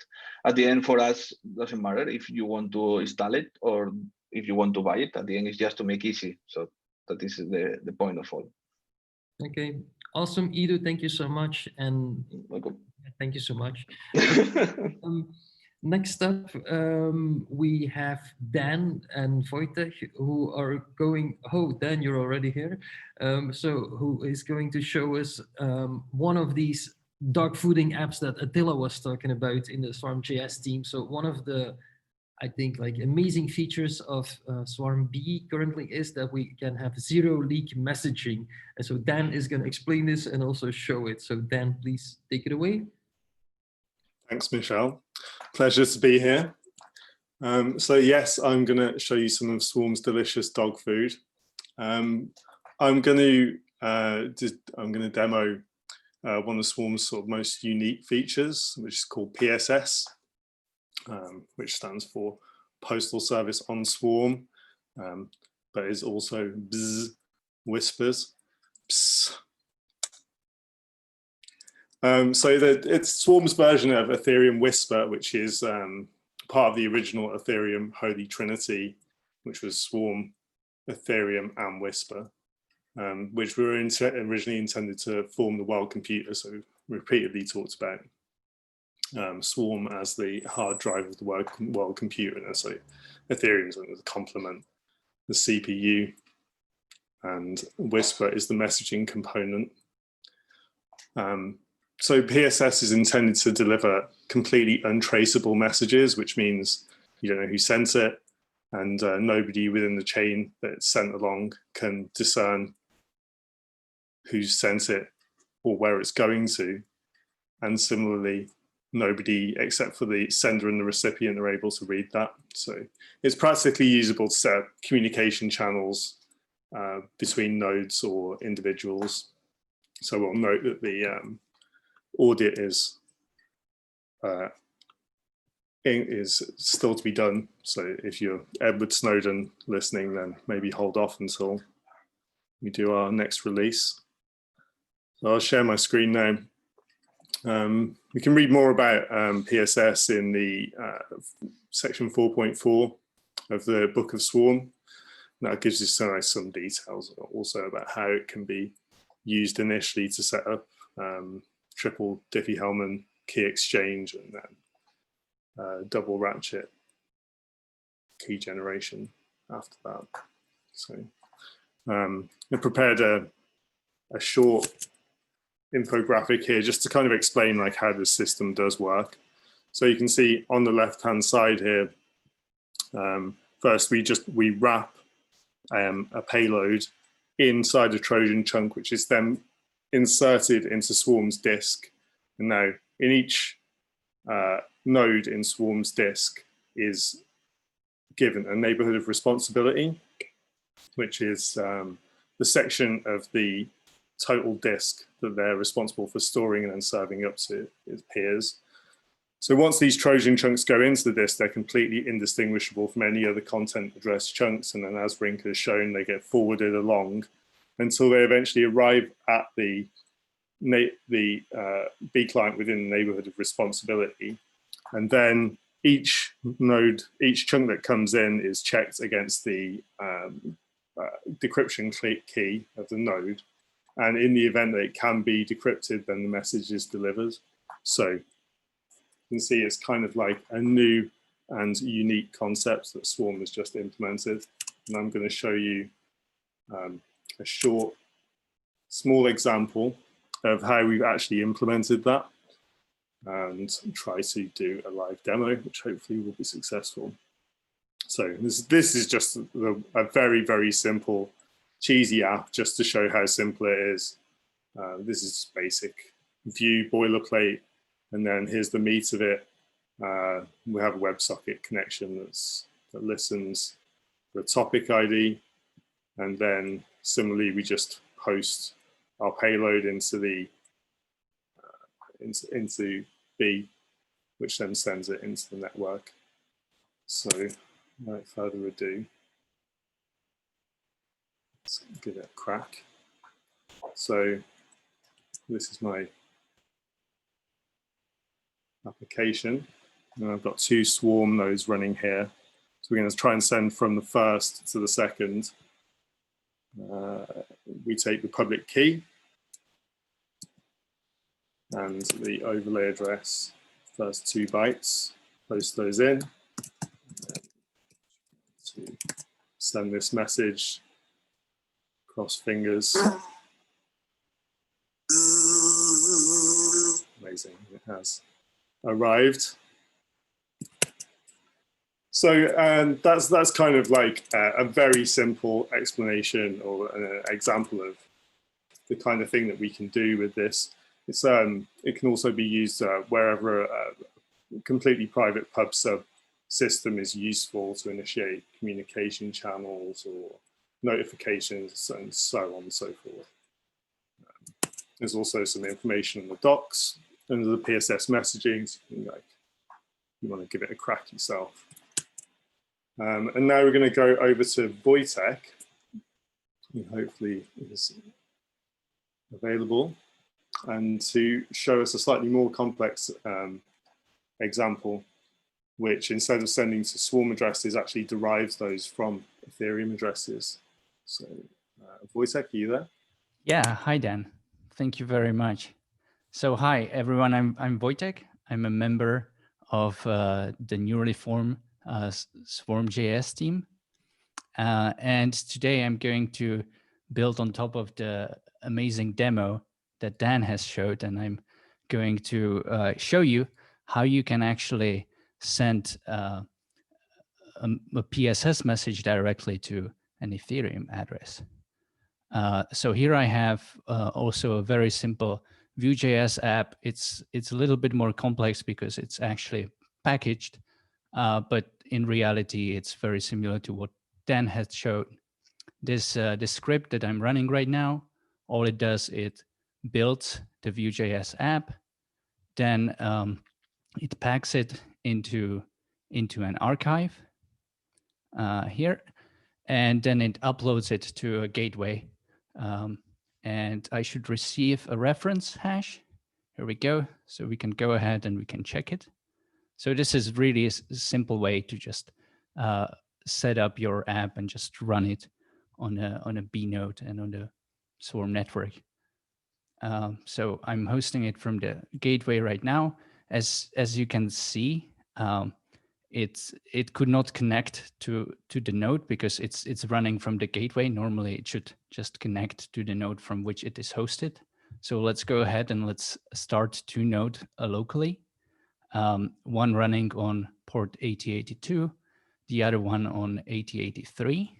at the end, for us, doesn't matter if you want to install it or if you want to buy it. At the end, it's just to make easy. So that is the point of all. Okay, awesome, Edu. Thank you so much, and welcome. Thank you so much. Next up, we have Dan and Wojtek, who are going. Oh, Dan, you're already here. So, who is going to show us one of these dog fooding apps that Attila was talking about in the Swarm.js team. So, one of the, I think, like amazing features of Swarm B currently is that we can have zero leak messaging. And so Dan is going to explain this and also show it. So Dan, please take it away. Thanks, Michelle. Pleasure to be here. So yes, I'm going to show you some of Swarm's delicious dog food. I'm going to demo one of Swarm's sort of most unique features, which is called PSS. Which stands for Postal Service on Swarm, but is also bzz, whispers. Psst. So it's Swarm's version of Ethereum Whisper, which is part of the original Ethereum Holy Trinity, which was Swarm, Ethereum, and Whisper, which were originally intended to form the world computer. So repeatedly talked about Swarm as the hard drive of the world computer, and so Ethereum is the complement, the CPU, and Whisper is the messaging component. So PSS is intended to deliver completely untraceable messages, which means you don't know who sent it, and nobody within the chain that it's sent along can discern who sent it or where it's going to. And similarly, nobody except for the sender and the recipient are able to read that. So it's practically usable to set up communication channels between nodes or individuals. So we'll note that the audit is still to be done. So if you're Edward Snowden listening, then maybe hold off until we do our next release. So I'll share my screen now. We can read more about PSS in the section 4.4 of the Book of Swarm. That gives you some details also about how it can be used initially to set up triple Diffie-Hellman key exchange and then double ratchet key generation. after that. So I prepared a short infographic here just to kind of explain like how the system does work. So you can see on the left-hand side here, first we wrap a payload inside a Trojan chunk, which is then inserted into Swarm's disk. And now in each node in Swarm's disk is given a neighborhood of responsibility, which is the section of the total disk that they're responsible for storing and then serving up to its peers. So once these Trojan chunks go into the disk, they're completely indistinguishable from any other content address chunks. And then as Rinka has shown, they get forwarded along until they eventually arrive at the B client within the neighborhood of responsibility. And then each node, each chunk that comes in is checked against the decryption key of the node. And in the event that it can be decrypted, then the message is delivered. So you can see it's kind of like a new and unique concept that Swarm has just implemented. And I'm going to show you a short, small example of how we've actually implemented that and try to do a live demo, which hopefully will be successful. So this is just a very, very simple, cheesy app just to show how simple it is. This is basic view boilerplate, and then here's the meat of it. We have a WebSocket connection that listens for a topic ID, and then similarly we just post our payload into the into B, which then sends it into the network. So without further ado, let's give it a crack. So this is my application, and I've got two Swarm nodes running here. So we're going to try and send from the first to the second. We take the public key and the overlay address, first 2 bytes, post those in to send this message. Cross fingers. Amazing, it has arrived. So that's kind of like a very simple explanation or an example of the kind of thing that we can do with this. It's it can also be used wherever a completely private pub sub system is useful to initiate communication channels or notifications and so on and so forth. There's also some information on the docs under the PSS messaging, so you want to give it a crack yourself. And now we're going to go over to Wojtek, who hopefully is available, and to show us a slightly more complex example, which instead of sending to Swarm addresses, actually derives those from Ethereum addresses. So Wojtek, are you there? Yeah, hi Dan. Thank you very much. So hi everyone, I'm Wojtek. I'm a member of the newly formed Swarm.js team. And today I'm going to build on top of the amazing demo that Dan has showed, and I'm going to show you how you can actually send a PSS message directly to an Ethereum address. So here I have also a very simple Vue.js app. It's a little bit more complex because it's actually packaged, but in reality, it's very similar to what Dan had showed. This script that I'm running right now, all it does, it builds the Vue.js app, then it packs it into an archive here, and then it uploads it to a gateway. And I should receive a reference hash. Here we go. So we can go ahead and we can check it. So this is really a simple way to just set up your app and just run it on a B node and on the Swarm network. So I'm hosting it from the gateway right now. As you can see, it could not connect to the node because it's running from the gateway. Normally it should just connect to the node from which it is hosted. So let's go ahead and let's start two nodes locally. One running on port 8082, the other one on 8083.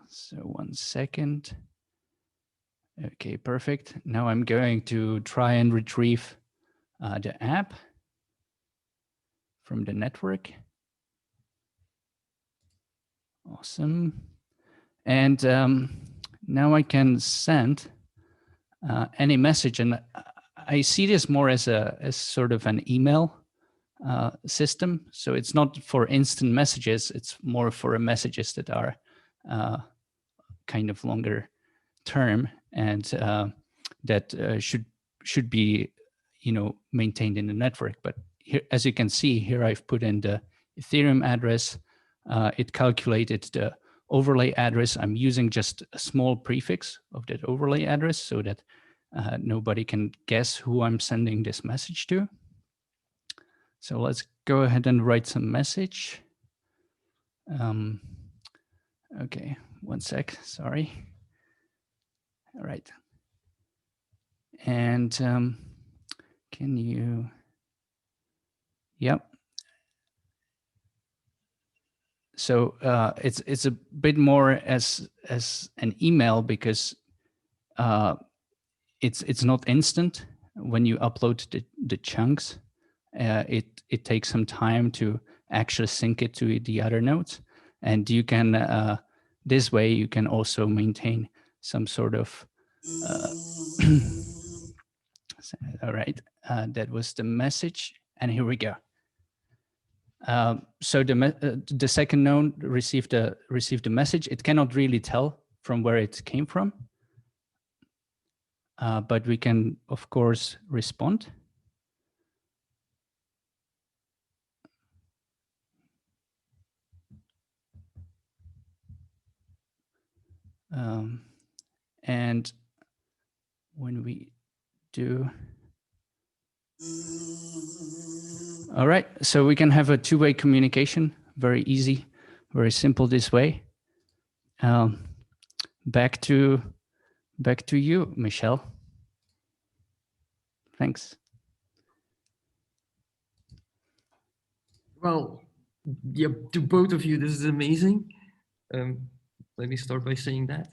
So 1 second. Okay, perfect. Now I'm going to try and retrieve the app from the network. Awesome. And now I can send any message, and I see this more as sort of an email system. So it's not for instant messages; it's more for messages that are kind of longer term and that should be, you know, maintained in the network. But here, as you can see here, I've put in the Ethereum address. It calculated the overlay address. I'm using just a small prefix of that overlay address so that nobody can guess who I'm sending this message to. So let's go ahead and write some message. Okay, 1 sec, sorry. All right. And can you, yep. So it's a bit more as an email because it's not instant when you upload the chunks. It takes some time to actually sync it to the other nodes, and you can this way you can also maintain some sort of. All right, that was the message, and here we go. So the second node received the message. It cannot really tell from where it came from, but we can of course respond. And when we do, all right, so we can have a two-way communication, very easy, very simple this way. Back to you, Michelle. Thanks. Well, yeah, to both of you, this is amazing. Let me start by saying that.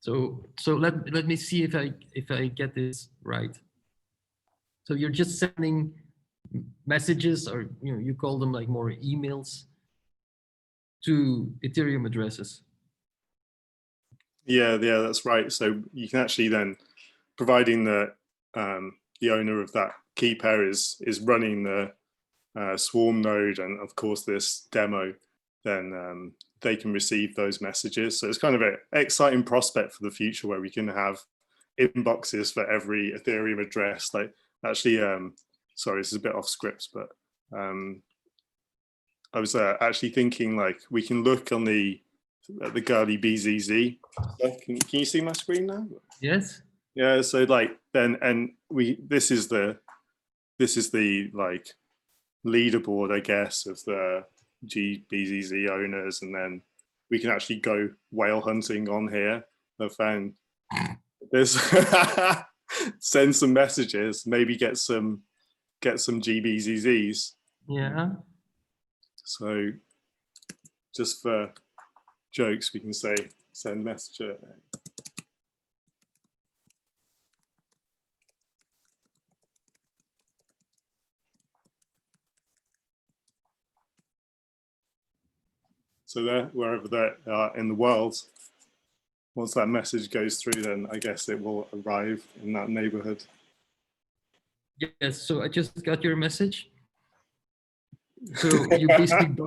So let me see if I get this right. So you're just sending messages, or you call them like more emails, to Ethereum addresses. Yeah, that's right. So you can actually then, providing that the owner of that key pair is running the Swarm node and of course this demo, then they can receive those messages. So it's kind of an exciting prospect for the future where we can have inboxes for every Ethereum address. Like actually, sorry, this is a bit off script, but I was actually thinking like we can look on the girly BZZ. Can you see my screen now? Yes. Yeah. So like then, and this is the like leaderboard, I guess, of the GBZZ owners, and then we can actually go whale hunting on here. I found this. Send some messages, maybe get some GBZZs. Yeah. So just for jokes, we can say send messenger. So there, wherever they are in the world, once that message goes through, then I guess it will arrive in that neighborhood. Yes, so I just got your message. So you basically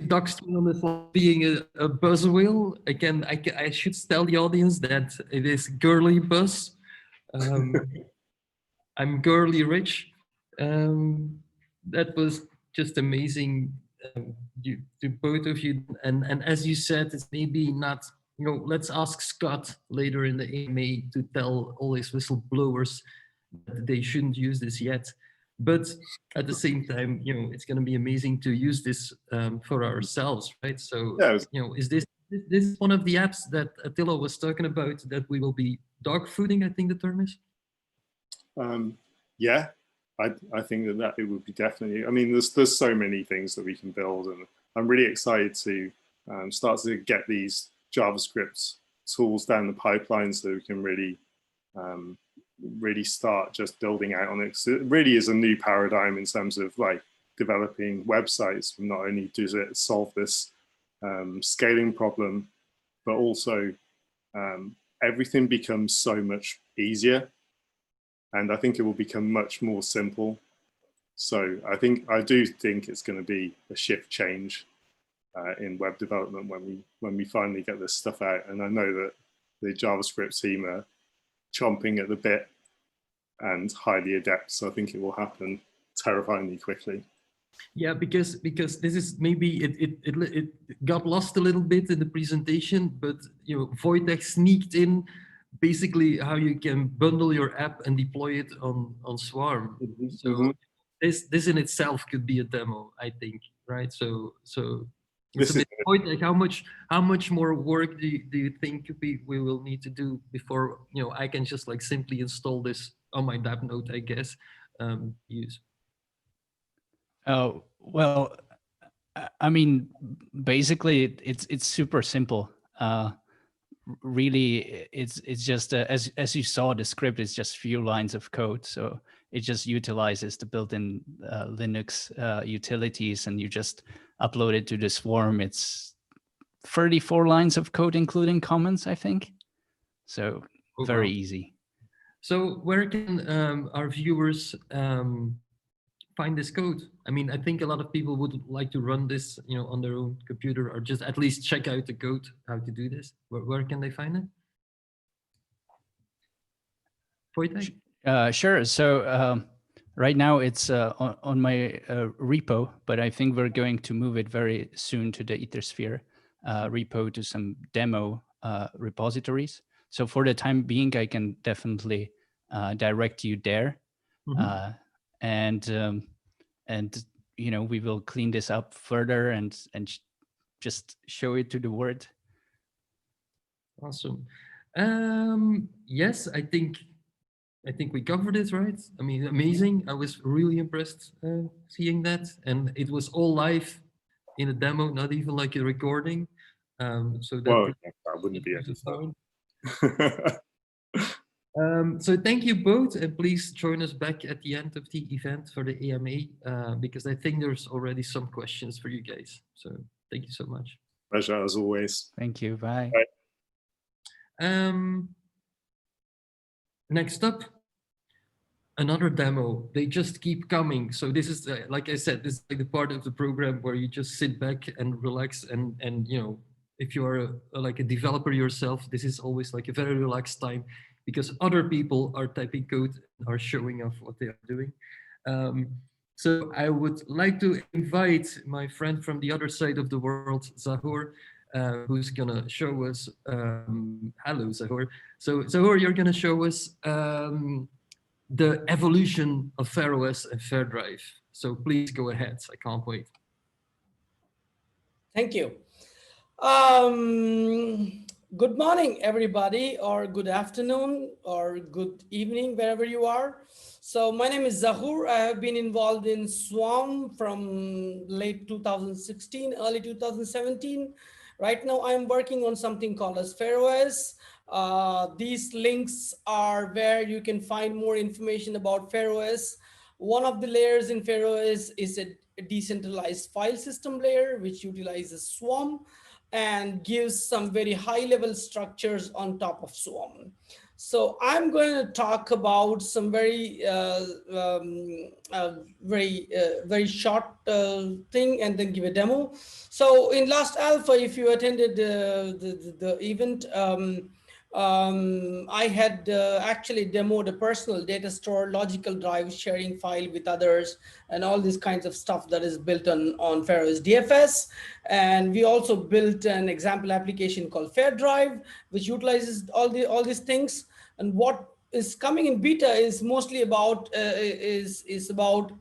doxed me on the phone being a buzz wheel. Again, I should tell the audience that it is girly buzz. I'm girly rich. That was just amazing. To both of you, and as you said, it's maybe not, let's ask Scott later in the AMA to tell all his whistleblowers that they shouldn't use this yet. But at the same time, it's going to be amazing to use this for ourselves, right? So, Yeah, is this one of the apps that Attila was talking about that we will be dog fooding, I think the term is? Yeah, I think that it would be definitely. I mean, there's so many things that we can build, and I'm really excited to start to get these JavaScript tools down the pipeline so we can really really start just building out on it. So it really is a new paradigm in terms of like developing websites. Not only does it solve this scaling problem, but also everything becomes so much easier. And I think it will become much more simple. So I do think it's going to be a shift change in web development when we finally get this stuff out. And I know that the JavaScript team are chomping at the bit and highly adept. So I think it will happen terrifyingly quickly. Yeah, because this is maybe it got lost a little bit in the presentation, but Wojtek sneaked in basically how you can bundle your app and deploy it on Swarm. So this in itself could be a demo, I think, right? So it's a bit like how much more work do you think we will need to do before I can just like simply install this on my dApp node, I guess, use. Oh, well, I mean, basically it's super simple. Really, it's just as you saw, the script is just few lines of code. So it just utilizes the built-in Linux utilities, and you just upload it to the Swarm. It's 34 lines of code, including comments, I think. So very easy. So where can our viewers find this code? I mean, I think a lot of people would like to run this, on their own computer, or just at least check out the code, how to do this. Where can they find it? Sure. So right now it's on my repo, but I think we're going to move it very soon to the Ethersphere repo, to some demo repositories. So for the time being, I can definitely direct you there. And we will clean this up further and just show it to the world. Awesome. Yes, I think we covered it, right? I mean, amazing. I was really impressed seeing that, and it was all live in a demo, not even like a recording. So that wouldn't be edited. So thank you both, and please join us back at the end of the event for the AMA, because I think there's already some questions for you guys. So thank you so much. Pleasure as always. Thank you. Bye. Bye. Next up, another demo. They just keep coming. So this is, like I said, this is like the part of the program where you just sit back and relax, and if you are like a developer yourself, this is always like a very relaxed time, because other people are typing code and are showing off what they are doing. So I would like to invite my friend from the other side of the world, Zahur, who's gonna show us, hello Zahur. So Zahur, you're gonna show us the evolution of FairOS and FairDrive. So please go ahead, I can't wait. Thank you. Good morning, everybody, or good afternoon, or good evening, wherever you are. So my name is Zahur. I have been involved in Swarm from late 2016, early 2017. Right now, I'm working on something called as FairOS. These links are where you can find more information about FairOS. One of the layers in FairOS is a decentralized file system layer, which utilizes Swarm and gives some very high level structures on top of Swarm. So I'm going to talk about some very short thing and then give a demo. So in last alpha, if you attended the event, I had actually demoed a personal data store, logical drive, sharing file with others, and all these kinds of stuff that is built on FairOS DFS. And we also built an example application called FairDrive, which utilizes all these things. And what is coming in beta is mostly about is about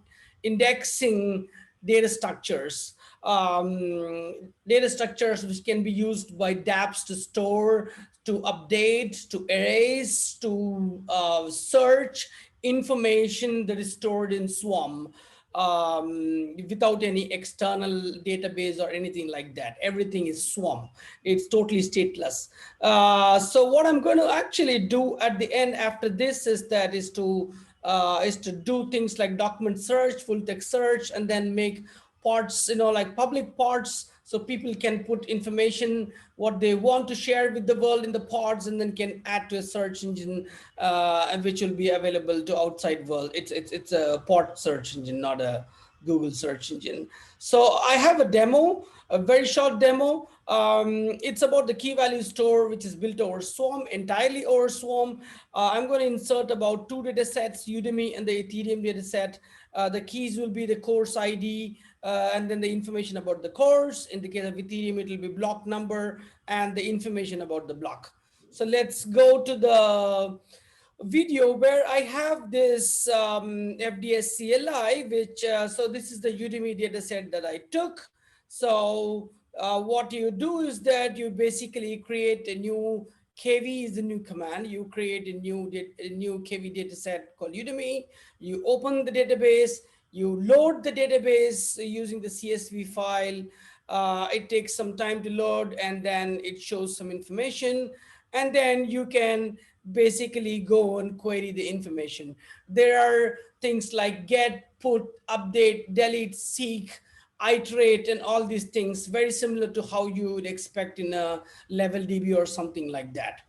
indexing data structures. Data structures which can be used by dApps to store, to update, to erase, to search information that is stored in Swarm without any external database or anything like that. Everything is Swarm. It's totally stateless. So what I'm going to actually do at the end after this is to do things like document search, full text search, and then make pods, like public pods, so people can put information what they want to share with the world in the pods, and then can add to a search engine, and which will be available to outside world. It's a pod search engine, not a Google search engine. So I have a demo, a very short demo. It's about the key value store, which is built over Swarm, entirely over Swarm. I'm going to insert about 2 data sets, Udemy and the Ethereum data set. The keys will be the course ID, and then the information about the course. In the case of Ethereum, it will be block number and the information about the block. So let's go to the video where I have this FDS CLI, which, so this is the Udemy data set that I took. So what you do is that you basically create a new KV is the new command. You create a new KV data set called Udemy. You open the database, you load the database using the CSV file. It takes some time to load, and then it shows some information. And then you can basically go and query the information. There are things like get, put, update, delete, seek, iterate, and all these things, very similar to how you would expect in a level DB or something like that.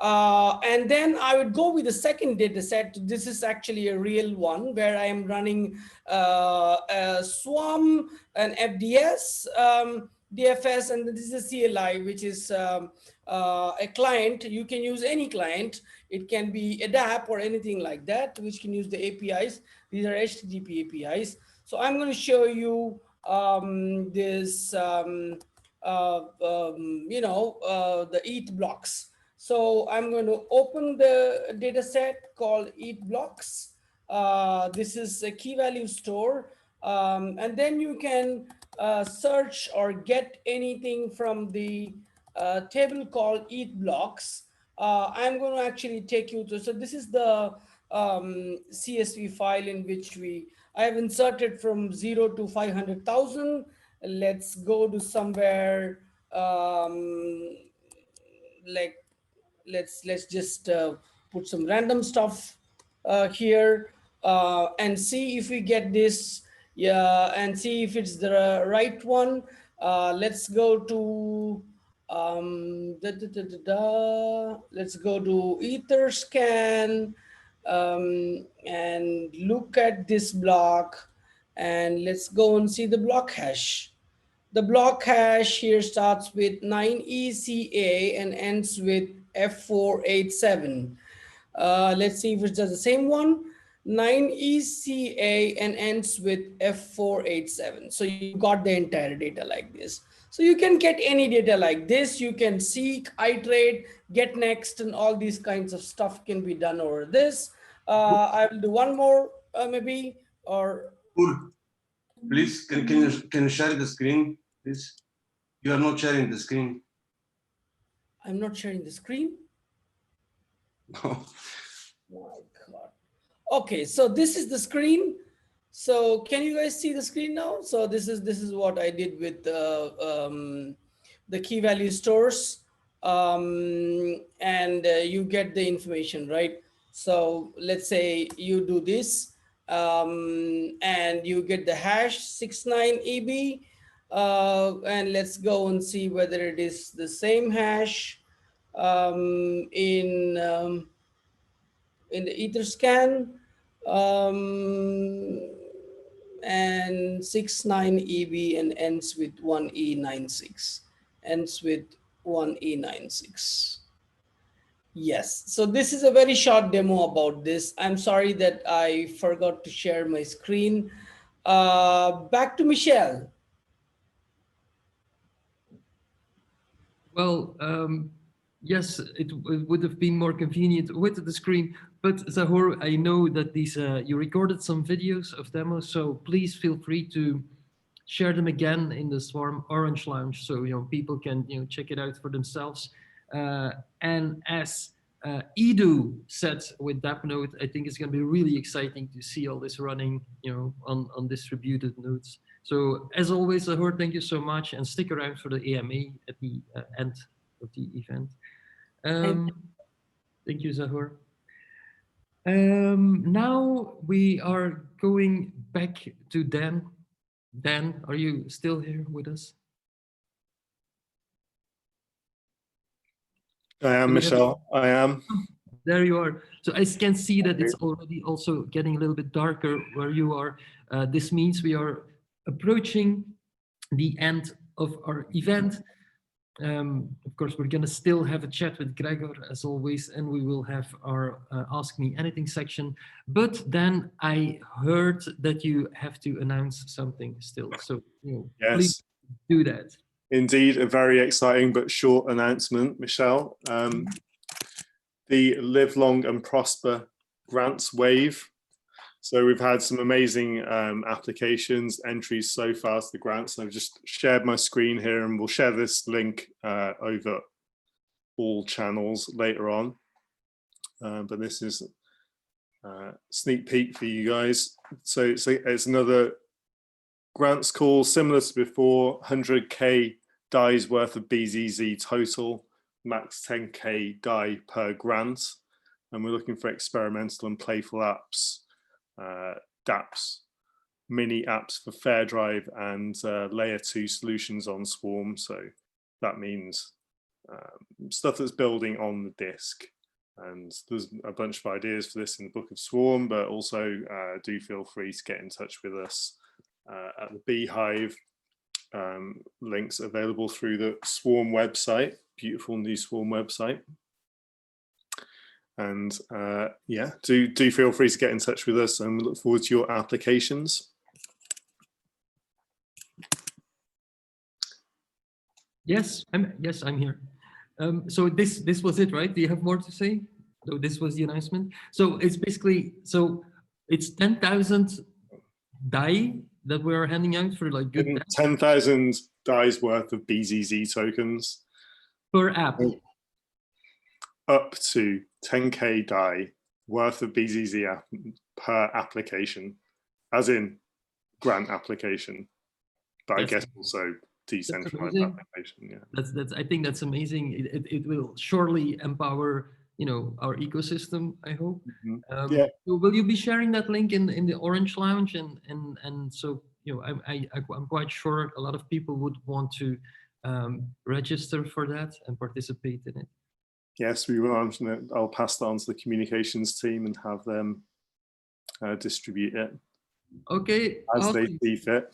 And then I would go with the second data set. This is actually a real one where I am running a Swarm, an FDS, DFS, and this is a CLI, which is a client. You can use any client. It can be a dApp or anything like that, which can use the APIs. These are HTTP APIs. So I'm going to show you this, the ETH blocks. So I'm going to open the data set called ETH blocks. This is a key value store. And then you can search or get anything from the table called ETH blocks. I'm going to actually take you to, so this is the CSV file in which I have inserted from 0 to 500,000. Let's go to somewhere like, let's just put some random stuff here and see if we get this, and see if it's the right one. Let's go to let's go to Etherscan and look at this block, and let's go and see the block hash. The block hash here starts with 9ECA and ends with F487. Let's see if it's just the same one. 9ECA and ends with F487. So you got the entire data like this. So you can get any data like this. You can seek, iterate, get next, and all these kinds of stuff can be done over this. I will do one more maybe, or. Please, can you share the screen, please? You are not sharing the screen. I'm not sharing the screen? No. My God. Okay, so this is the screen. So can you guys see the screen now? So this is what I did with the key value stores, and you get the information, right? So let's say you do this, and you get the hash 69EB, and let's go and see whether it is the same hash in the Etherscan, and 69EB and ends with 1E96, ends with 1E96. Yes, so this is a very short demo about this. I'm sorry that I forgot to share my screen. Back to Michelle. Well, Yes, it would have been more convenient with the screen. But Zahur, I know that these you recorded some videos of demos, so please feel free to share them again in the Swarm Orange Lounge, so people can check it out for themselves. And as Edu said with DAppNode, I think it's going to be really exciting to see all this running, on distributed nodes. So as always, Zahur, thank you so much, and stick around for the AMA at the end of the event. Thank you, Zahur. Now we are going back to Dan. Dan, are you still here with us? I am, Michelle. I am. There you are. So I can see that it's already also getting a little bit darker where you are. This means we are approaching the end of our event. Of course, we're going to still have a chat with Gregor as always, and we will have our Ask Me Anything section. But then I heard that you have to announce something still. So yes, please do that. Indeed, a very exciting but short announcement, Michelle. The Live Long and Prosper grants wave. So we've had some amazing applications, entries so far to the grants. I've just shared my screen here, and we'll share this link over all channels later on. But this is a sneak peek for you guys. So it's another grants call similar to before, 100K DAIs worth of BZZ total, max 10K DAI per grant. And we're looking for experimental and playful apps, dApps, mini apps for FairDrive and layer 2 solutions on Swarm. So that means stuff that's building on the disk. And there's a bunch of ideas for this in the Book of Swarm, but also do feel free to get in touch with us at the Beehive. Links available through the Swarm website, beautiful new Swarm website. And yeah, do feel free to get in touch with us, and we look forward to your applications. Yes, I'm here. So this was it, right? Do you have more to say? So this was the announcement. So it's basically, it's 10,000 DAI that we're handing out for like good 10,000 DAIs worth of BZZ tokens per app. Up to 10K DAI worth of BZZ app per application, as in grant application, but I guess also decentralized application. Yeah, that's I think that's amazing. It will surely empower our ecosystem, I hope. Yeah. So will you be sharing that link in the Orange Lounge, and so I'm quite sure a lot of people would want to register for that and participate in it. Yes, we will. I'll pass that on to the communications team and have them distribute it. Okay. As they see fit.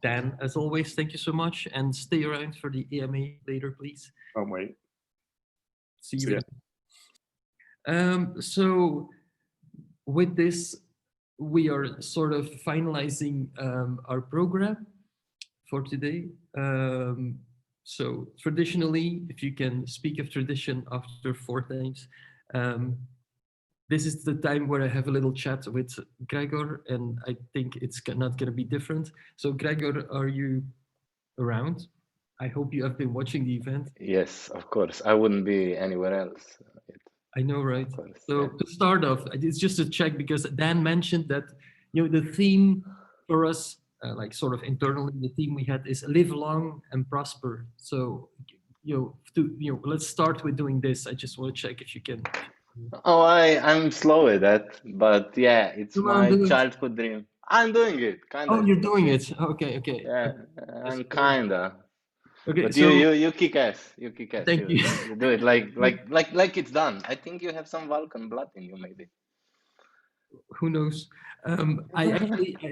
Dan, as always, thank you so much, and stay around for the AMA later, please. Can't wait. See you. So with this, we are sort of finalizing our program for today. So traditionally, if you can speak of tradition after 4 times, this is the time where I have a little chat with Gregor, and I think it's not going to be different. So Gregor, are you around? I hope you have been watching the event. Yes, of course. I wouldn't be anywhere else. I know, right? So to start off, it's just a check, because Dan mentioned that the theme for us, like sort of internally, the theme we had is live long and prosper. So let's start with doing this. I just want to check if you can. Oh, I'm slow at that, but yeah, it's my childhood dream. I'm doing it, kind of. Oh, you're doing it. Okay. Yeah, I'm kinda. Okay, but so you kick ass. You kick ass. Thank you. You do it like it's done. I think you have some Vulcan blood in you, maybe. Who knows? I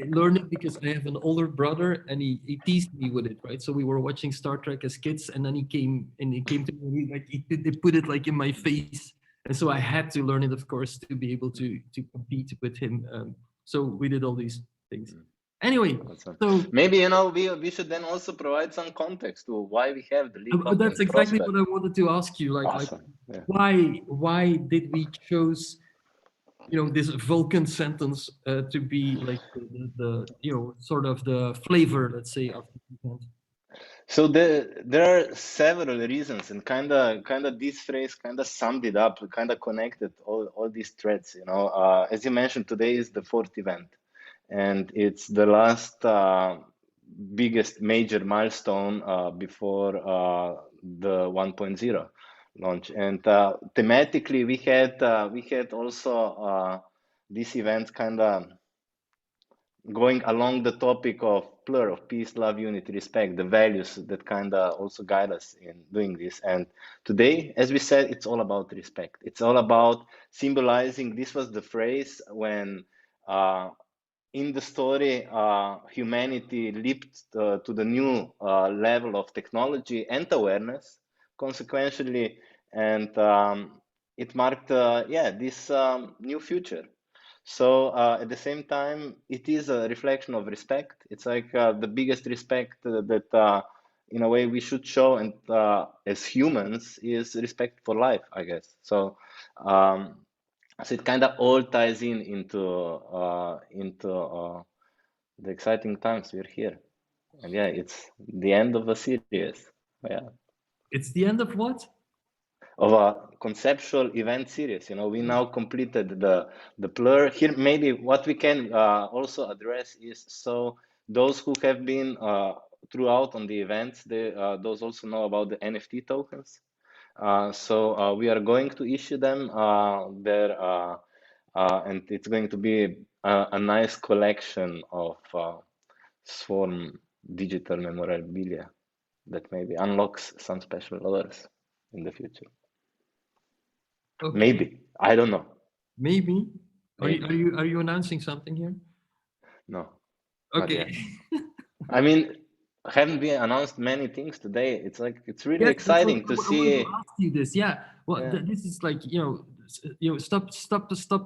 learned it because I have an older brother, and he teased me with it, right? So we were watching Star Trek as kids, and then he came to me, like they put it like in my face, and so I had to learn it, of course, to be able to compete with him. So we did all these things. Anyway, Awesome. so Maybe, you know, we should then also provide some context to why we have the leak that's exactly what I wanted to ask you. Like, awesome. Yeah. why did we choose, you know, this Vulcan sentence to be like the you know, sort of the flavor, let's say, of the event? So there are several reasons, and kind of this phrase kind of summed it up, kind of connected all these threads. You know, as you mentioned, today is the fourth event, and it's the last biggest major milestone before the 1.0 launch. And thematically, we had also this event kind of going along the topic of Plur, of peace, love, unity, respect, the values that kind of also guide us in doing this. And today, as we said, it's all about respect. It's all about symbolizing. This was the phrase when in the story, humanity leaped to the new level of technology and awareness, consequentially, and it marked, this new future. So at the same time, it is a reflection of respect. It's like the biggest respect that, in a way, we should show, and as humans, is respect for life, I guess. So. So it kind of all ties into the exciting times we're here, and yeah, it's the end of a series. Yeah, It's the end of what? of a conceptual event series. You know, we now completed the Plur. Here, maybe what we can also address is, so those who have been throughout on the events, those also know about the NFT tokens. So we are going to issue them there, and it's going to be a nice collection of Swarm digital memorabilia that maybe unlocks some special orders in the future. Okay. Maybe, I don't know. Maybe. Maybe. Are you announcing something here? No. Okay. I mean, haven't been announced many things today. It's like, it's really Yes, exciting to I wanted see. to ask you this. Yeah. Well, Yeah. this is like, you know, stop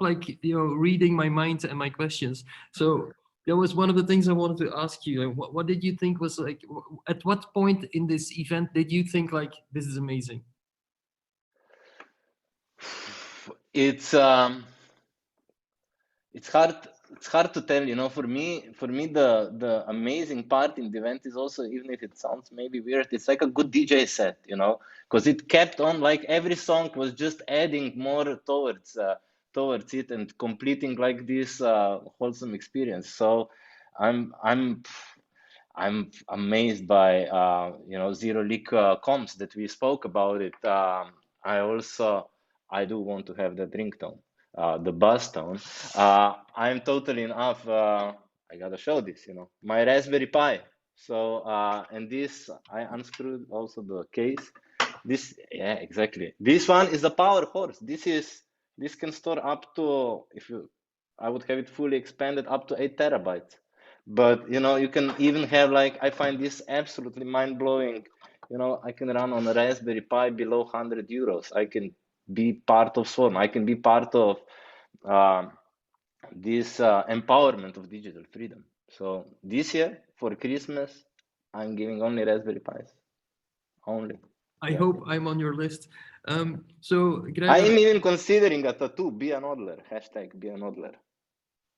like, you know, reading my mind and my questions. So that was one of the things I wanted to ask you. Like, what did you think was like, at what point in this event did you think like, this is amazing? It's hard to tell, you know. For me, the amazing part in the event is also, even if it sounds maybe weird, it's like a good DJ set, you know, because it kept on, like every song was just adding more towards it and completing like this wholesome experience. So I'm amazed by you know, zero leak comps that we spoke about it. I do want to have that ringtone, the buzz tone. I'm totally in awe. I gotta show this, you know, my Raspberry Pi. So and this, I unscrewed also the case. This, yeah, exactly. This one is a power horse. This can store up to, I would have it fully expanded up to 8 terabytes. But you know, you can even have, like, I find this absolutely mind-blowing. You know, I can run on a Raspberry Pi below 100 euros. I can be part of Swarm. I can be part of this empowerment of digital freedom. So this year for Christmas, I'm giving only Raspberry Pis. Only. I hope I'm on your list. So I Gregor, am even considering a tattoo. Be an Odler. Hashtag be an Odler.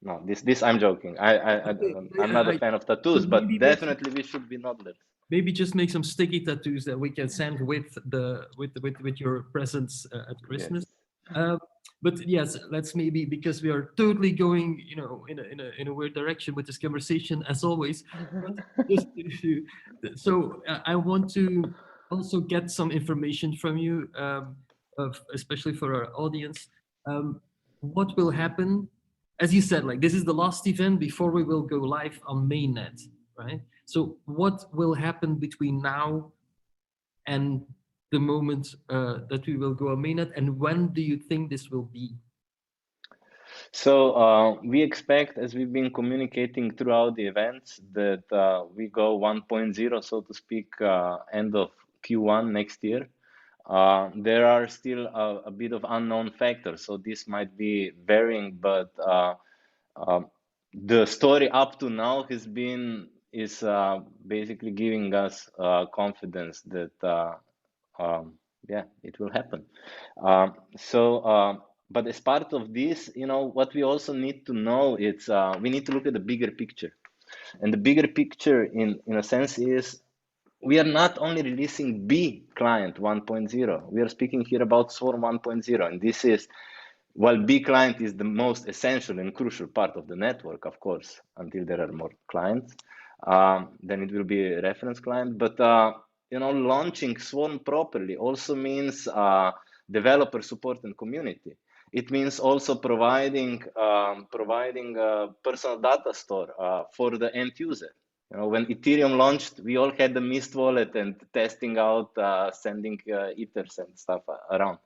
No, this I'm joking. I'm not a fan of tattoos, but definitely we should be Odlers. Maybe just make some sticky tattoos that we can send with your presents at Christmas. Yes. But yes, let's maybe, because we are totally going, you know, in a weird direction with this conversation as always. Just so I want to also get some information from you, especially for our audience. What will happen? As you said, like, this is the last event before we will go live on mainnet, right? So what will happen between now and the moment that we will go on mainnet, and when do you think this will be? So we expect, as we've been communicating throughout the events, that we go 1.0, so to speak, end of Q1 next year. There are still a bit of unknown factors, so this might be varying, but the story up to now is basically giving us confidence that yeah, it will happen. But as part of this, what we also need to know is we need to look at the bigger picture. And the bigger picture in a sense is we are not only releasing B client 1.0, we are speaking here about Swarm 1.0. And this is, while B client is the most essential and crucial part of the network, of course, until there are more clients, then it will be a reference client. But launching Swarm properly also means developer support and community. It means also providing a personal data store for the end user. When Ethereum launched, we all had the Mist wallet and testing out, sending ethers and stuff around.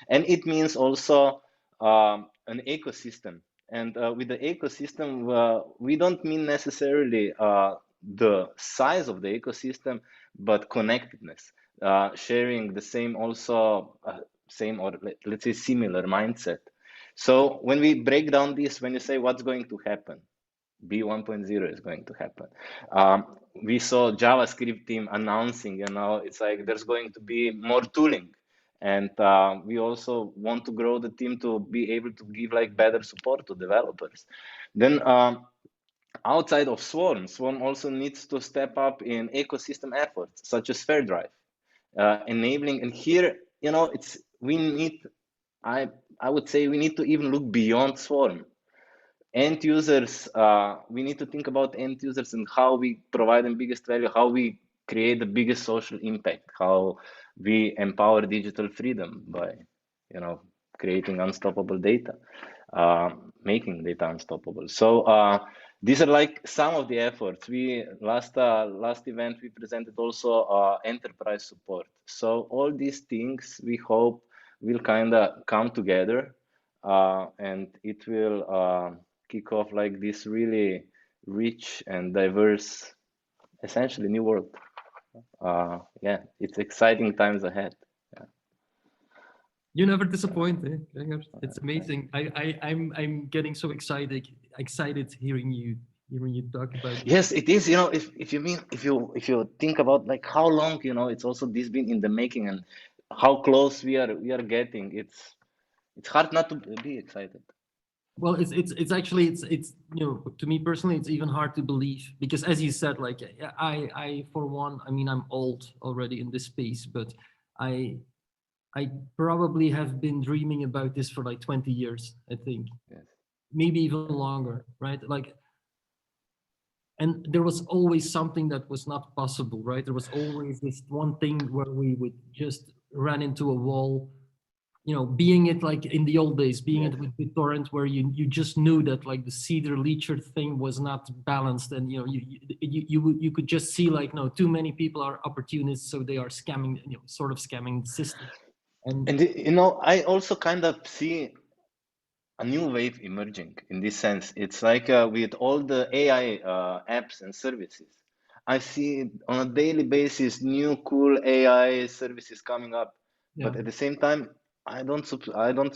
And it means also an ecosystem. And with the ecosystem, we don't mean necessarily the size of the ecosystem, but connectedness, sharing the same also, same or let's say similar mindset. So when we break down this, when you say what's going to happen, B 1.0 is going to happen. We saw JavaScript team announcing, it's like there's going to be more tooling. And we also want to grow the team to be able to give like better support to developers. Then outside of Swarm also needs to step up in ecosystem efforts such as FairDrive, enabling. And here, I would say we need to even look beyond Swarm. End users, we need to think about end users and how we provide them biggest value, how we create the biggest social impact, how we empower digital freedom by, creating unstoppable data, making data unstoppable. So these are like some of the efforts. We last event we presented also enterprise support. So all these things we hope will kind of come together, and it will kick off like this really rich and diverse, essentially new world. Yeah, it's exciting times ahead. Yeah. You never disappoint, eh? It's amazing. I'm getting so excited hearing you talk about. Yes, it is. If you think about like how long it's also this been in the making and how close we are getting. It's hard not to be excited. Well, it's actually to me personally, it's even hard to believe because as you said, like I for one, I mean, I'm old already in this space, but I probably have been dreaming about this for like 20 years, I think. Yes. Maybe even longer, right? Like, and there was always something that was not possible, right? There was always this one thing where we would just run into a wall, being it like in the old days, being it with BitTorrent, where you just knew that like the Cedar Leecher thing was not balanced, and you could just see like, no, too many people are opportunists, so they are scamming, sort of scamming the system. And I also kind of see a new wave emerging in this sense. It's like with all the AI apps and services, I see on a daily basis new cool AI services coming up. Yeah. But at the same time, I don't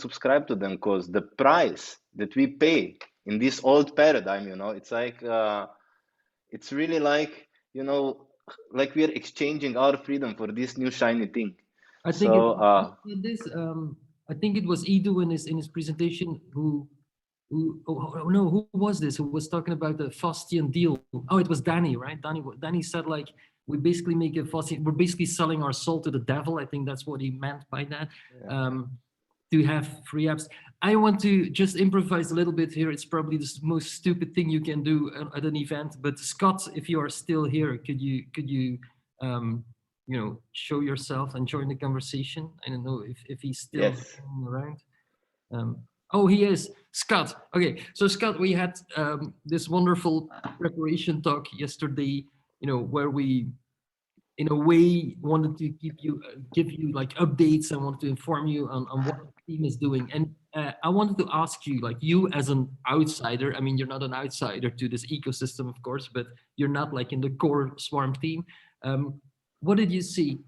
subscribe to them because the price that we pay in this old paradigm, it's like it's really like like we are exchanging our freedom for this new shiny thing. I think I think it was Edu in his presentation who was this? Who was talking about the Faustian deal? Oh, it was Danny, right? Danny said like we basically make a Faustian. We're basically selling our soul to the devil. I think that's what he meant by that. Yeah. To have free apps. I want to just improvise a little bit here. It's probably the most stupid thing you can do at an event. But Scott, if you are still here, could you show yourself and join the conversation? I don't know if he's still around. Oh, he is. Scott. Okay, so Scott, we had this wonderful preparation talk yesterday, where we, in a way, wanted to give you like updates and wanted to inform you on what the team is doing. And I wanted to ask you, like you as an outsider, I mean, you're not an outsider to this ecosystem, of course, but you're not like in the core Swarm team. What did you see?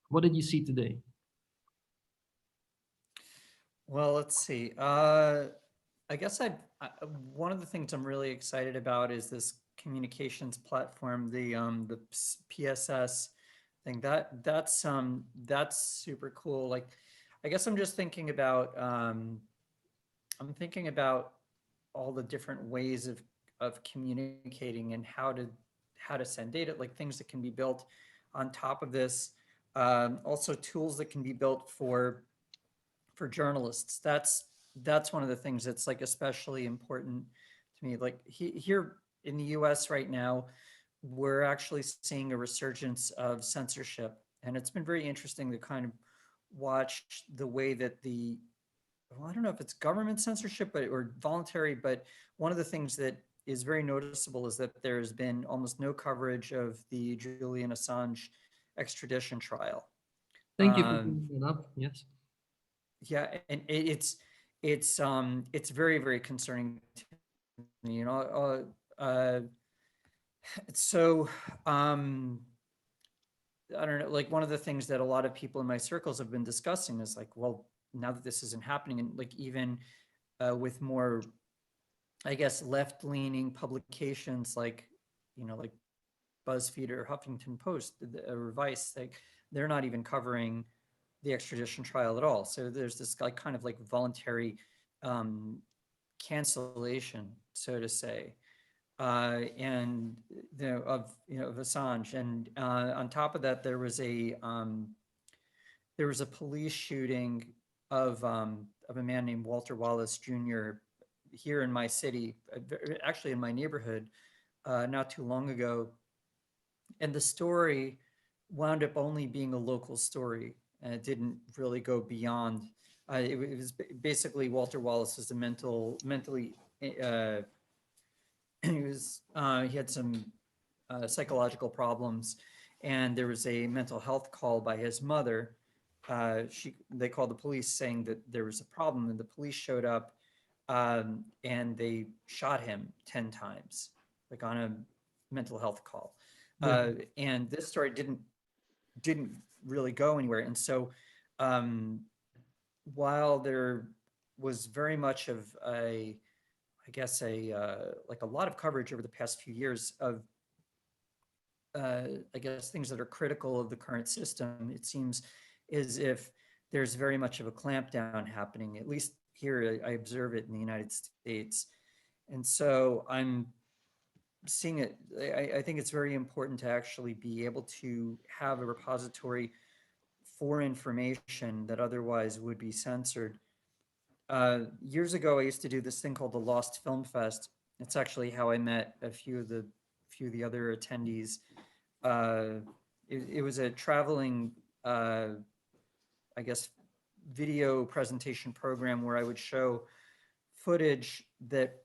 What did you see today? Well, let's see. I guess one of the things I'm really excited about is this communications platform, the PSS thing. That's super cool. Like, I guess I'm just thinking about I'm thinking about all the different ways of communicating and how to send data, like things that can be built on top of this. Also tools that can be built for journalists. That's one of the things that's like especially important to me. Like here in the US right now, we're actually seeing a resurgence of censorship. And it's been very interesting to kind of watch the way that well, I don't know if it's government censorship or voluntary, but one of the things that is very noticeable is that there's been almost no coverage of the Julian Assange extradition trial. Thank you for bringing that up. Yes. Yeah, and it's very, very concerning to me, you know. So I don't know, like one of the things that a lot of people in my circles have been discussing is like, well, now that this isn't happening, and like even with more, I guess, left-leaning publications like, you know, like BuzzFeed or Huffington Post or Vice, like they're not even covering the extradition trial at all. So there's this like kind of like voluntary cancellation, so to say, and of Assange. And on top of that, there was a police shooting of a man named Walter Wallace Jr. here in my city, actually in my neighborhood, not too long ago. And the story wound up only being a local story, and it didn't really go beyond. It was basically Walter Wallace is a mentally he had some psychological problems, and there was a mental health call by his mother. They called the police saying that there was a problem, and the police showed up, and they shot him 10 times, like on a mental health call. And this story didn't really go anywhere. And so while there was very much of I guess like a lot of coverage over the past few years of I guess things that are critical of the current system, it seems as if there's very much of a clampdown happening, at least here I observe it in the United States. And so I'm seeing it, I think it's very important to actually be able to have a repository for information that otherwise would be censored. Years ago, I used to do this thing called the Lost Film Fest. It's actually how I met a few of the other attendees. It was a traveling, I guess, video presentation program where I would show footage that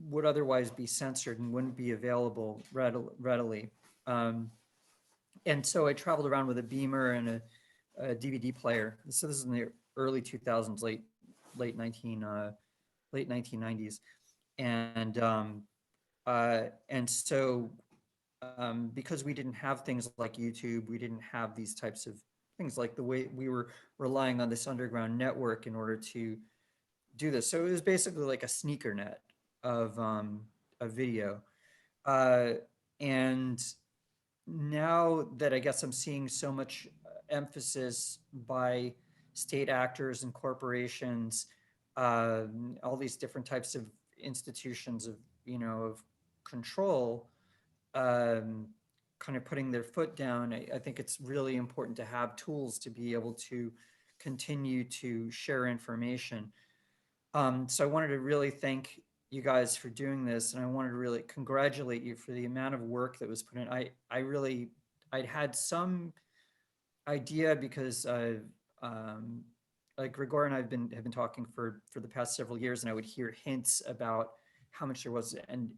would otherwise be censored and wouldn't be available readily. And so I traveled around with a Beamer and a DVD player. So this is in the early 2000s, late 1990s. And so because we didn't have things like YouTube, we didn't have these types of things, like the way we were relying on this underground network in order to do this. So it was basically like a sneaker net of video. And now that I guess I'm seeing so much emphasis by state actors and corporations, all these different types of institutions of control, kind of putting their foot down, I think it's really important to have tools to be able to continue to share information. So I wanted to really thank you guys for doing this, and I wanted to really congratulate you for the amount of work that was put in. I'd had some idea because like Gregor and I have been talking for the past several years, and I would hear hints about how much there was, and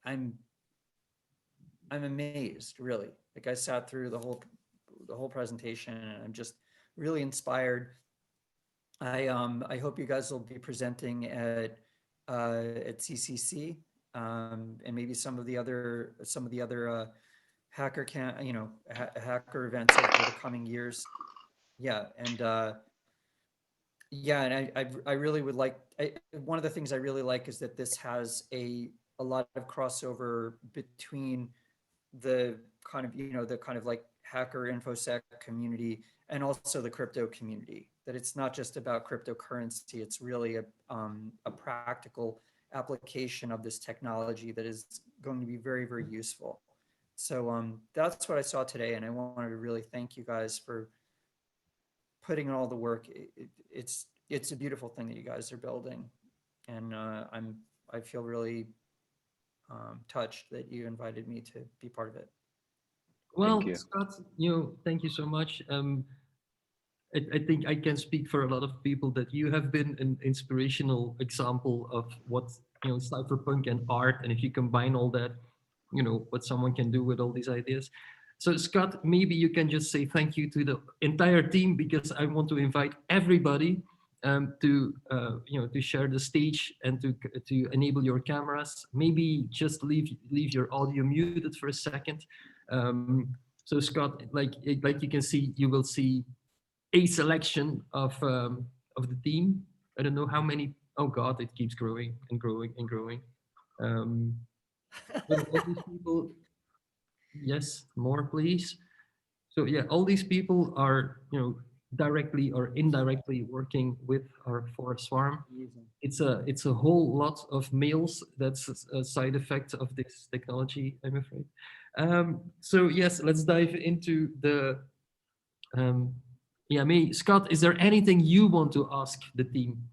I'm amazed, really. Like I sat through the whole presentation, and I'm just really inspired. I hope you guys will be presenting at CCC and maybe some of the other hacker hacker events over the coming years. Yeah, and Yeah, and I really would like, one of the things I really like is that this has a lot of crossover between the kind of, the kind of like hacker infosec community and also the crypto community, that it's not just about cryptocurrency, it's really a practical application of this technology that is going to be very, very useful. So that's what I saw today, and I wanted to really thank you guys for putting in all the work. It's a beautiful thing that you guys are building, and I feel really touched that you invited me to be part of it. Well, you. Scott, thank you so much. I think I can speak for a lot of people that you have been an inspirational example of what cypherpunk and art, and if you combine all that, what someone can do with all these ideas. So Scott, maybe you can just say thank you to the entire team, because I want to invite everybody to share the stage and to enable your cameras. Maybe just leave your audio muted for a second. So Scott, like you can see, you will see a selection of the team. I don't know how many. Oh God, it keeps growing and growing and growing. So all these people, yes, more please. So yeah, all these people are directly or indirectly working with our forest swarm. It's a whole lot of males. That's a side effect of this technology, I'm afraid. So yes, let's dive into the Scott, is there anything you want to ask the team?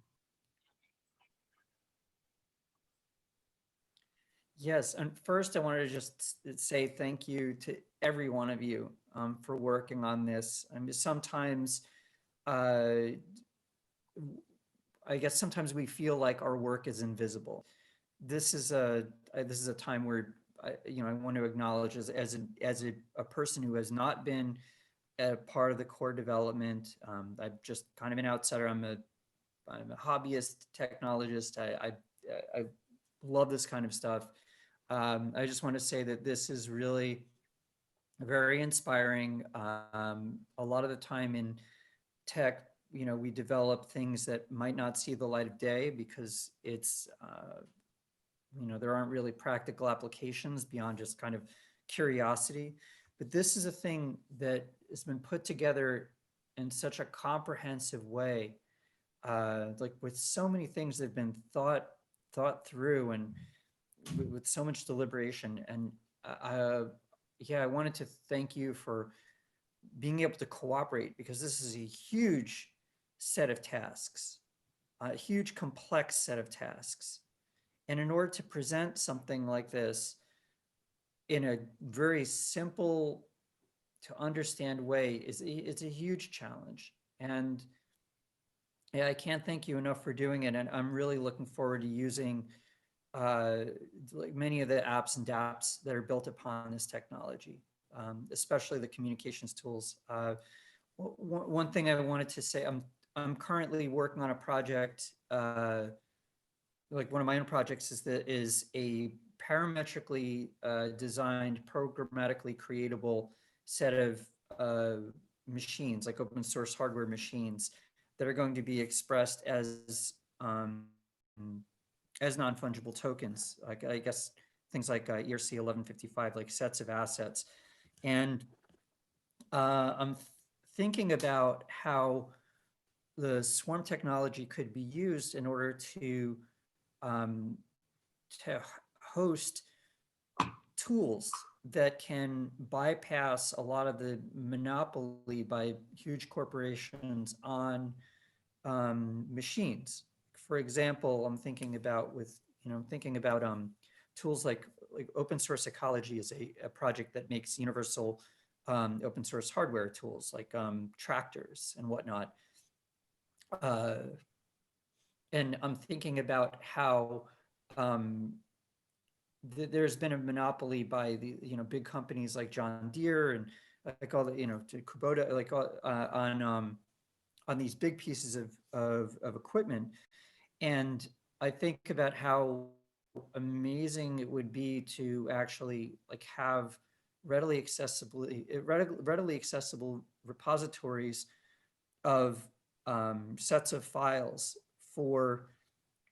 Yes, and first I wanted to just say thank you to every one of you for working on this. I mean, sometimes, I guess sometimes we feel like our work is invisible. This is a time where I want to acknowledge as a person who has not been a part of the core development. I'm just kind of an outsider. I'm a hobbyist technologist. I love this kind of stuff. I just want to say that this is really very inspiring. A lot of the time in tech, we develop things that might not see the light of day because it's, there aren't really practical applications beyond just kind of curiosity. But this is a thing that has been put together in such a comprehensive way, like with so many things that have been thought through and with so much deliberation. And I wanted to thank you for being able to cooperate, because this is a huge set of tasks, a huge complex set of tasks. And in order to present something like this in a very simple to understand way, it's a huge challenge. And yeah, I can't thank you enough for doing it. And I'm really looking forward to using like many of the apps and dApps that are built upon this technology, especially the communications tools. One thing I wanted to say, I'm currently working on a project, like one of my own projects is a parametrically designed, programmatically creatable set of machines, like open source hardware machines, that are going to be expressed as non-fungible tokens, like I guess things like ERC 1155, like sets of assets. And I'm thinking about how the swarm technology could be used in order to host tools that can bypass a lot of the monopoly by huge corporations on machines. For example, I'm thinking about tools like open source ecology is a project that makes universal open source hardware tools like tractors and whatnot. And I'm thinking about how there's been a monopoly by the big companies like John Deere and like all the Kubota, like on these big pieces of equipment. And I think about how amazing it would be to actually like have readily accessible repositories of sets of files for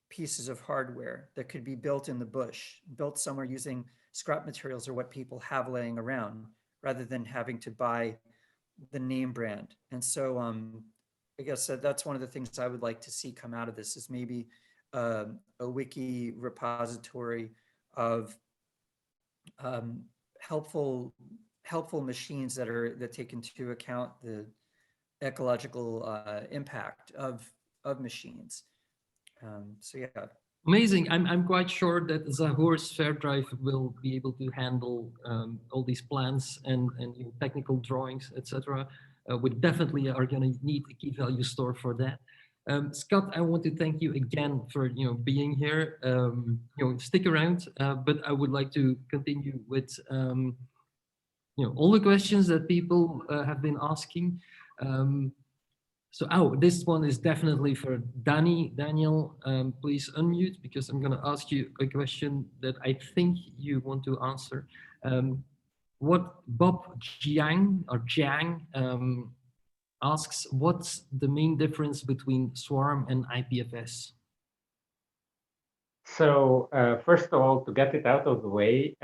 pieces of hardware that could be built in the bush, built somewhere using scrap materials or what people have laying around, rather than having to buy the name brand. And so I guess that's one of the things I would like to see come out of this, is maybe a wiki repository of helpful machines that take into account the ecological impact of machines. So yeah. Amazing. I'm quite sure that Zahor's Fair Drive will be able to handle all these plans and technical drawings, etc. We definitely are going to need a key value store for that. Scott, I want to thank you again for being here. Stick around, but I would like to continue with all the questions that people have been asking. So, this one is definitely for Daniel, please unmute, because I'm going to ask you a question that I think you want to answer. What Bob Jiang asks, what's the main difference between Swarm and IPFS? So first of all, to get it out of the way,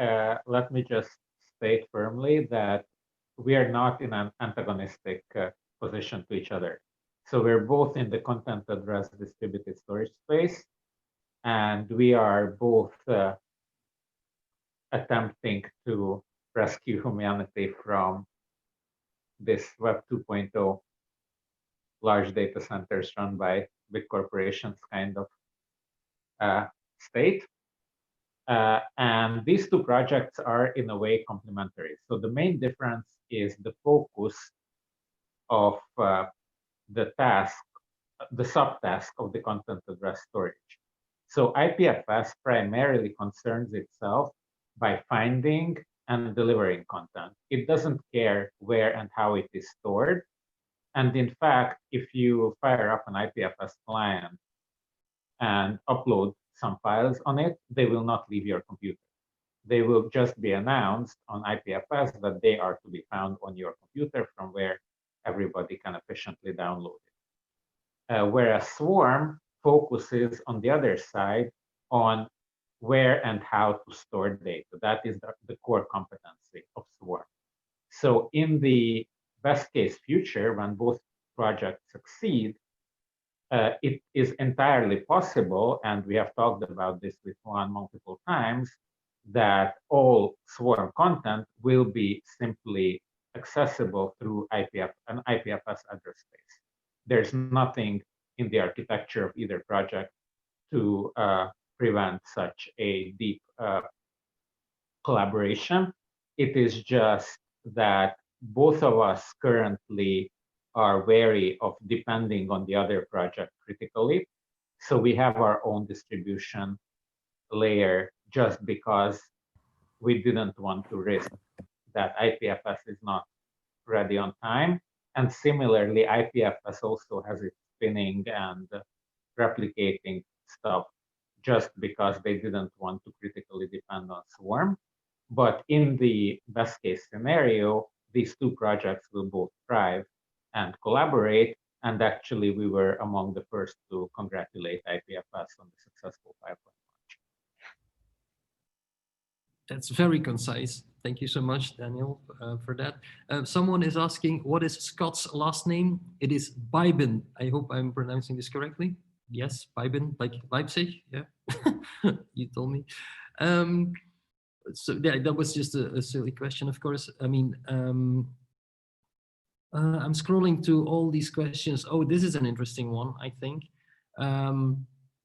let me just state firmly that we are not in an antagonistic position to each other. So we're both in the content address distributed storage space, and we are both attempting to rescue humanity from this Web 2.0 large data centers run by big corporations kind of state. And these two projects are in a way complementary. So the main difference is the focus of the task, the subtask of the content address storage. So IPFS primarily concerns itself by finding and delivering content. It doesn't care where and how it is stored. And in fact, if you fire up an IPFS client and upload some files on it, they will not leave your computer. They will just be announced on IPFS that they are to be found on your computer, from where everybody can efficiently download it. Whereas Swarm focuses on the other side on where and how to store data. That is the core competency of Swarm. So in the best case future, when both projects succeed, it is entirely possible, and we have talked about this with Juan multiple times, that all Swarm content will be simply accessible through an IPFS address space. There's nothing in the architecture of either project to prevent such a deep collaboration. It is just that both of us currently are wary of depending on the other project critically. So we have our own distribution layer just because we didn't want to risk that IPFS is not ready on time. And similarly, IPFS also has its spinning and replicating stuff just because they didn't want to critically depend on Swarm. But in the best case scenario, these two projects will both thrive and collaborate. And actually, we were among the first to congratulate IPFS on the successful pipeline launch. That's very concise. Thank you so much, Daniel, for that. Someone is asking, what is Scott's last name? It is Bybin. I hope I'm pronouncing this correctly. Yes, Bybin, like Leipzig. Yeah, you told me. So yeah, that was just a silly question, of course. I mean, I'm scrolling to all these questions. Oh, this is an interesting one, I think.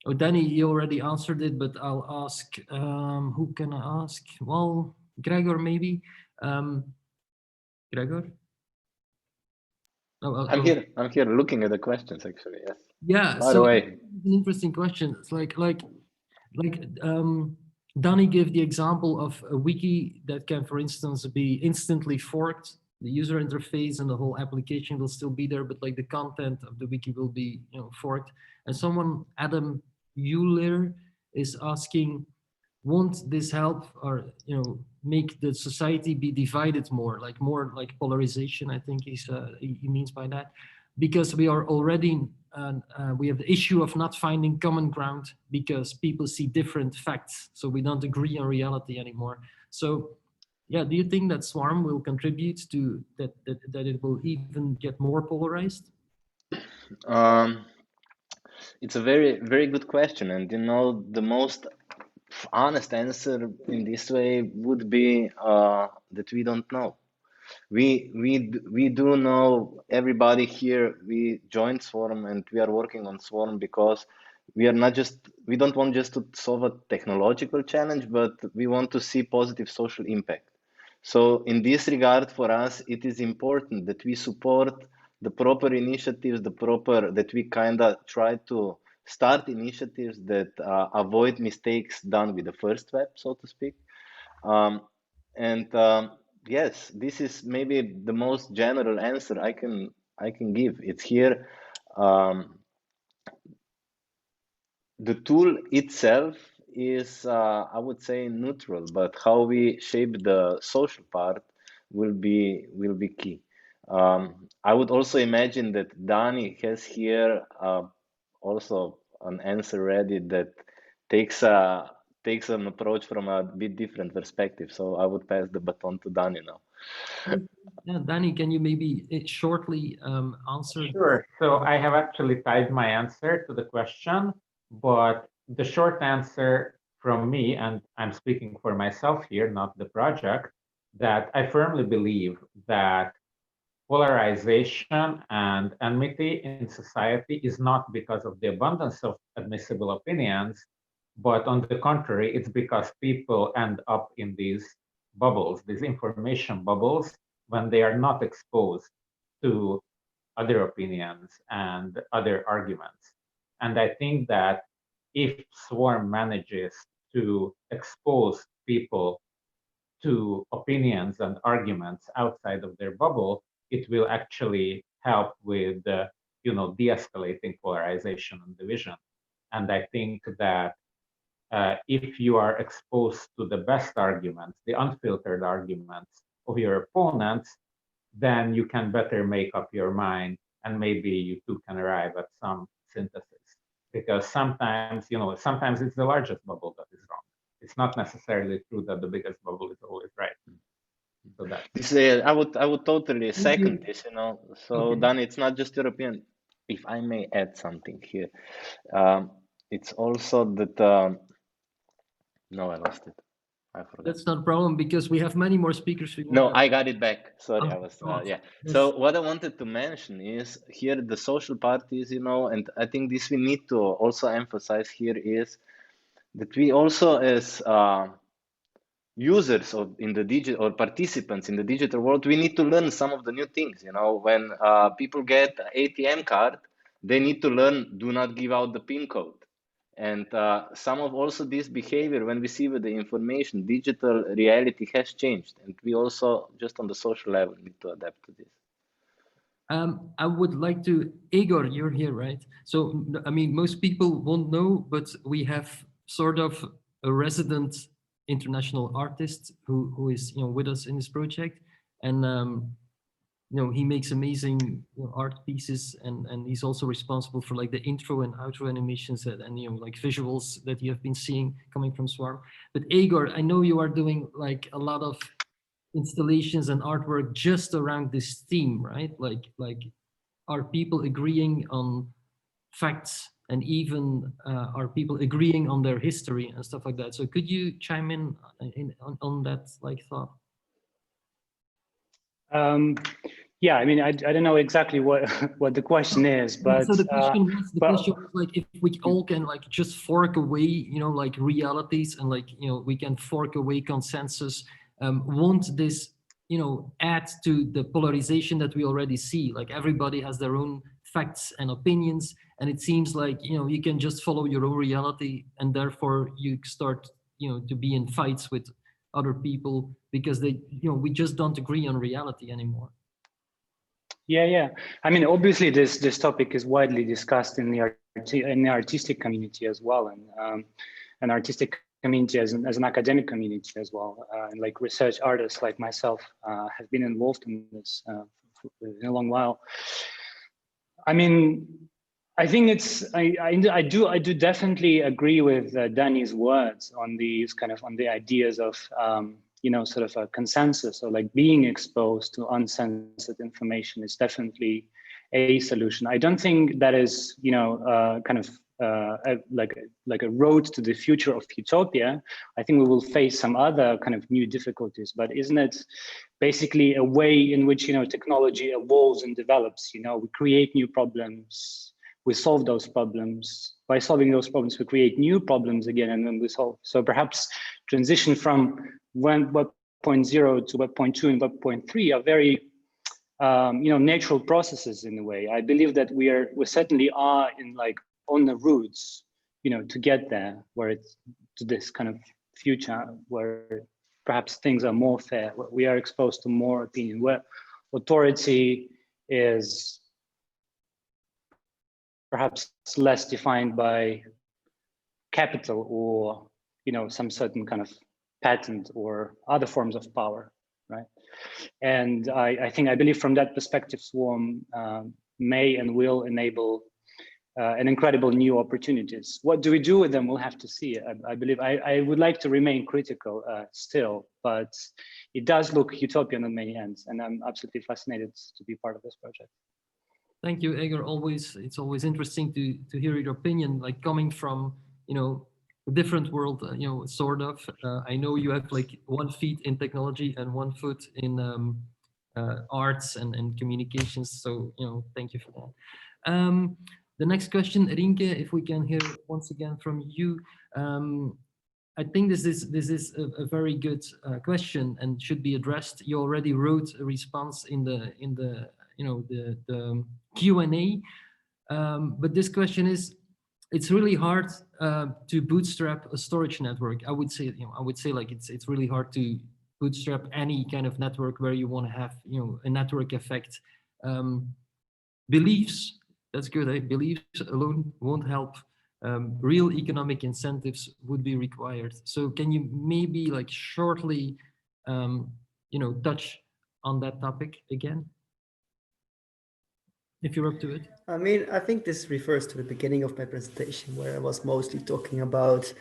Oh, Danny, you already answered it, but I'll ask, who can I ask? Well, Gregor, maybe. Gregor? Oh, I'm here looking at the questions, actually, yes. Yeah, by the way. An interesting question. It's like Danny gave the example of a wiki that can, for instance, be instantly forked. The user interface and the whole application will still be there, but like the content of the wiki will be, forked. And someone, Adam Euler, is asking, won't this help or make the society be divided more like polarization? I think he means by that. because we are already, we have the issue of not finding common ground because people see different facts. So we don't agree on reality anymore. So yeah, do you think that Swarm will contribute to that, that it will even get more polarized? It's a very, very good question. And, you know, the most honest answer in this way would be that we don't know. We do know, everybody here, we joined Swarm and we are working on Swarm because we don't want just to solve a technological challenge, but we want to see positive social impact. So in this regard, for us, it is important that we support the proper initiatives, that we kind of try to start initiatives that avoid mistakes done with the first web, so to speak. Yes, this is maybe the most general answer I can give. It's here. The tool itself is, I would say, neutral, but how we shape the social part will be key. I would also imagine that Dani has here also an answer ready that takes an approach from a bit different perspective. So I would pass the baton to Dani now. Yeah, Dani, can you maybe shortly answer? Sure. So I have actually tied my answer to the question, but the short answer from me, and I'm speaking for myself here, not the project, that I firmly believe that polarization and enmity in society is not because of the abundance of admissible opinions, but on the contrary, it's because people end up in these bubbles, these information bubbles, when they are not exposed to other opinions and other arguments. And I think that if Swarm manages to expose people to opinions and arguments outside of their bubble, it will actually help with de-escalating polarization and division. And I think that if you are exposed to the best arguments, the unfiltered arguments of your opponents, then you can better make up your mind, and maybe you too can arrive at some synthesis. Because sometimes it's the largest bubble that is wrong. It's not necessarily true that the biggest bubble is always right. So that I would totally second this, So Okay. Dani, it's not just European. If I may add something here, it's also that. No, I lost it. I forgot. That's not a problem because we have many more speakers. No, I got it back. Sorry, Oh, I was God. yeah. Yes. So what I wanted to mention is here the social parties, and I think this we need to also emphasize here is that we also as users in the digital or participants in the digital world, we need to learn some of the new things. When people get ATM card, they need to learn do not give out the PIN code. And some of also this behavior, when we see with the information, digital reality has changed. And we also, just on the social level, need to adapt to this. I would like to, Igor, you're here, right? So, I mean, most people won't know, but we have sort of a resident international artist who is, with us in this project. And, he makes amazing art pieces, and he's also responsible for like the intro and outro animations and like visuals that you have been seeing coming from Swarm. But Igor, I know you are doing like a lot of installations and artwork just around this theme, right? Like are people agreeing on facts, and even are people agreeing on their history and stuff like that? So could you chime in on that like thought? Yeah, I mean, I don't know exactly what the question is, but so the question was like if we all can like just fork away, like realities, and like we can fork away consensus. Won't this add to the polarization that we already see? Like everybody has their own facts and opinions, and it seems like you can just follow your own reality, and therefore you start to be in fights with other people because they we just don't agree on reality anymore. Yeah. I mean, obviously, this topic is widely discussed in the artistic community as well, and an artistic community as an academic community as well. And like research artists like myself have been involved in this in a long while. I mean, I think it's, I do definitely agree with Danny's words on these kind of, on the ideas of, you know, sort of a consensus, or like being exposed to uncensored information is definitely a solution. I don't think that is, you know, kind of like a road to the future of utopia. I think we will face some other kind of new difficulties, but isn't it basically a way in which, you know, technology evolves and develops? You know, we create new problems, we solve those problems. By solving those problems, we create new problems again, and then we solve. So perhaps transition from Web 1.0 to Web 1.2 and Web 1.3 are very, you know, natural processes in a way. I believe that we certainly are in like on the routes, you know, to get there, where it's to this kind of future where perhaps things are more fair, where we are exposed to more opinion, where authority is perhaps less defined by capital or, you know, some certain kind of patent or other forms of power, right? And I believe from that perspective, Swarm may and will enable an incredible new opportunities. What do we do with them? We'll have to see. I believe I would like to remain critical still, but it does look utopian on many ends, and I'm absolutely fascinated to be part of this project. Thank you, Egor. It's always interesting to hear your opinion, like coming from, you know, a different world, you know, sort of. I know you have like 1 foot in technology and 1 foot in arts and communications. So, you know, thank you for that. The next question, Rinke, if we can hear once again from you. I think this is a very good question and should be addressed. You already wrote a response in the you know, the Q&A, but this question is, it's really hard to bootstrap a storage network. I would say, you know, like it's really hard to bootstrap any kind of network where you want to have, you know, a network effect. Beliefs, that's good. Beliefs alone won't help. Real economic incentives would be required. So can you maybe like shortly, you know, touch on that topic again, if you're up to it? I mean, I think this refers to the beginning of my presentation, where I was mostly talking about,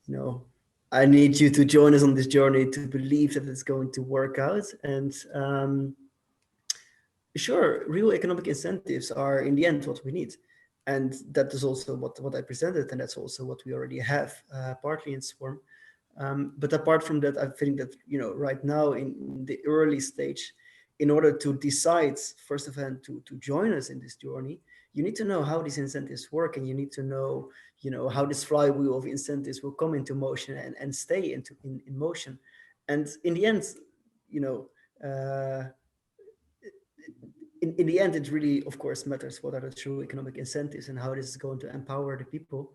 you know, I need you to join us on this journey to believe that it's going to work out. And sure, real economic incentives are in the end what we need. And that is also what I presented, and that's also what we already have, partly in Swarm. But apart from that, I think that, you know, right now in the early stage, in order to decide, first of all, to join us in this journey, you need to know how these incentives work, and you need to know, you know, how this flywheel of incentives will come into motion and stay in motion. And in the end, you know, in the end, it really, of course, matters what are the true economic incentives and how this is going to empower the people.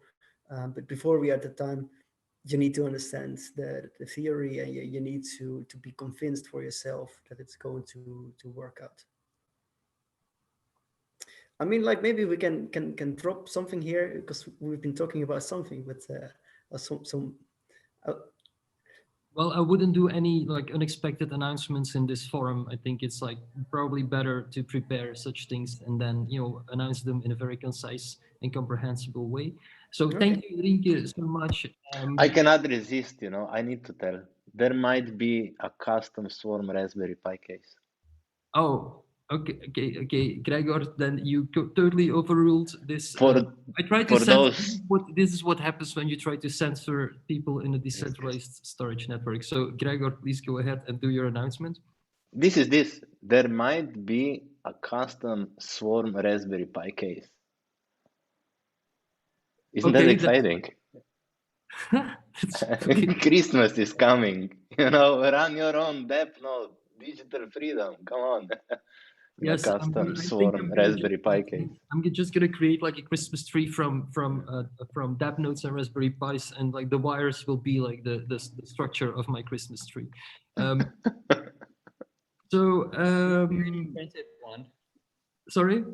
But before we are at the time, you need to understand the theory, and you need to be convinced for yourself that it's going to work out. I mean, like maybe we can drop something here, because we've been talking about something with well, I wouldn't do any like unexpected announcements in this forum. I think it's like probably better to prepare such things and then, you know, announce them in a very concise and comprehensible way. So thank you, Rinke, so much. I cannot resist, you know, I need to tell. There might be a custom Swarm Raspberry Pi case. Oh, okay, Gregor, then you totally overruled this. I tried to censor this is what happens when you try to censor people in a decentralized storage network. So Gregor, please go ahead and do your announcement. This. There might be a custom Swarm Raspberry Pi case. Isn't that exciting? Christmas is coming. You know, run your own dep node, digital freedom. Come on. Yes, custom Swarm Raspberry Pi case. I'm just gonna create like a Christmas tree from dApp nodes and Raspberry Pis, and like the wires will be like the structure of my Christmas tree. So 3D printed one. Sorry?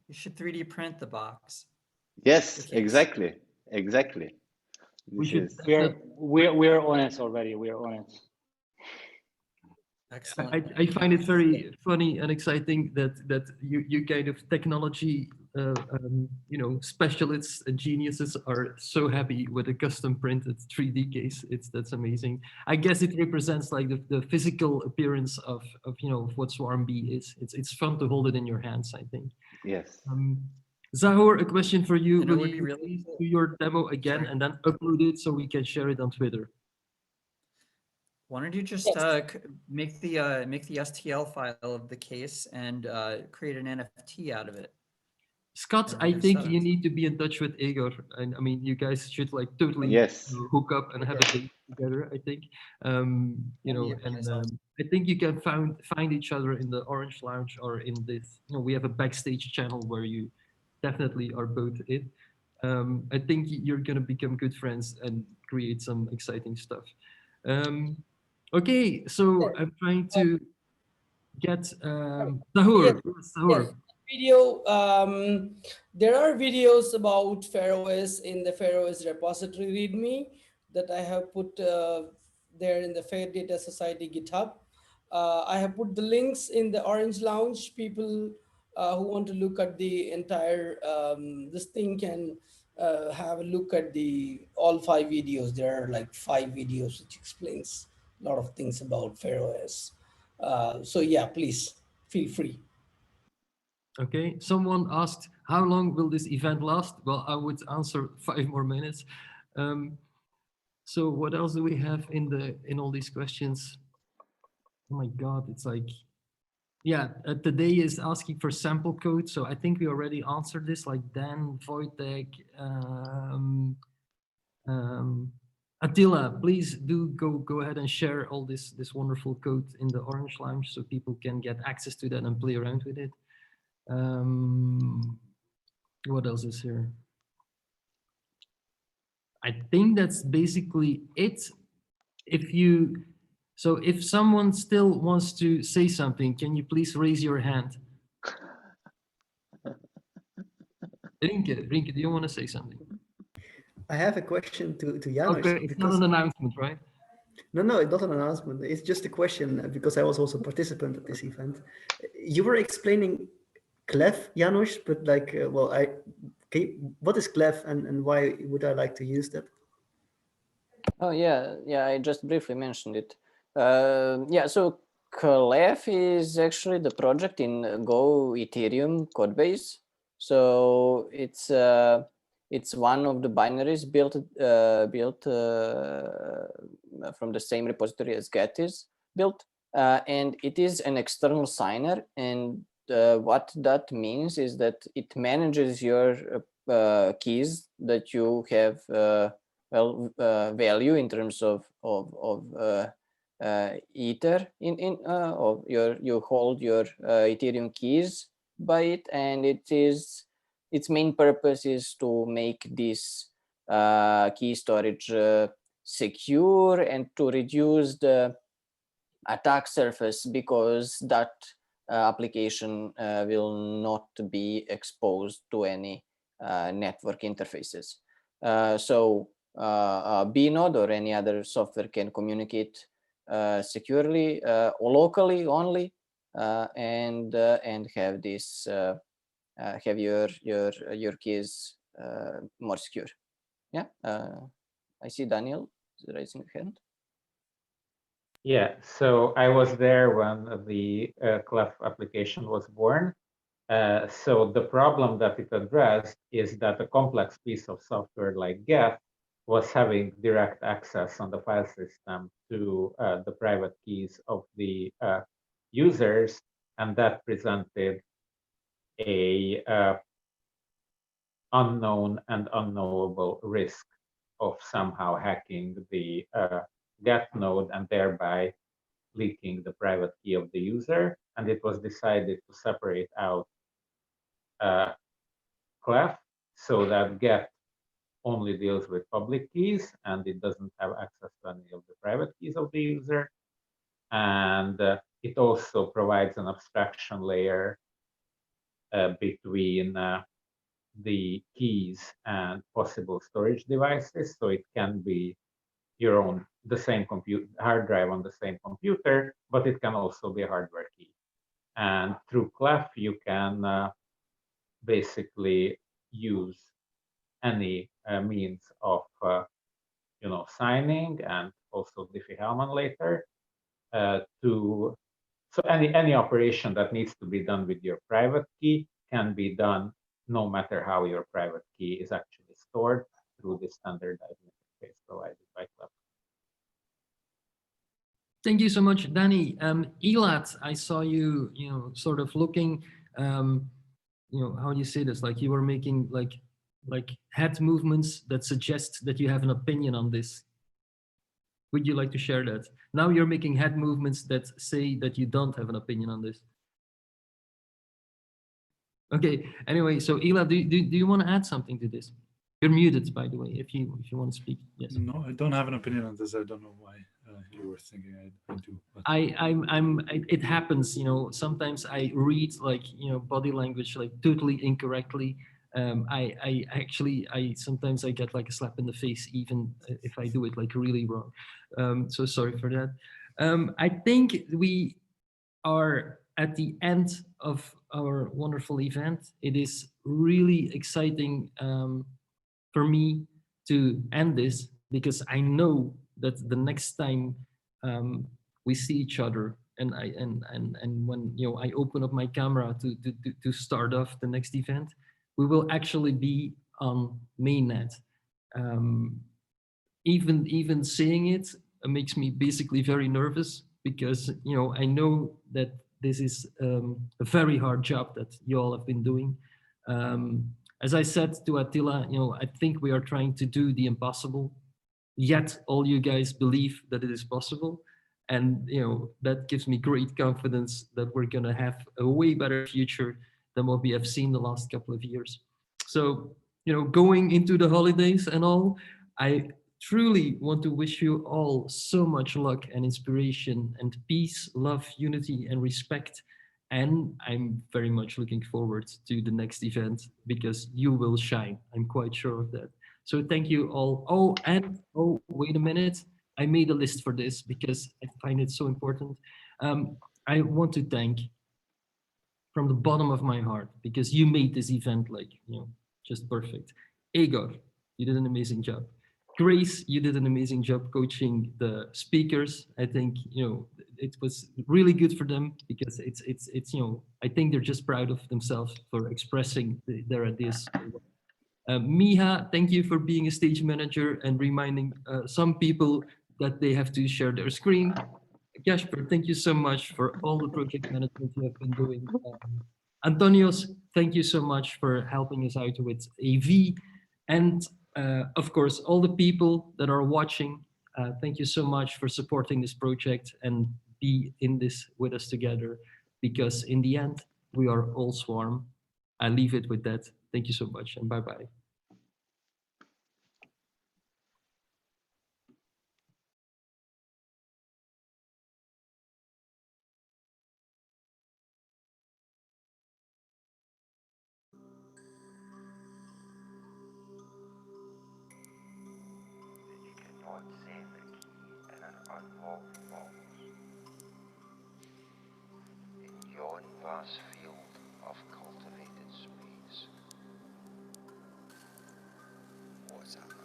You should 3D print the box. Yes, exactly. We're on it already. We're on it. Excellent. I find it very funny and exciting that you kind of technology specialists and geniuses are so happy with a custom printed 3D case. That's amazing. I guess it represents like the physical appearance of what Swarm B is. It's fun to hold it in your hands, I think. Yes. Zahor, a question for you. And it Will would be you really please cool. do your demo again Sorry. and then upload it so we can share it on Twitter? Why don't you just make the STL file of the case and create an NFT out of it? Scott, And I we're good think stuff. you need to be in touch with Igor. And I mean, you guys should like totally Yes. hook up and have a date together, I think. I think you can find each other in the Orange Lounge or in this, we have a backstage channel where you definitely are both in. I think you're going to become good friends and create some exciting stuff. Okay, so I'm trying to get Zahur. Yes. Video. There are videos about FairOS in the FairOS repository README that I have put there in the Fair Data Society GitHub. I have put the links in the Orange Lounge. People who want to look at the entire this thing can have a look at all 5 videos. There are like 5 videos which explains a lot of things about FairOS. So yeah, please feel free. Okay, someone asked, how long will this event last? Well, I would answer 5 more minutes. So what else do we have in all these questions? Oh my God, it's like, yeah, today is asking for sample code. So I think we already answered this, like Dan, Wojtek, Attila, please do go ahead and share all this wonderful code in the Orange Lounge so people can get access to that and play around with it. What else is here? I think that's basically it. If someone still wants to say something, can you please raise your hand? Rinke, do you want to say something? I have a question to Janos. Okay, it's not an announcement, right? No, it's not an announcement. It's just a question because I was also a participant at this event. You were explaining Clef, Janos, but like, what is Clef and why would I like to use that? Oh yeah, I just briefly mentioned it. So Clef is actually the project in Go Ethereum codebase. So it's one of the binaries built from the same repository as Get is built, and it is an external signer. And what that means is that it manages your keys that you have value in terms of Ether of you hold your Ethereum keys by it, and its main purpose is to make this key storage secure and to reduce the attack surface, because that application will not be exposed to any network interfaces. So bnode or any other software can communicate securely or locally only, and have this have your keys more secure. Yeah, I see Daniel is raising a hand. Yeah, so I was there when the Clef application was born. So the problem that it addressed is that a complex piece of software like Get was having direct access on the file system to the private keys of the users, and that presented a unknown and unknowable risk of somehow hacking the Get node and thereby leaking the private key of the user. And it was decided to separate out Clef so that Get only deals with public keys and it doesn't have access to any of the private keys of the user. And it also provides an abstraction layer between the keys and possible storage devices. So it can be your own the same hard drive on the same computer, but it can also be a hardware key. And through Clef, you can basically use any means of signing, and also Diffie-Hellman later so any operation that needs to be done with your private key can be done no matter how your private key is actually stored through the standardized interface provided by Clef. Thank you so much, Danny. Elad, I saw you, sort of looking, how do you say this? Like you were making like head movements that suggest that you have an opinion on this. Would you like to share that? Now you're making head movements that say that you don't have an opinion on this. Okay, anyway, so Elad, do you want to add something to this? You're muted, by the way, if you want to speak. Yes. No, I don't have an opinion on this. I don't know why you were thinking I do. But. It happens, sometimes I read body language like totally incorrectly. I sometimes I get like a slap in the face even if I do it like really wrong. So sorry for that. I think we are at the end of our wonderful event. It is really exciting for me to end this, because I know that the next time we see each other and when I open up my camera to start off the next event, we will actually be on mainnet. Even saying it makes me basically very nervous, because I know that this is a very hard job that you all have been doing. As I said to Attila, I think we are trying to do the impossible, yet all you guys believe that it is possible. And that gives me great confidence that we're gonna have a way better future than what we have seen the last couple of years. So, going into the holidays and all, I truly want to wish you all so much luck and inspiration and peace, love, unity, and respect. And I'm very much looking forward to the next event, because you will shine. I'm quite sure of that. So thank you all. Oh, wait a minute. I made a list for this because I find it so important. I want to thank from the bottom of my heart, because you made this event just perfect. Egor, you did an amazing job. Grace, you did an amazing job coaching the speakers. I think it was really good for them, because it's I think they're just proud of themselves for expressing their ideas. Miha, thank you for being a stage manager and reminding some people that they have to share their screen. Kasper, thank you so much for all the project management you have been doing. Antonios, thank you so much for helping us out with AV. And of course, all the people that are watching, thank you so much for supporting this project and be in this with us together, because in the end, we are all Swarm. I leave it with that. Thank you so much, and bye-bye. In yon vast field of cultivated space, what's up?